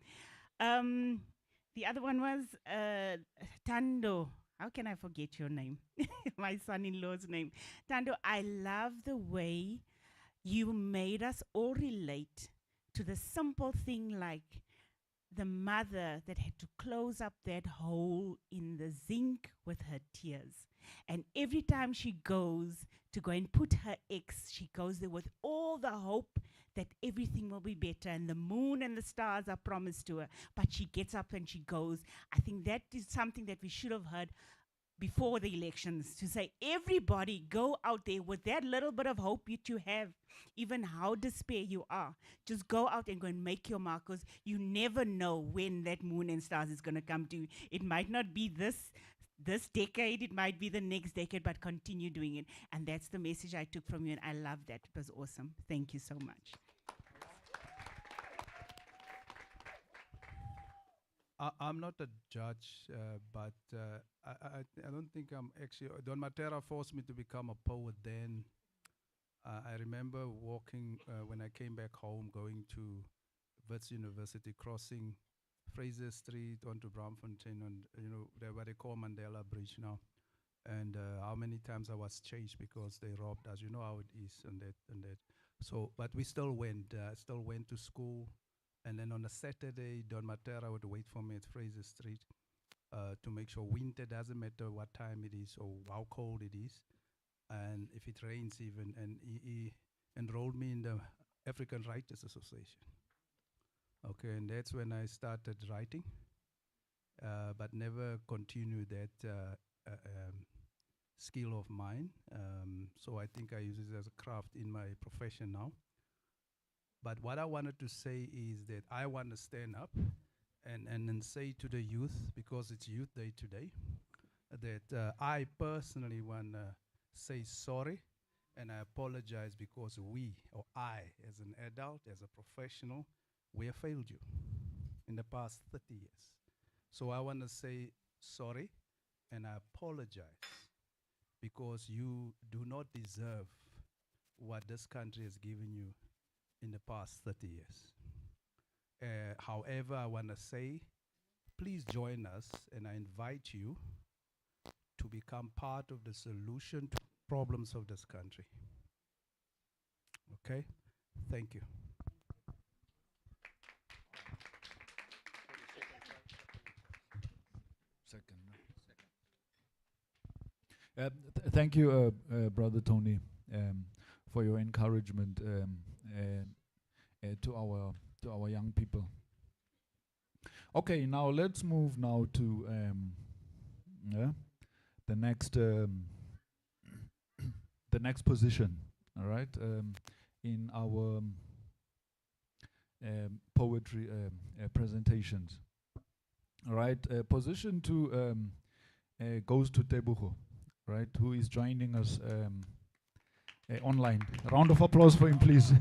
The other one was Tando. How can I forget your name? My son-in-law's name. Tando, I love the way you made us all relate to the simple thing like the mother that had to close up that hole in the zinc with her tears. And every time she goes to go and put her ex, she goes there with all the hope that everything will be better and the moon and the stars are promised to her. But she gets up and she goes. I think that is something that we should have heard before the elections, to say everybody go out there with that little bit of hope that you have, even how despair you are. Just go out and go and make your mark, because you never know when that moon and stars is going to come to you. It might not be this decade, it might be the next decade, but continue doing it. And that's the message I took from you, and I love that. It was awesome. Thank you so much. I'm not a judge, but I don't think I'm actually. Don Matera forced me to become a poet then. I remember walking when I came back home, going to Wits University, crossing Fraser Street onto Braamfontein, and what they call Mandela Bridge now. And how many times I was chased because they robbed us. You know how it is, and that. So, but we still went to school. And then on a Saturday, Don Matera would wait for me at Fraser Street to make sure winter doesn't matter what time it is or how cold it is, and if it rains even. And he enrolled me in the African Writers Association. Okay, and that's when I started writing, but never continued that skill of mine. So I think I use it as a craft in my profession now. But what I wanted to say is that I want to stand up and then say to the youth, because it's Youth Day today, that I personally want to say sorry and I apologize because we, or I, as an adult, as a professional, we have failed you in the past 30 years. So I want to say sorry and I apologize because you do not deserve what this country has given you in the past 30 years. However, I want to say, please join us and I invite you to become part of the solution to problems of this country. Okay? Thank you. Thank you, Brother Tony, for your encouragement to our young people. Okay, now let's move now to the next the next position. All right, in our poetry presentations. All right, position 2 goes to Tebogo, right, who is joining us online. A round of applause for him, please.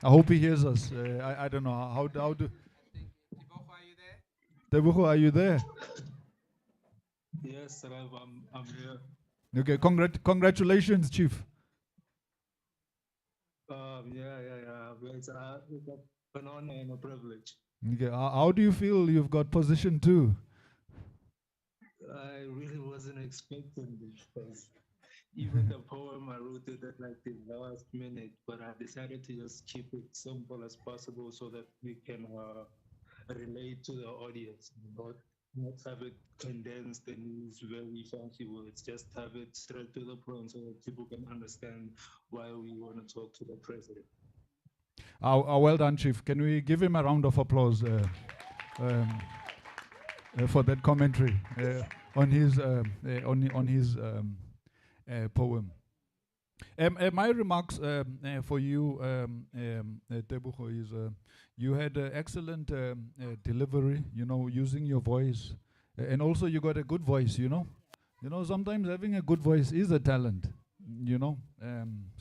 I hope he hears us. I don't know how do. Tebogo, are you there? Yes, Rav, I'm here. Okay, congratulations, Chief. It's an honor and a privilege. Okay, how do you feel you've got position 2? I really wasn't expecting this because even the poem I wrote it at like the last minute, but I decided to just keep it simple as possible so that we can relate to the audience. Not have it condensed and use very fancy words. Just have it straight to the point so that people can understand why we want to talk to the president. Well done, Chief. Can we give him a round of applause for that commentary on his poem? My remarks for you, Tebogo, is you had excellent delivery. You know, using your voice, and also you got a good voice. You know, sometimes having a good voice is a talent. You know,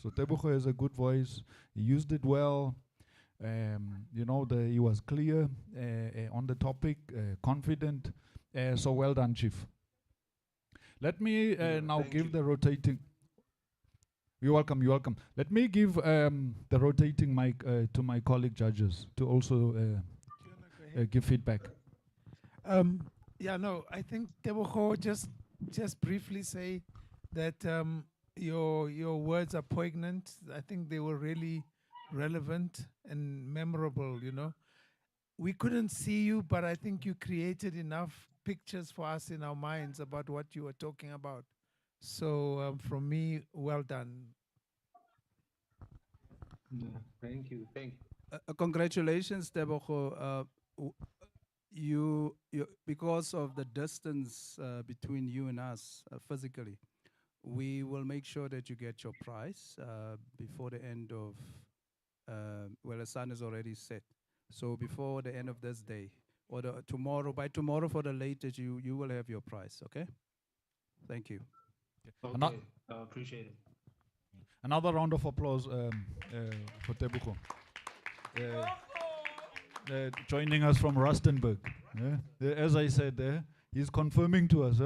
so Tebogo has a good voice. He used it well. You know, he was clear on the topic, confident. So well done, Chief. Let me now give the rotating. You're welcome. You're welcome. Let me give the rotating mic to my colleague judges to also give feedback. I think Tebogo just briefly say that your words are poignant. I think they were really relevant and memorable. You know, we couldn't see you, but I think you created enough pictures for us in our minds about what you were talking about. So from me, well done. Thank you. Congratulations, Tebogo. You because of the distance between you and us physically, we will make sure that you get your prize before the end of. Well, the sun is already set, so before the end of this day or by tomorrow for the latest, you will have your prize. Okay. Thank you. Okay, I appreciate it. Another round of applause for Tebogo. Joining us from Rustenburg. As I said, he's confirming to us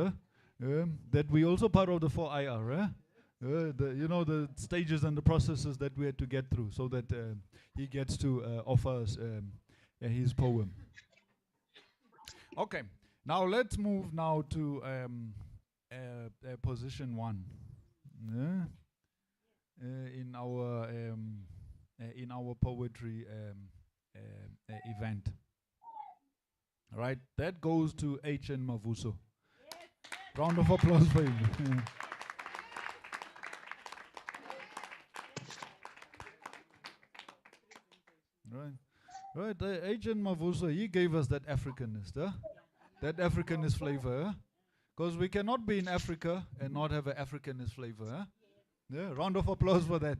that we also part of the 4IR. The stages and the processes that we had to get through so that he gets to offer us his poem. Okay, now let's move now to position 1 in our poetry event. All right, that goes to HN Mavuso. Round of applause for him. Right. Agent Mavuso, he gave us that Africanist, that Africanist flavor, because we cannot be in Africa and not have an Africanist flavor. Yeah, round of applause for that.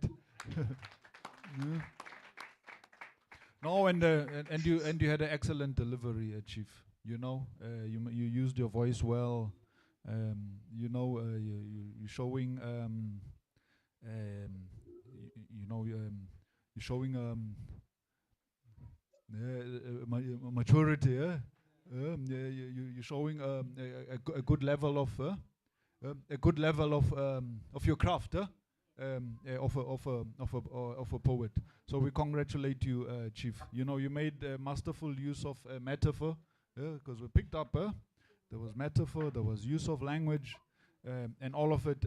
No, and you had an excellent delivery, Chief. You know, you used your voice well. You know, you're showing you know, you're showing maturity. You're showing a good level of your craft. Of a poet. So we congratulate you, Chief. You know, you made masterful use of metaphor, because we picked up. There was metaphor, there was use of language, and all of it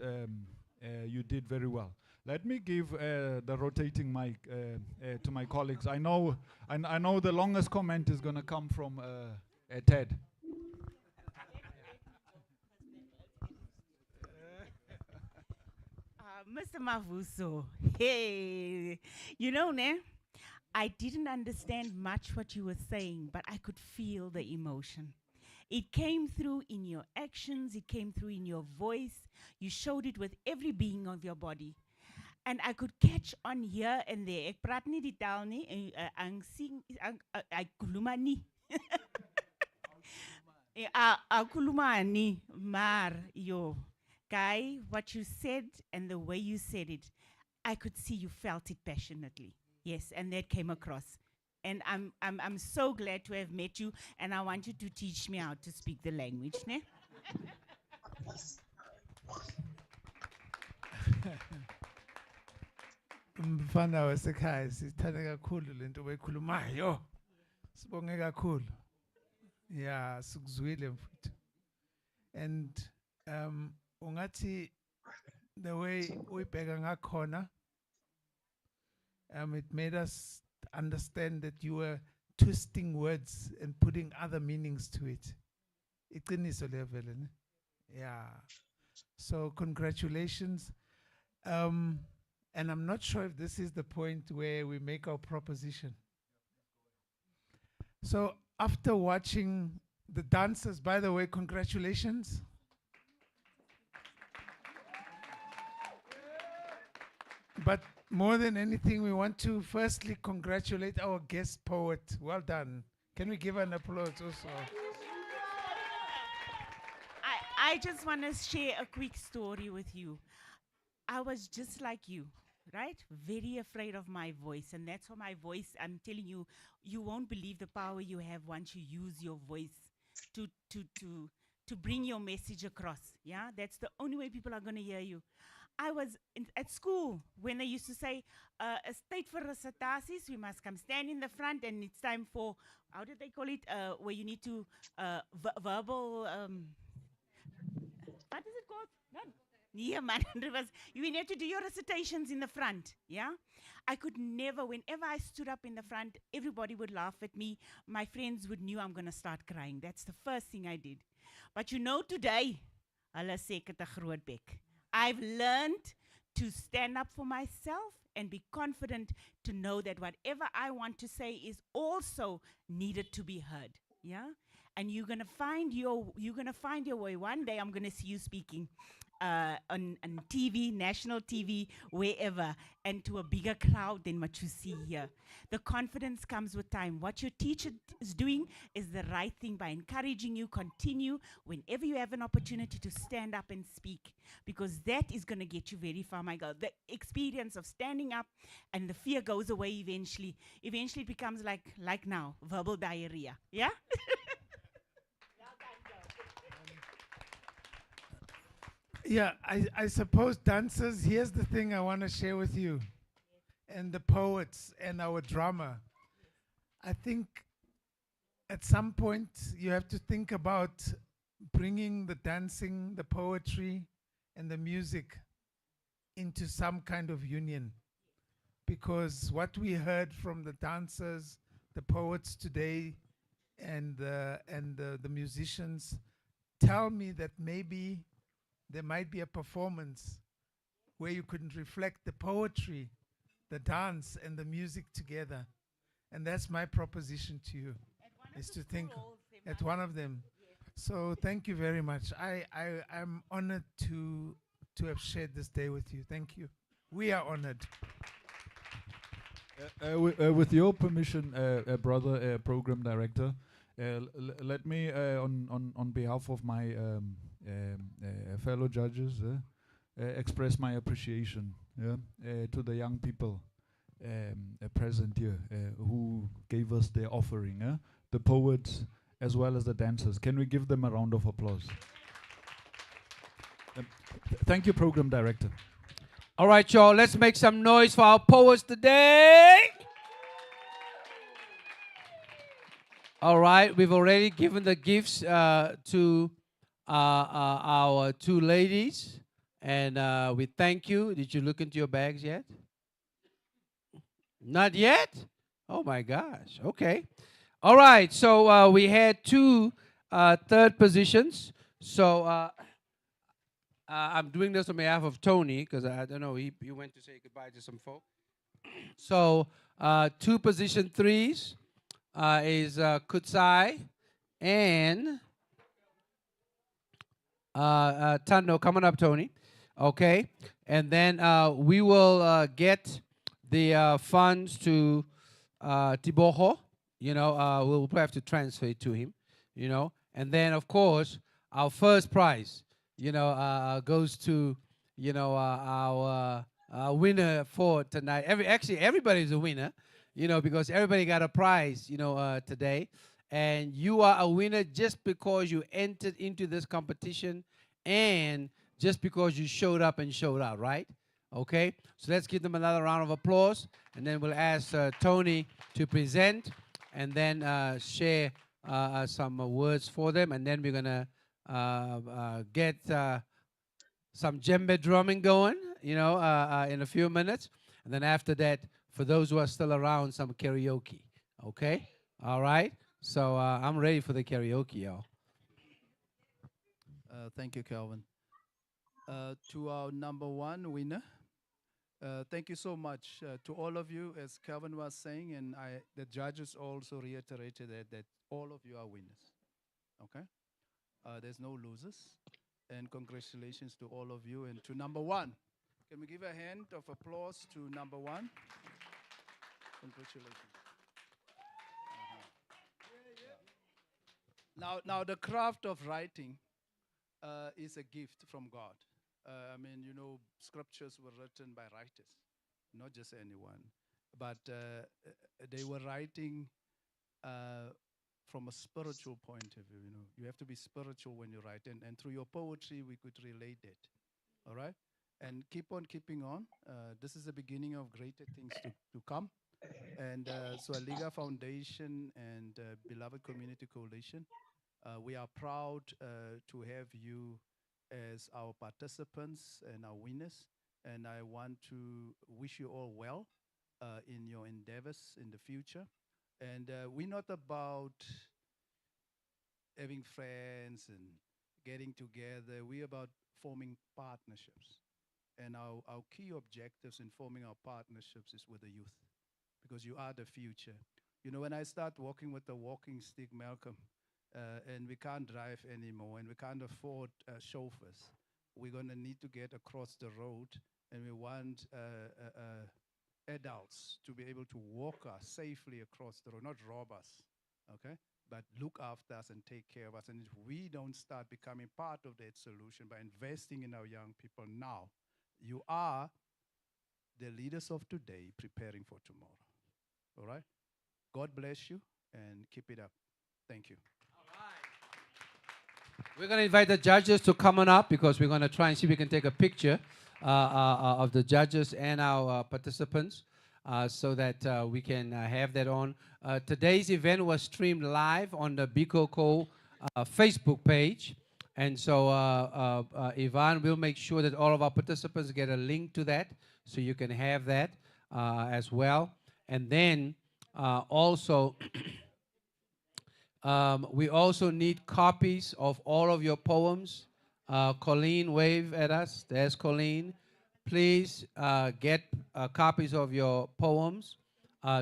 you did very well. Let me give the rotating mic to my colleagues. I know the longest comment is going to come from Ted. Mr. Mavuso, hey, you know, ne? I didn't understand much what you were saying, but I could feel the emotion. It came through in your actions, it came through in your voice. You showed it with every being of your body. And I could catch on here and there. Ek praat nie die taal nie, ang sing, ek kuluma nie. Kuluma nie, maar yo. Guy, what you said and the way you said it, I could see you felt it passionately. Yes, and that came across. And I'm so glad to have met you, and I want you to teach me how to speak the language, ne? Mfana wasekhaya sithanda kakhulu lento oyikhulumayo. Sibonge kakhulu. Yeah, sikuzwile mfuthu. And ungathi the way uyibheka ngakhona, it made us understand that you were twisting words and putting other meanings to it. Iqiniso levele ne? Yeah. So congratulations. And I'm not sure if this is the point where we make our proposition. So after watching the dancers, by the way, congratulations. But more than anything, we want to firstly congratulate our guest poet. Well done. Can we give an applause also? I just want to share a quick story with you. I was just like you, right? Very afraid of my voice. And that's why my voice, I'm telling you, you won't believe the power you have once you use your voice to bring your message across. Yeah, that's the only way people are going to hear you. I was at school when they used to say, a state for recitaties, we must come stand in the front and it's time for, how did they call it, where you need to, verbal, what is it called? No. Yeah, man, you need to do your recitations in the front, yeah? I could never, whenever I stood up in the front, everybody would laugh at me. My friends would knew I'm going to start crying. That's the first thing I did. But you know today, hulle sê ek het 'n groot bek. I've learned to stand up for myself and be confident to know that whatever I want to say is also needed to be heard. Yeah? And you're gonna find your way. One day I'm gonna see you speaking on TV, national TV, wherever, and to a bigger crowd than what you see here. The confidence comes with time. What your teacher is doing is the right thing by encouraging you, continue whenever you have an opportunity to stand up and speak, because that is going to get you very far, my girl. The experience of standing up and the fear goes away eventually. Eventually it becomes like now, verbal diarrhea. Yeah? Yeah, I suppose dancers, here's the thing I want to share with you, and the poets and our drama. I think at some point you have to think about bringing the dancing, the poetry, and the music into some kind of union. Because what we heard from the dancers, the poets today, and the musicians tell me that maybe there might be a performance where you could reflect the poetry, the dance, and the music together. And that's my proposition to you, is to think at one of them. So thank you very much. I'm honored to have shared this day with you. Thank you. We are honored. With your permission, brother, program director, Let me, on behalf of my fellow judges, express my appreciation to the young people present here who gave us their offering, the poets as well as the dancers. Can we give them a round of applause? Thank you, Program Director. All right, y'all, let's make some noise for our poets today. All right, we've already given the gifts to our two ladies, and we thank you. Did you look into your bags yet? Not yet? Oh my gosh, okay. All right, so we had two third positions. So I'm doing this on behalf of Tony, because I don't know, he went to say goodbye to some folk. So two position threes is Kutsai and Tando. Coming up, Tony. Okay, and then we will get the funds to Tiboho. You know, we'll have to transfer it to him. You know, and then of course our first prize, you know, goes to, you know, our winner for tonight. Actually, everybody's a winner, you know, because everybody got a prize, you know, today. And you are a winner just because you entered into this competition and just because you showed up and showed out, right? Okay, so let's give them another round of applause, and then we'll ask Tony to present and then share some words for them, and then we're going to get some djembe drumming going, you know, in a few minutes. And then after that, for those who are still around, some karaoke. Okay? All right? So I'm ready for the karaoke, y'all. Thank you, Calvin. To our number one winner, thank you so much to all of you, as Calvin was saying, and the judges also reiterated that all of you are winners. Okay? There's no losers. And congratulations to all of you. And to number one, can we give a hand of applause to number one? Congratulations. Now the craft of writing is a gift from God. I mean, you know, scriptures were written by writers, not just anyone. But they were writing from a spiritual point of view. You know, you have to be spiritual when you write, and through your poetry we could relate it. All right, and keep on keeping on. This is the beginning of greater things to come. And so Aliga Foundation and Beloved Community Coalition, we are proud to have you as our participants and our winners. And I want to wish you all well in your endeavors in the future. And we're not about having friends and getting together. We're about forming partnerships. And our key objectives in forming our partnerships is with the youth, because you are the future. You know, when I start walking with the walking stick, Malcolm, and we can't drive anymore, and we can't afford chauffeurs, we're going to need to get across the road, and we want adults to be able to walk us safely across the road, not rob us, okay? But look after us and take care of us. And if we don't start becoming part of that solution by investing in our young people now, you are the leaders of today preparing for tomorrow. All right? God bless you and keep it up. Thank you. We're going to invite the judges to come on up, because we're going to try and see if we can take a picture of the judges and our participants so that we can have that on. Today's event was streamed live on the Biko Co Facebook page. And so Ivan will make sure that all of our participants get a link to that, so you can have that as well. And then also, we also need copies of all of your poems. Colleen, wave at us. There's Colleen. Please get copies of your poems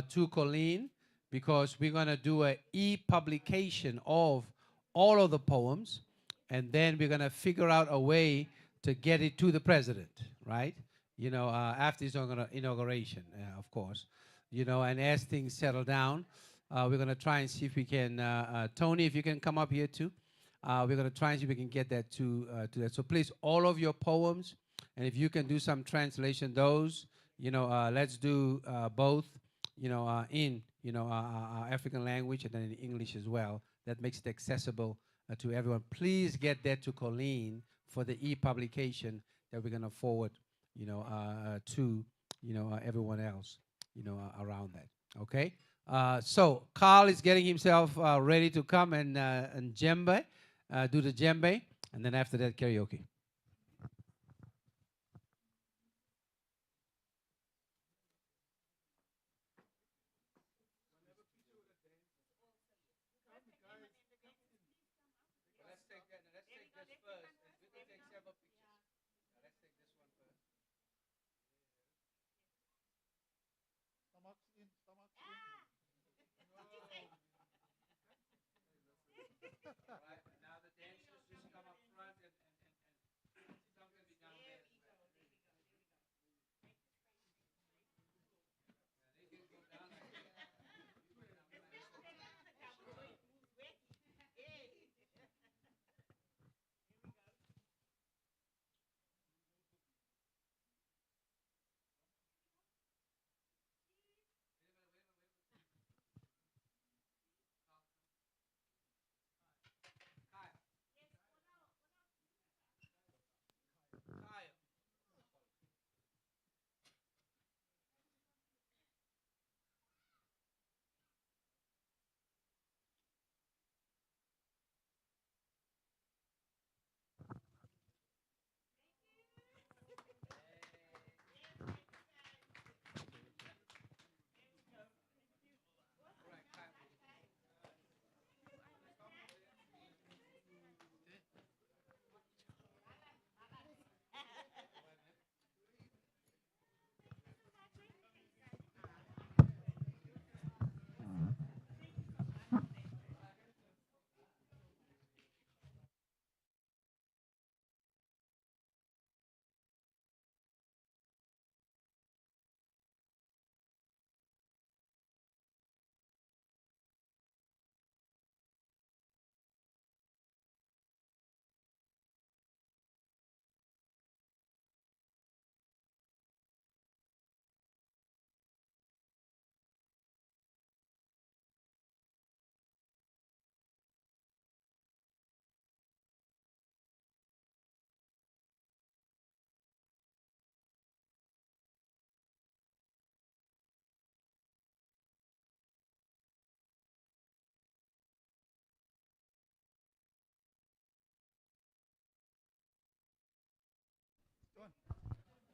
to Colleen, because we're going to do an e-publication of all of the poems, and then we're going to figure out a way to get it to the president, right? You know, after his inauguration, of course. You know, and as things settle down, we're going to try and see if we can, Tony, if you can come up here too. We're going to try and see if we can get that to that. So please, all of your poems, and if you can do some translation, those, let's do both, in, our African language and then in English as well. That makes it accessible to everyone. Please get that to Colleen for the e-publication that we're going to forward, to, everyone else, around that. Okay? So Carl is getting himself ready to come and djembe, do the djembe, and then after that, karaoke.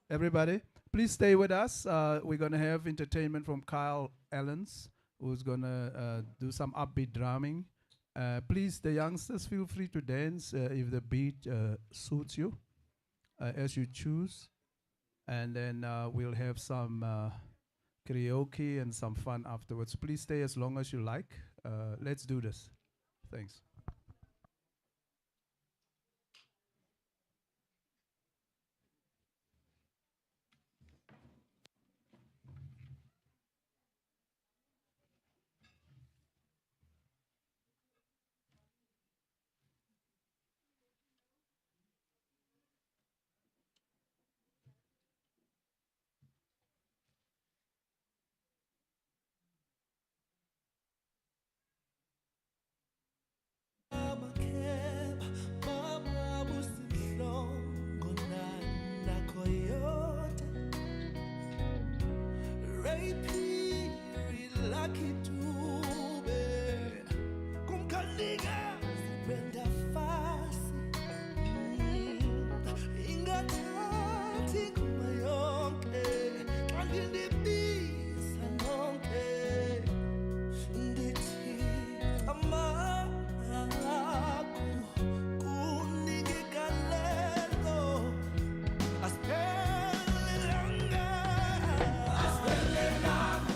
Everybody, please stay with us. We're going to have entertainment from Kyle Allens, who's going to do some upbeat drumming. Please, the youngsters, feel free to dance if the beat suits you, as you choose. And then we'll have some karaoke and some fun afterwards. Please stay as long as you like. Let's do this. Thanks. Aspelelanga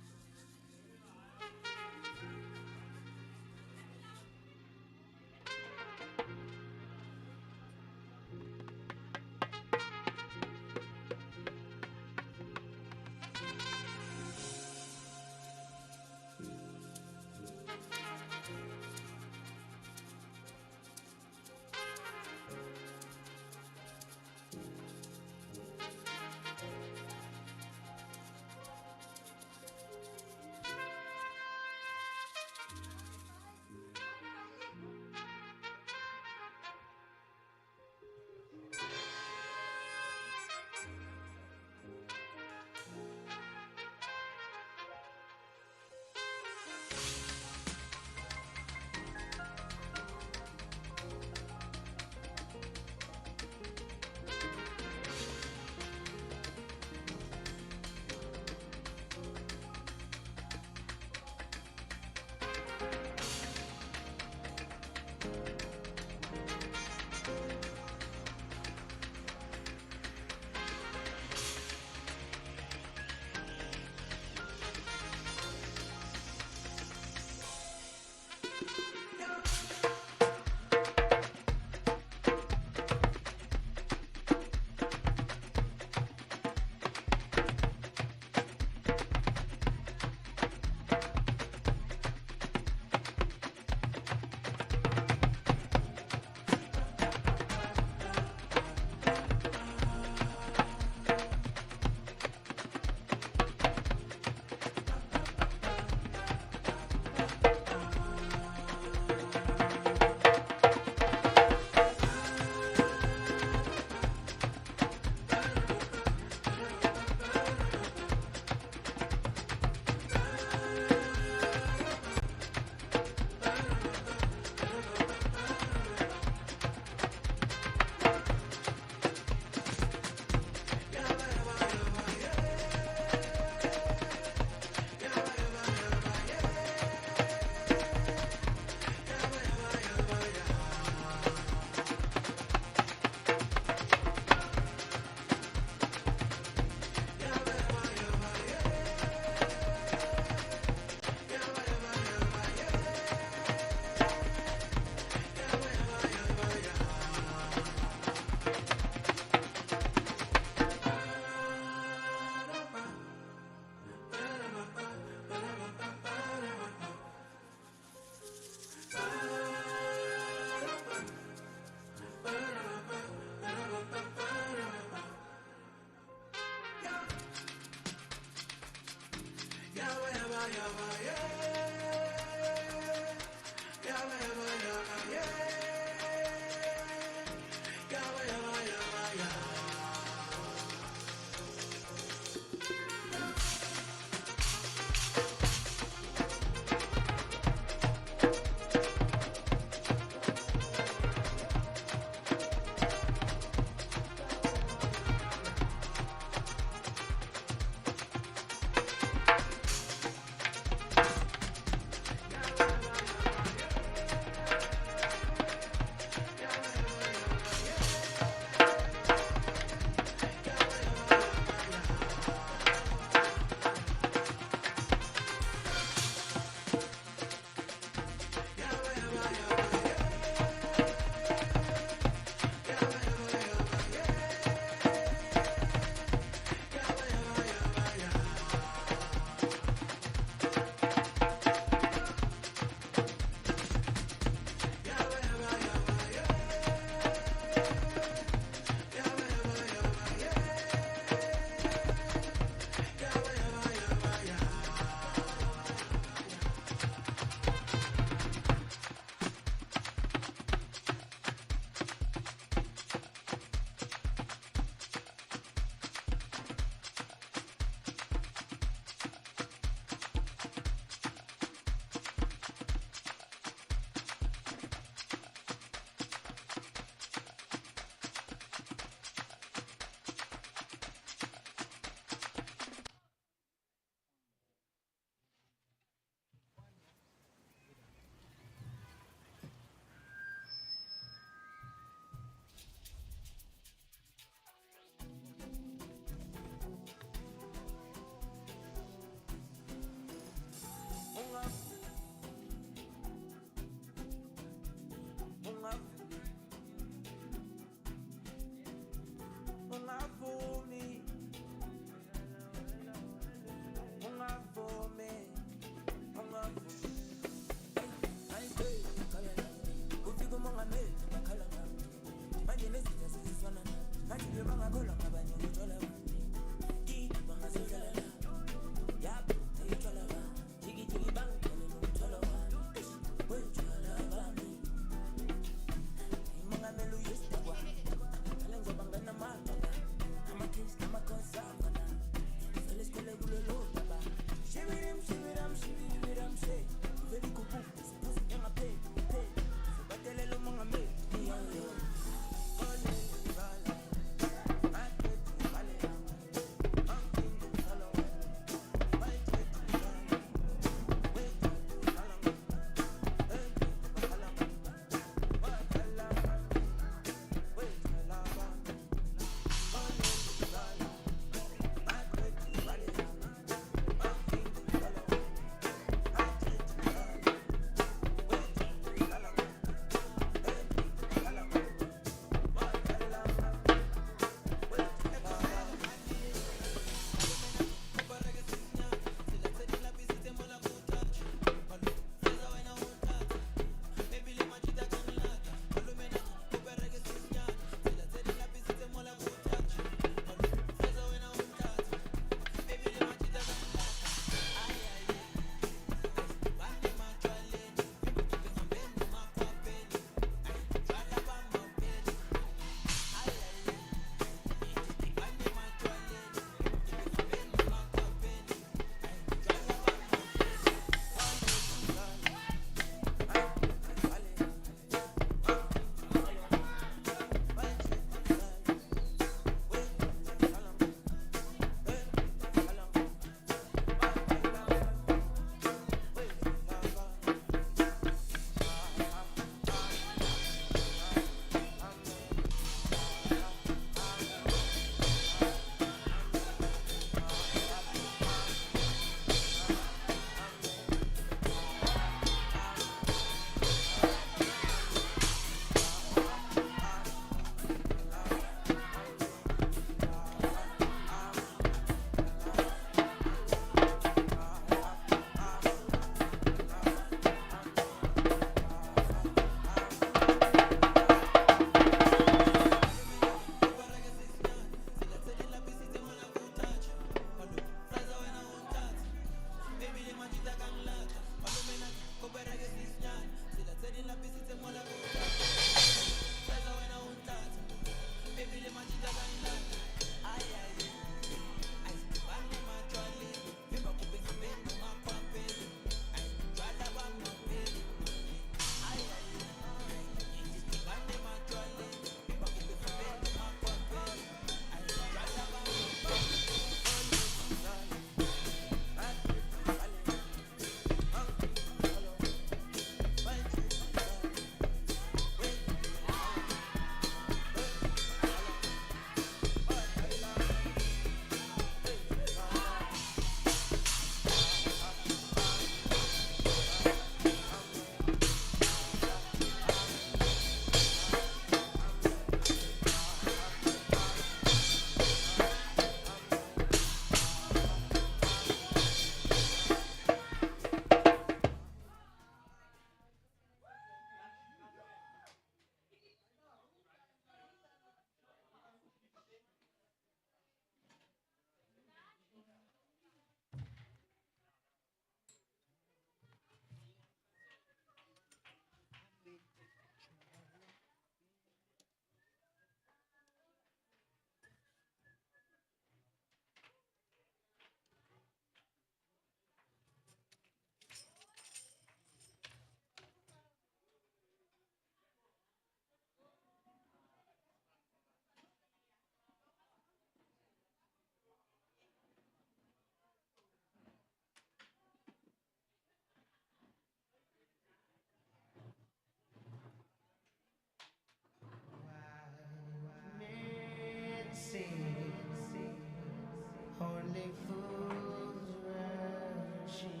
Only fools rushing.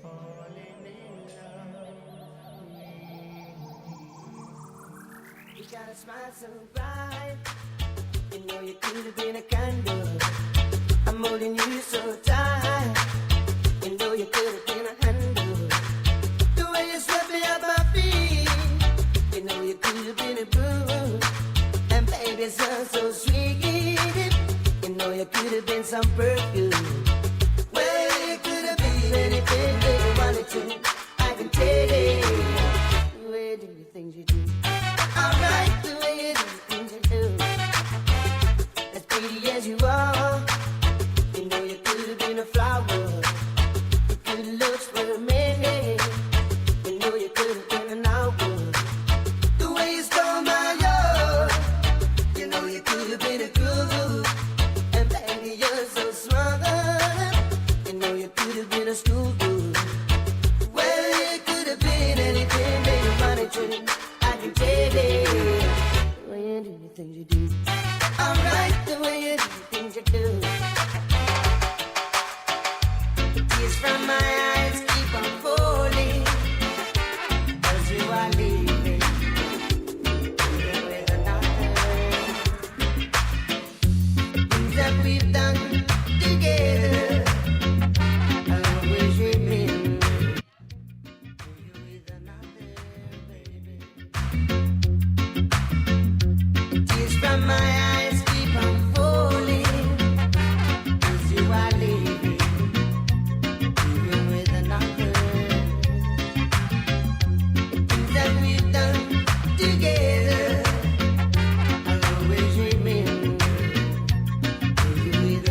Falling in love with you got a smile so bright. You know you could have been a candle. I'm holding you so tight. You know you could have been a handle. The way you swept me off my feet. You know you could have been a boo. And baby, so sweet. You know you could have been some perfume. Well, you could have been anything that you wanted to. I can tell it. The way you do the things you do. Alright, the way you do the things you do. As pretty as you are. You know you could have been a flower. You could have looked for a minute. You know you could have been an hour. The way you stole my heart. You know you could have been a groove. And baby, you're so smart. You know you could have been a school girl. Well, you could have been anything that you wanted to. I can tell it. The way you do the things you do. Alright, the way you do the things you do. The tears from my eyes keep on falling as you are leaving. Leaving with another. Things that we've done together, I'll always remember. You with another, baby. The tears from my eyes keep on falling as you are leaving. Leaving with another. Things that we've done together, I'll always remember. You with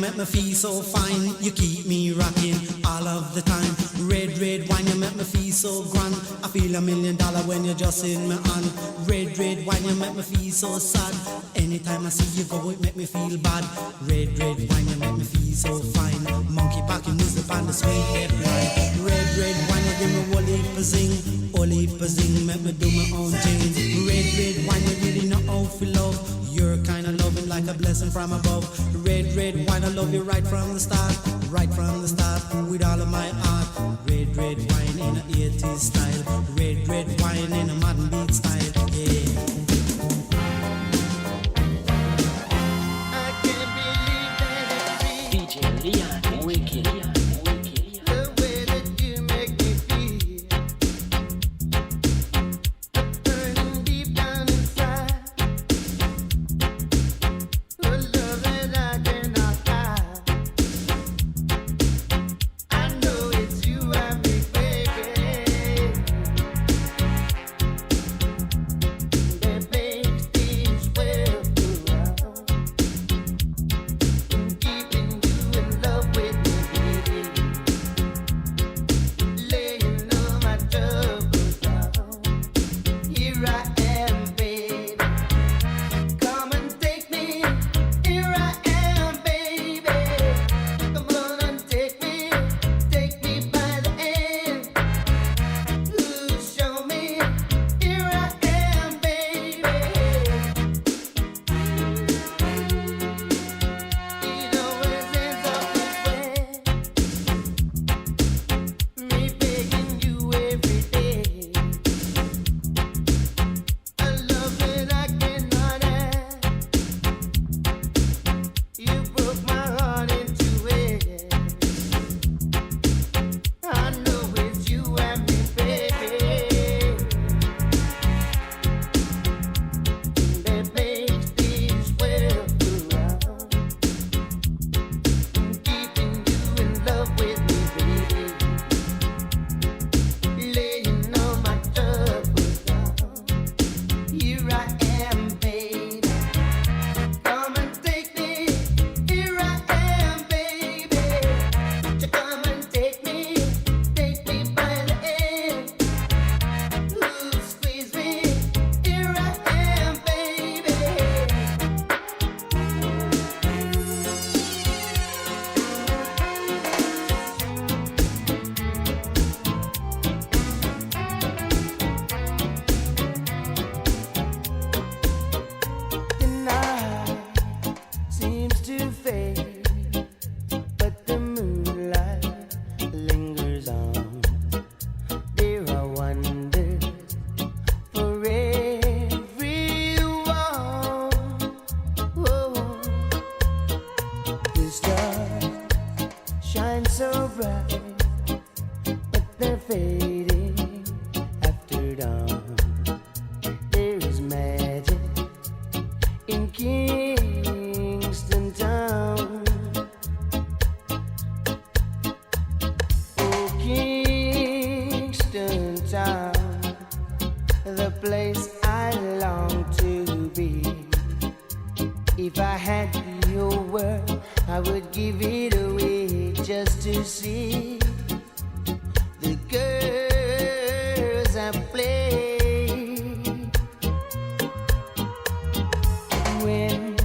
make me feel so fine. You keep me rocking all of the time. Red, red wine, you make me feel so grand. I feel $1 million when you're just in my hand. Red, red wine, you make me feel so sad. Anytime I see you go, it make me feel bad. Red, red wine, you make me feel so fine. Monkey packing music on the sweet red wine. Red, red wine, you give me whole heap of zing. Whole heap of zing, make me do my own thing. Red, red wine, you really know how to love. You're kind of loving like a blessing from above. Red, red wine, I love you right from the start. Right from the start, with all of my heart. Red, red wine in a 80s style. Red, red wine in a modern beat style. Yeah. DJ Leon, wicked. So bright, but they're fading after dawn. There is magic in Kingston town. Oh, Kingston town, the place I long to be. If I had your word, I would give it away just to see the girls I play. When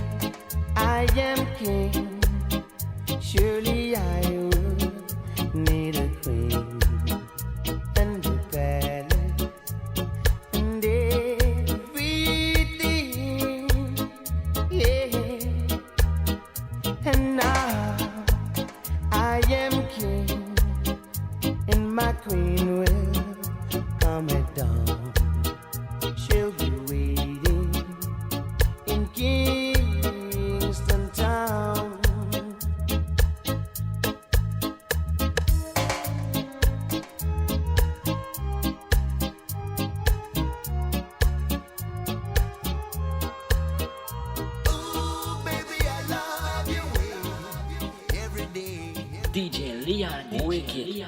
I am king, surely I would need a queen and a palace and everything, yeah. And now I am king, and my queen will come at dawn. She'll be waiting in Kingston town. DJ Leon, wicked.